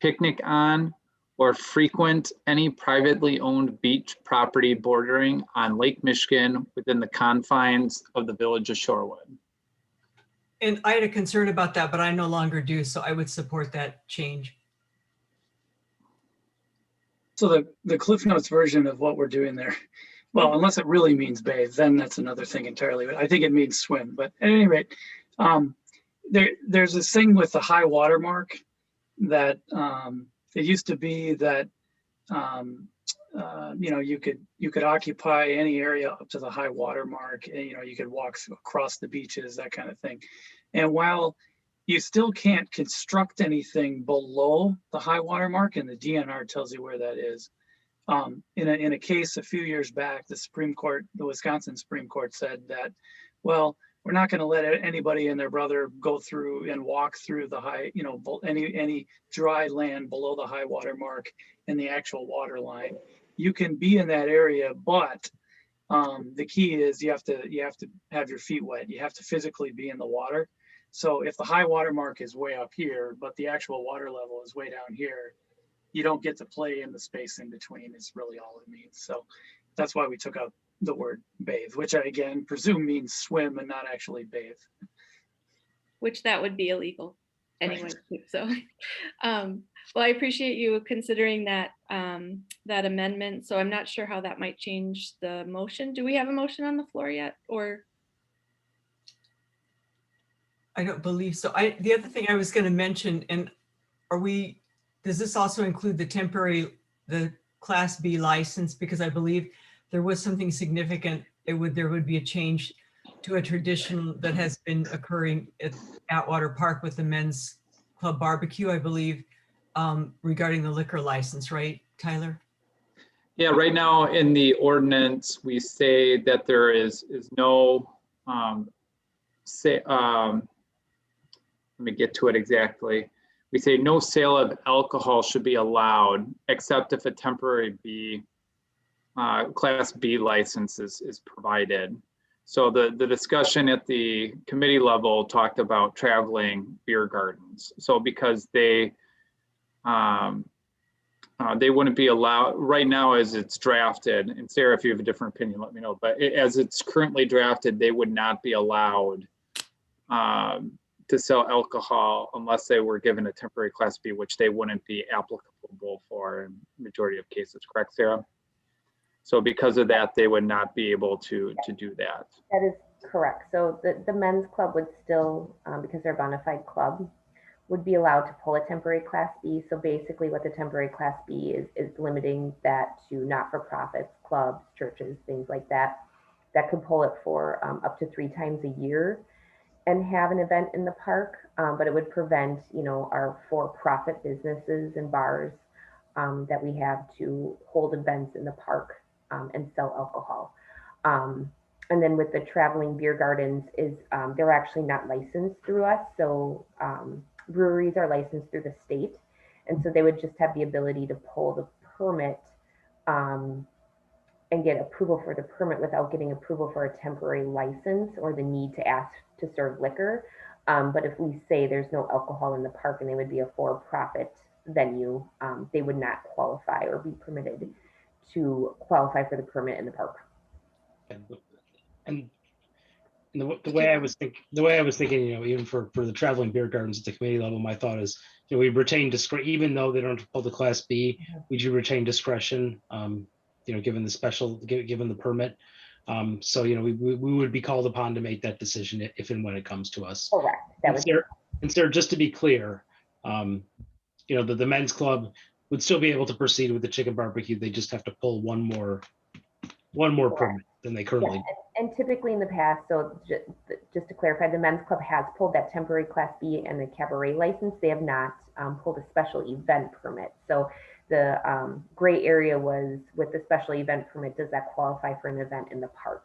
picnic on, or frequent any privately owned beach property bordering on Lake Michigan within the confines of the village of Shorewood.
And I had a concern about that, but I no longer do, so I would support that change.
So the Cliff Notes version of what we're doing there, well, unless it really means bathe, then that's another thing entirely. But I think it means swim. But at any rate, there's this thing with the high water mark that it used to be that you know, you could occupy any area up to the high water mark, and you know, you could walk across the beaches, that kind of thing. And while you still can't construct anything below the high water mark, and the DNR tells you where that is. In a case a few years back, the Wisconsin Supreme Court said that, well, we're not going to let anybody and their brother go through and walk through the high, you know, any dry land below the high water mark and the actual water line. You can be in that area, but the key is you have to have your feet wet. You have to physically be in the water. So if the high water mark is way up here, but the actual water level is way down here, you don't get to play in the space in between. Is really all it means. So that's why we took out the word bathe, which I again presume means swim and not actually bathe.
Which that would be illegal anyway. Right. So, well, I appreciate you considering that that amendment. So I'm not sure how that might change the motion. Do we have a motion on the floor yet, or?
I don't believe so. The other thing I was going to mention, and does this also include the Class B license? Because I believe there was something significant. There would be a change to a tradition that has been occurring at Atwater Park with the men's club barbecue, I believe, regarding the liquor license, right, Tyler?
Yeah, right now in the ordinance, we say that there is no let me get to it exactly. We say no sale of alcohol should be allowed except if a temporary B Class B license is provided. So the discussion at the committee level talked about traveling beer gardens. So because they wouldn't be allowed right now as it's drafted, and Sarah, if you have a different opinion, let me know, but as it's currently drafted, they would not be allowed to sell alcohol unless they were given a temporary Class B, which they wouldn't be applicable for in majority of cases, correct, Sarah? So because of that, they would not be able to do that.
That is correct. So the men's club would still, because they're a bona fide club, would be allowed to pull a temporary Class B. So basically what the temporary Class B is limiting that to not-for-profits, clubs, churches, things like that, that could pull it for up to 3 times a year and have an event in the park. But it would prevent, our for-profit businesses and bars that we have to hold events in the park and sell alcohol. And then with the traveling beer gardens they're actually not licensed through us. So breweries are licensed through the state. And so they would just have the ability to pull the permit and get approval for the permit without getting approval for a temporary license or the need to ask to serve liquor. But if we say there's no alcohol in the park and they would be a for-profit venue, they would not qualify or be permitted to qualify for the permit in the park.
And the way I was thinking, even for the traveling beer gardens at the committee level, my thought is, we retain discretion, even though they don't have to pull the Class B, we do retain discretion, given the permit. So, we would be called upon to make that decision if and when it comes to us.
Correct.
And Sarah, just to be clear, the men's club would still be able to proceed with the chicken barbecue. They just have to pull one more permit than they currently do.
And typically in the past, so just to clarify, the men's club has pulled that temporary Class B and the cabaret license. They have not pulled a special event permit. So the gray area was with the special event permit, does that qualify for an event in the park?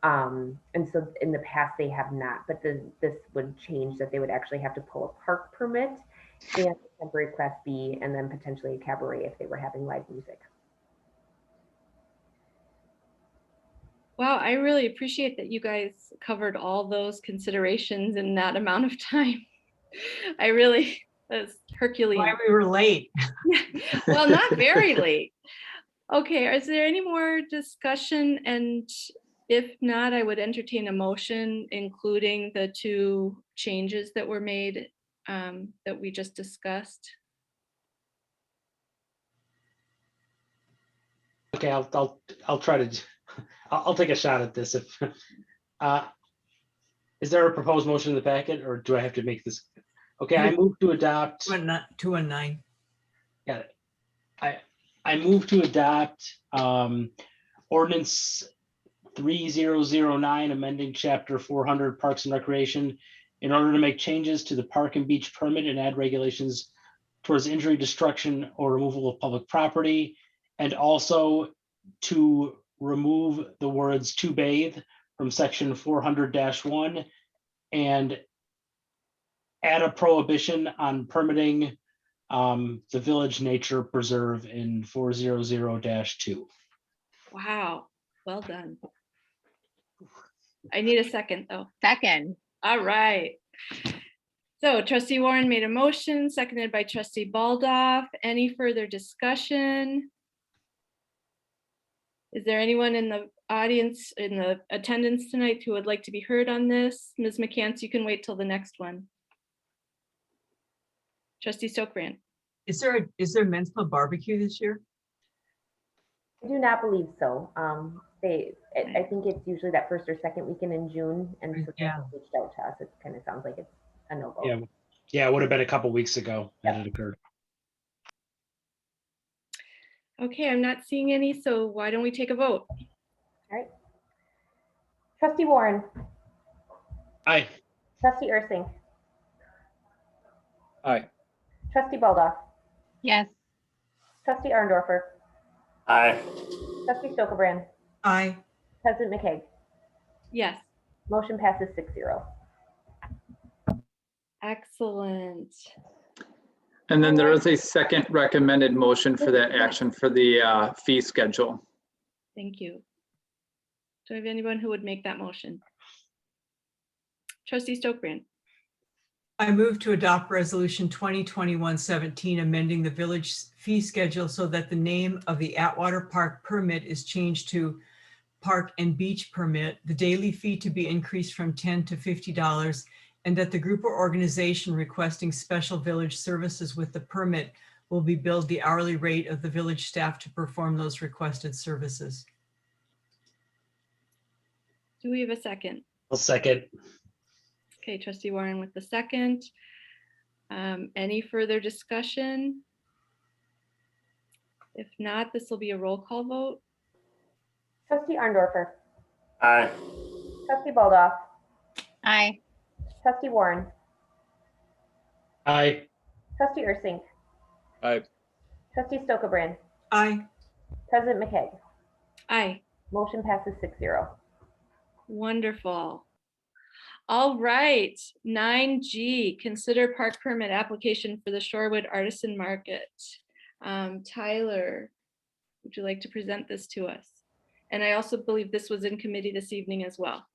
And so in the past they have not, but this would change that they would actually have to pull a park permit and a temporary Class B and then potentially a cabaret if they were having live music.
Wow, I really appreciate that you guys covered all those considerations in that amount of time. That's Herculean.
Why we were late.
Well, not very late. Okay, is there any more discussion? And if not, I would entertain a motion, including the 2 changes that were made that we just discussed.
Okay, I'll try to. I'll take a shot at this. If is there a proposed motion in the packet, or do I have to make this? Okay, I move to adopt.
219.
Got it. I move to adopt ordinance 3009, amending chapter 400 Parks and Recreation in order to make changes to the park and beach permit and add regulations towards injury, destruction, or removal of public property, and also to remove the words "to bathe" from section 400-1 and add a prohibition on permitting the Village Nature Preserve in 400-2.
Wow, well done. I need a second though.
Second.
All right. So Trustee Warren made a motion, seconded by Trustee Baldoff. Any further discussion? Is there anyone in the audience, in the attendance tonight who would like to be heard on this? Ms. McCants, you can wait till the next one. Trustee Stokebrand.
Is there men's club barbecue this year?
I do not believe so. I think it's usually that first or second weekend in June, and so they haven't reached out to us. It kind of sounds like it's a no-go.
Yeah, it would have been a couple weeks ago that it occurred.
Okay, I'm not seeing any, so why don't we take a vote?
All right. Trustee Warren.
Aye.
Trustee Ursing.
Aye.
Trustee Baldoff.
Yes.
Trustee Arndorfer.
Aye.
Trustee Stokebrand.
Aye.
President McKay.
Yes.
Motion passes 6-0.
Excellent.
And then there is a second recommended motion for that action for the fee schedule.
Thank you. Do I have anyone who would make that motion? Trustee Stokebrand.
I move to adopt Resolution 2021-17, amending the village fee schedule so that the name of the Atwater Park permit is changed to Park and Beach Permit, the daily fee to be increased from $10 to $50, and that the group or organization requesting special village services with the permit will be billed the hourly rate of the village staff to perform those requested services.
Do we have a second?
I'll second.
Okay, Trustee Warren with the second. Any further discussion? If not, this will be a roll call vote.
Trustee Arndorfer.
Aye.
Trustee Baldoff.
Aye.
Trustee Warren.
Aye.
Trustee Ursink.
Aye.
Trustee Stokebrand.
Aye.
President McKay.
Aye.
Motion passes 6-0.
Wonderful. All right, 9G, consider park permit application for the Shorewood Artisan Market. Tyler, would you like to present this to us? And I also believe this was in committee this evening as well.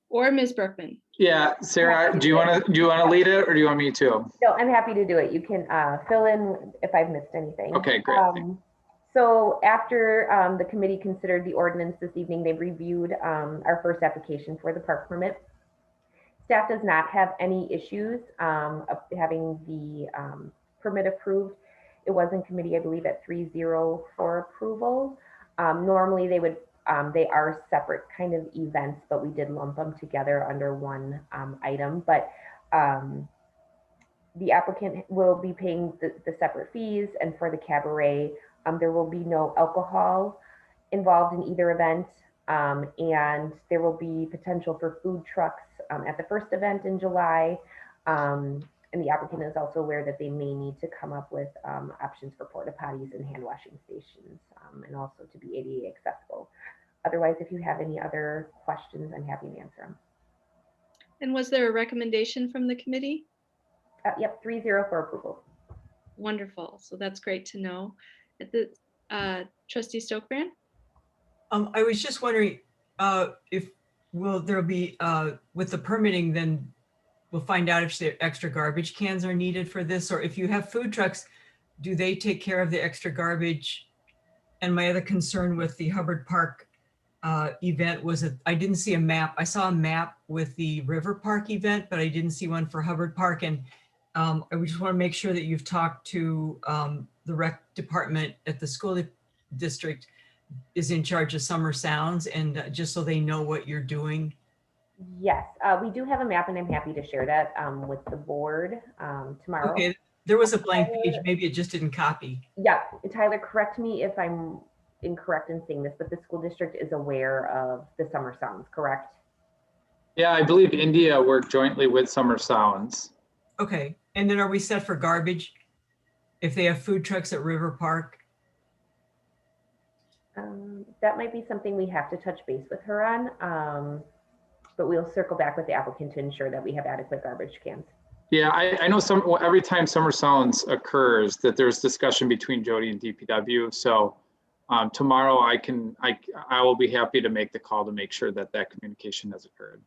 Or Ms. Berkman.
Yeah, Sarah, do you want to lead it or do you want me to?
No, I'm happy to do it. You can fill in if I've missed anything.
Okay, great.
So after the committee considered the ordinance this evening, they reviewed our first application for the park permit. Staff does not have any issues of having the permit approved. It was in committee, I believe, at 3-0 for approval. Normally they would, they are separate kind of events, but we did lump them together under one item. But the applicant will be paying the separate fees, and for the cabaret, there will be no alcohol involved in either event, and there will be potential for food trucks at the first event in July. And the applicant is also aware that they may need to come up with options for porta potties and hand washing stations, and also to be ADA accessible. Otherwise, if you have any other questions, I'm happy to answer them.
And was there a recommendation from the committee?
Yep, 3-0 for approval.
Wonderful. So that's great to know. Trustee Stokebrand?
I was just wondering if there'll be with the permitting, then we'll find out if the extra garbage cans are needed for this, or if you have food trucks, do they take care of the extra garbage? And my other concern with the Hubbard Park event was that I didn't see a map. I saw a map with the River Park event, but I didn't see one for Hubbard Park. And I just want to make sure that you've talked to the rec department at the school district is in charge of Summer Sounds, and just so they know what you're doing.
Yes, we do have a map, and I'm happy to share that with the board tomorrow.
Okay, there was a blank page. Maybe it just didn't copy.
Yeah, Tyler, correct me if I'm incorrect in saying this, but the school district is aware of the Summer Sounds, correct?
Yeah, I believe India worked jointly with Summer Sounds.
Okay, and then are we set for garbage if they have food trucks at River Park?
That might be something we have to touch base with her on, but we'll circle back with the applicant to ensure that we have adequate garbage cans.
Yeah, I know every time Summer Sounds occurs that there's discussion between Jody and DPW. So tomorrow I will be happy to make the call to make sure that that communication has occurred.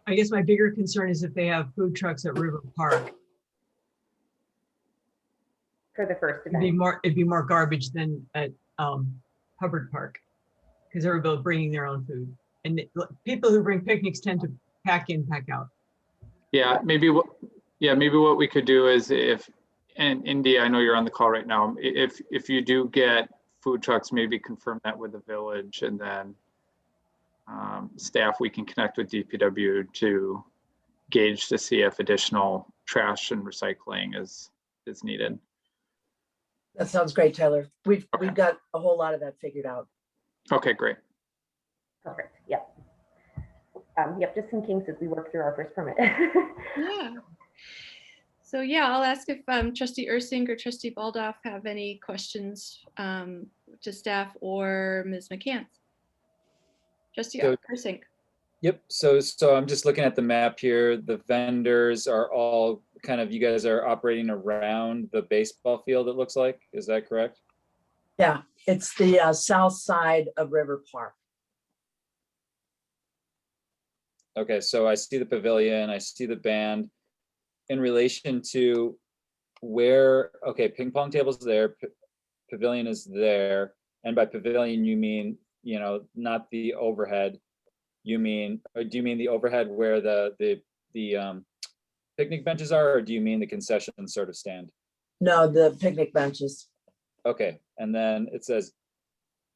I guess my bigger concern is if they have food trucks at River Park.
For the first event.
It'd be more garbage than at Hubbard Park, because everybody's bringing their own food. And people who bring picnics tend to pack in, pack out.
Yeah, maybe what we could do is and India, I know you're on the call right now. If you do get food trucks, maybe confirm that with the village, and then staff, we can connect with DPW to gauge to see if additional trash and recycling is needed.
That sounds great, Tyler. We've got a whole lot of that figured out.
Okay, great.
Perfect. Yep. Yep. Just some kinks as we work through our first permit.
Yeah. So yeah, I'll ask if Trustee Ursink or Trustee Baldoff have any questions to staff or Ms. McCants. Trustee Ursink.
Yep. So I'm just looking at the map here. The vendors are all kind of, you guys are operating around the baseball field, it looks like. Is that correct?
Yeah, it's the south side of River Park.
Okay, so I see the pavilion, I see the band. In relation to where, okay, ping pong tables there, pavilion is there. And by pavilion, you mean, you know, not the overhead. You mean, or do you mean the overhead where the picnic benches are, or do you mean the concession sort of stand?
No, the picnic benches.
Okay, and then it says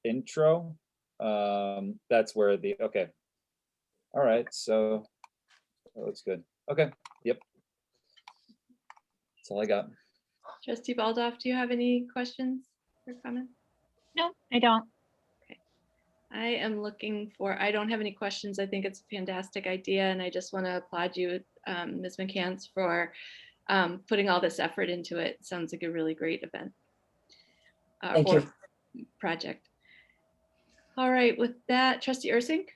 intro. That's where the, okay. All right, so that looks good. Okay, yep. That's all I got.
Trustee Baldoff, do you have any questions or comments?
No, I don't.
I am looking for, I don't have any questions. I think it's a fantastic idea, and I just want to applaud you, Ms. McCants, for putting all this effort into it. Sounds like a really great event.
Thank you.
Project. All right, with that, Trustee Ursink?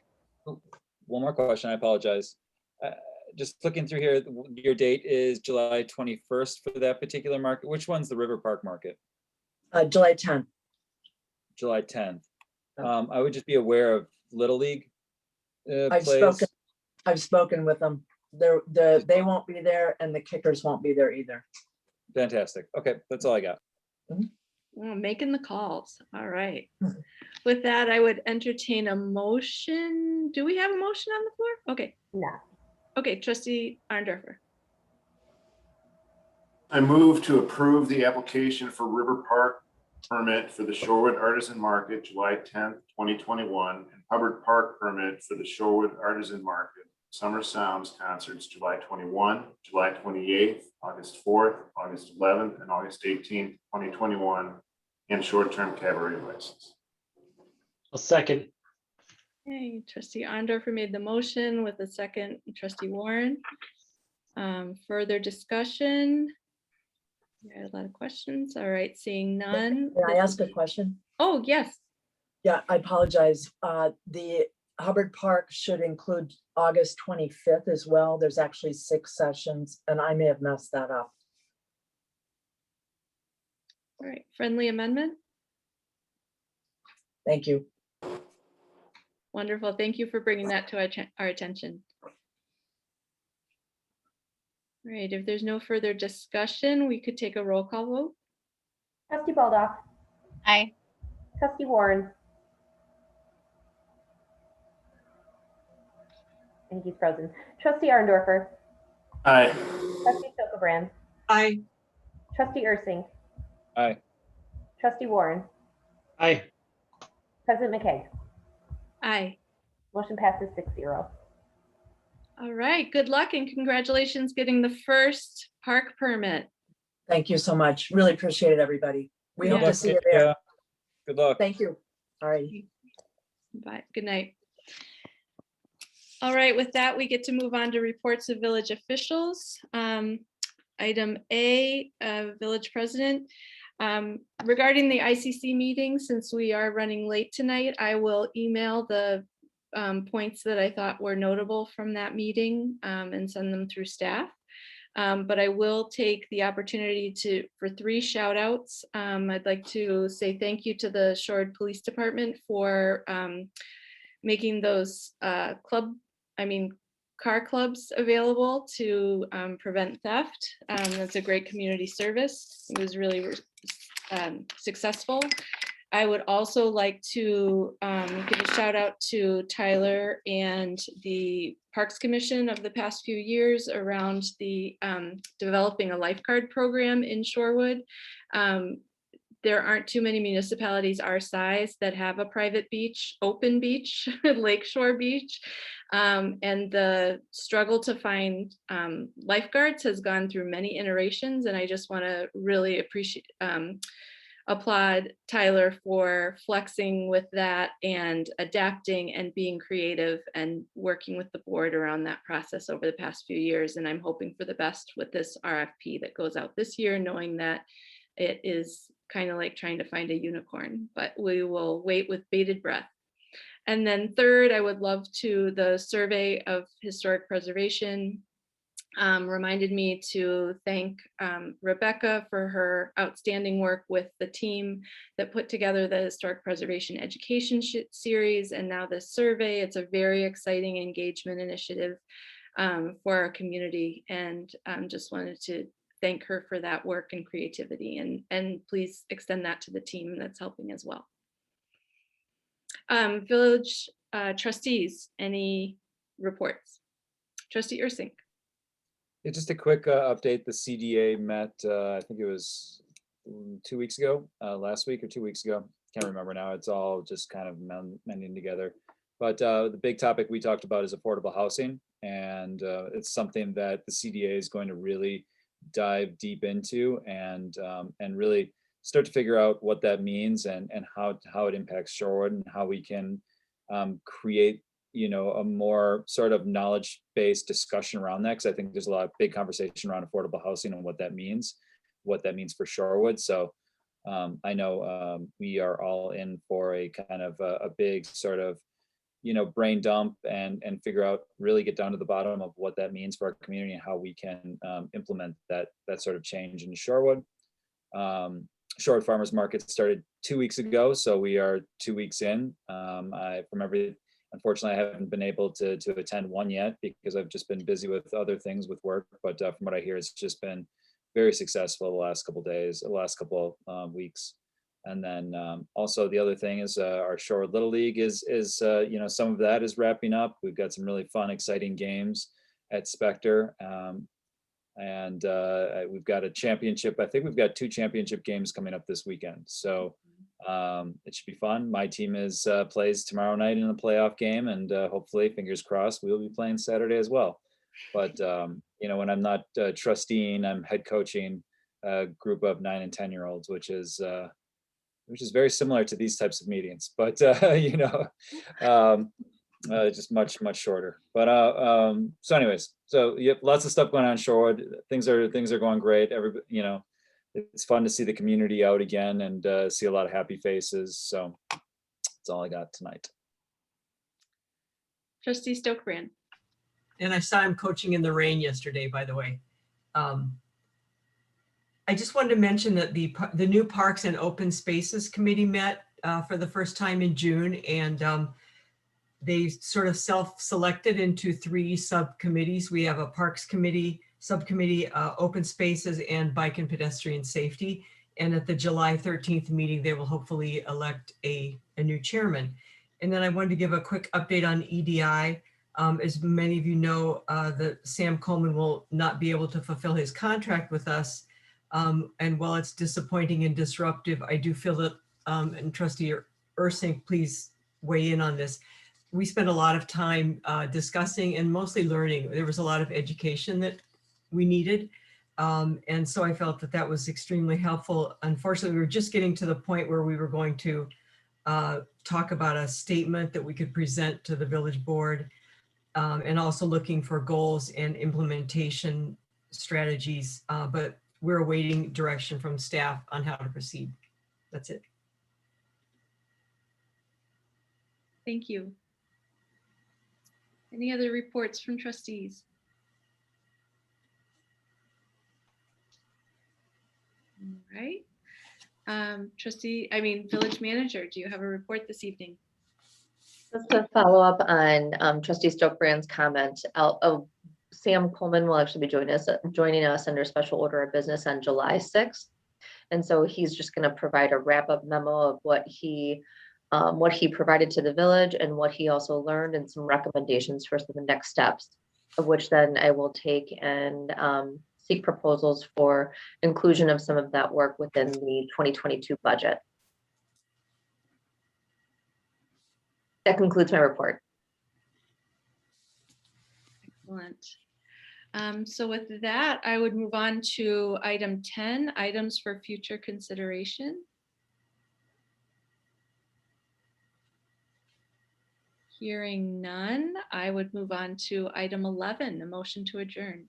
One more question, I apologize. Just looking through here, your date is July 21st for that particular market. Which one's the River Park Market?
July 10th.
July 10th. I would just be aware of Little League
I've
plays.
spoken with them. They won't be there, and the kickers won't be there either.
Fantastic. Okay, that's all I got.
Well, making the calls. All right. With that, I would entertain a motion. Do we have a motion on the floor? Okay.
No.
Okay, Trustee Arndorfer.
I move to approve the application for River Park permit for the Shorewood Artisan Market, July 10th, 2021, and Hubbard Park permit for the Shorewood Artisan Market, Summer Sounds Concerts, July 21, July 28th, August 4th, August 11th, and August 18th, 2021, and short-term cabaret license.
A second.
Okay, Trustee Arndorfer made the motion with a second, Trustee Warren. Further discussion? There are a lot of questions. All right, seeing none.
Can I ask a question?
Oh, yes.
Yeah, I apologize. The Hubbard Park should include August 25th as well. There's actually 6 sessions, and I may have messed that up.
All right, friendly amendment.
Thank you.
Wonderful. Thank you for bringing that to our attention. All right, if there's no further discussion, we could take a roll call vote.
Trustee Baldoff.
Aye.
Trustee Warren. I think he's frozen. Trustee Arndorfer.
Aye.
Trustee Stokebrand.
Aye.
Trustee Ursink.
Aye.
Trustee Warren.
Aye.
President McKay.
Aye.
Motion passes 6-0.
All right, good luck and congratulations getting the first park permit.
Thank you so much. Really appreciate it, everybody. We hope to
Yeah.
see you there.
Yeah. Good luck.
Thank you. All right.
Bye. Good night. All right, with that, we get to move on to reports of village officials. Item A, Village President. Regarding the ICC meeting, since we are running late tonight, I will email the points that I thought were notable from that meeting and send them through staff. But I will take the opportunity for 3 shout outs. I'd like to say thank you to the Shorewood Police Department for making those car clubs available to prevent theft. That's a great community service. It was really successful. I would also like to give a shout out to Tyler and the Parks Commission of the past few years around the developing a lifeguard program in Shorewood. There aren't too many municipalities our size that have a private beach, open beach, lakeshore beach. And the struggle to find lifeguards has gone through many iterations. And I just want to really applaud Tyler for flexing with that and adapting and being creative and working with the board around that process over the past few years. And I'm hoping for the best with this RFP that goes out this year, knowing that it is kind of like trying to find a unicorn, but we will wait with bated breath. And then third, I would love to the survey of historic preservation reminded me to thank Rebecca for her outstanding work with the team that put together the Historic Preservation Education Series and now this survey. It's a very exciting engagement initiative for our community, and just wanted to thank her for that work and creativity, and please extend that to the team that's helping as well. Village trustees, any reports? Trustee Ursink.
Yeah, just a quick update. The CDA met, I think it was 2 weeks ago, last week or 2 weeks ago. Can't remember now. It's all just kind of mending together. But the big topic we talked about is affordable housing. And it's something that the CDA is going to really dive deep into and really start to figure out what that means and how it impacts Shorewood and how we can create a more sort of knowledge-based discussion around that, because I think there's a lot of big conversation around affordable housing and what that means for Shorewood. So I know we are all in for a kind of a big sort of brain dump and figure out, really get down to the bottom of what that means for our community and how we can implement that sort of change in Shorewood. Shorewood Farmers Market started 2 weeks ago, so we are 2 weeks in. Unfortunately, I haven't been able to attend one yet because I've just been busy with other things with work. But from what I hear, it's just been very successful the last couple of days, the last couple of weeks. And then also the other thing is our Shorewood Little League is some of that is wrapping up. We've got some really fun, exciting games at Spectre. And we've got a championship. I think we've got 2 championship games coming up this weekend. So it should be fun. My team plays tomorrow night in a playoff game, and hopefully, fingers crossed, we'll be playing Saturday as well. But when I'm not trusteeing, I'm head coaching a group of 9 and 10-year-olds, which is very similar to these types of meetings, but just much shorter. But so anyways, so yep, lots of stuff going on in Shorewood. Things are going great. It's fun to see the community out again and see a lot of happy faces. So that's all I got tonight.
Trustee Stokebrand.
And I saw him coaching in the rain yesterday, by the way. I just wanted to mention that the new Parks and Open Spaces Committee met for the first time in June, and they sort of self-selected into 3 subcommittees. We have a Parks Committee, Subcommittee, Open Spaces, and Bike and Pedestrian Safety. And at the July 13th meeting, they will hopefully elect a new chairman. And then I wanted to give a quick update on EDI. As many of you know, that Sam Coleman will not be able to fulfill his contract with us. And while it's disappointing and disruptive, I do feel that, and Trustee Ursink, please weigh in on this. We spent a lot of time discussing and mostly learning. There was a lot of education that we needed. And so I felt that was extremely helpful. Unfortunately, we were just getting to the point where we were going to talk about a statement that we could present to the village board, and also looking for goals and implementation strategies. But we're awaiting direction from staff on how to proceed. That's it.
Thank you. Any other reports from trustees? All right. Village manager, do you have a report this evening?
Just to follow up on Trustee Stokebrand's comment, Sam Coleman will actually be joining us under special order of business on July 6th. And so he's just going to provide a wrap-up memo of what he provided to the village and what he also learned, and some recommendations for the next steps, of which then I will take and seek proposals for inclusion of some of that work within the 2022 budget. That concludes my report.
Excellent. So with that, I would move on to item 10, items for future consideration. Hearing none, I would move on to item 11, a motion to adjourn.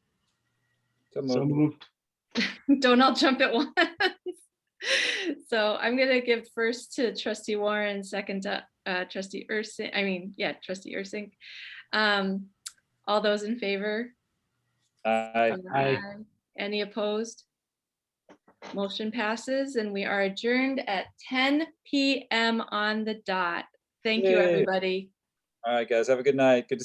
So moved.
Don't all jump at once. So I'm going to give first to Trustee Warren, second to Trustee Ursink. Trustee Ursink. All those in favor?
Aye.
Aye.
Any opposed? Motion passes and we are adjourned at 10 p.m. on the dot. Thank you,
Yay.
everybody.
All right, guys, have a good night. Good to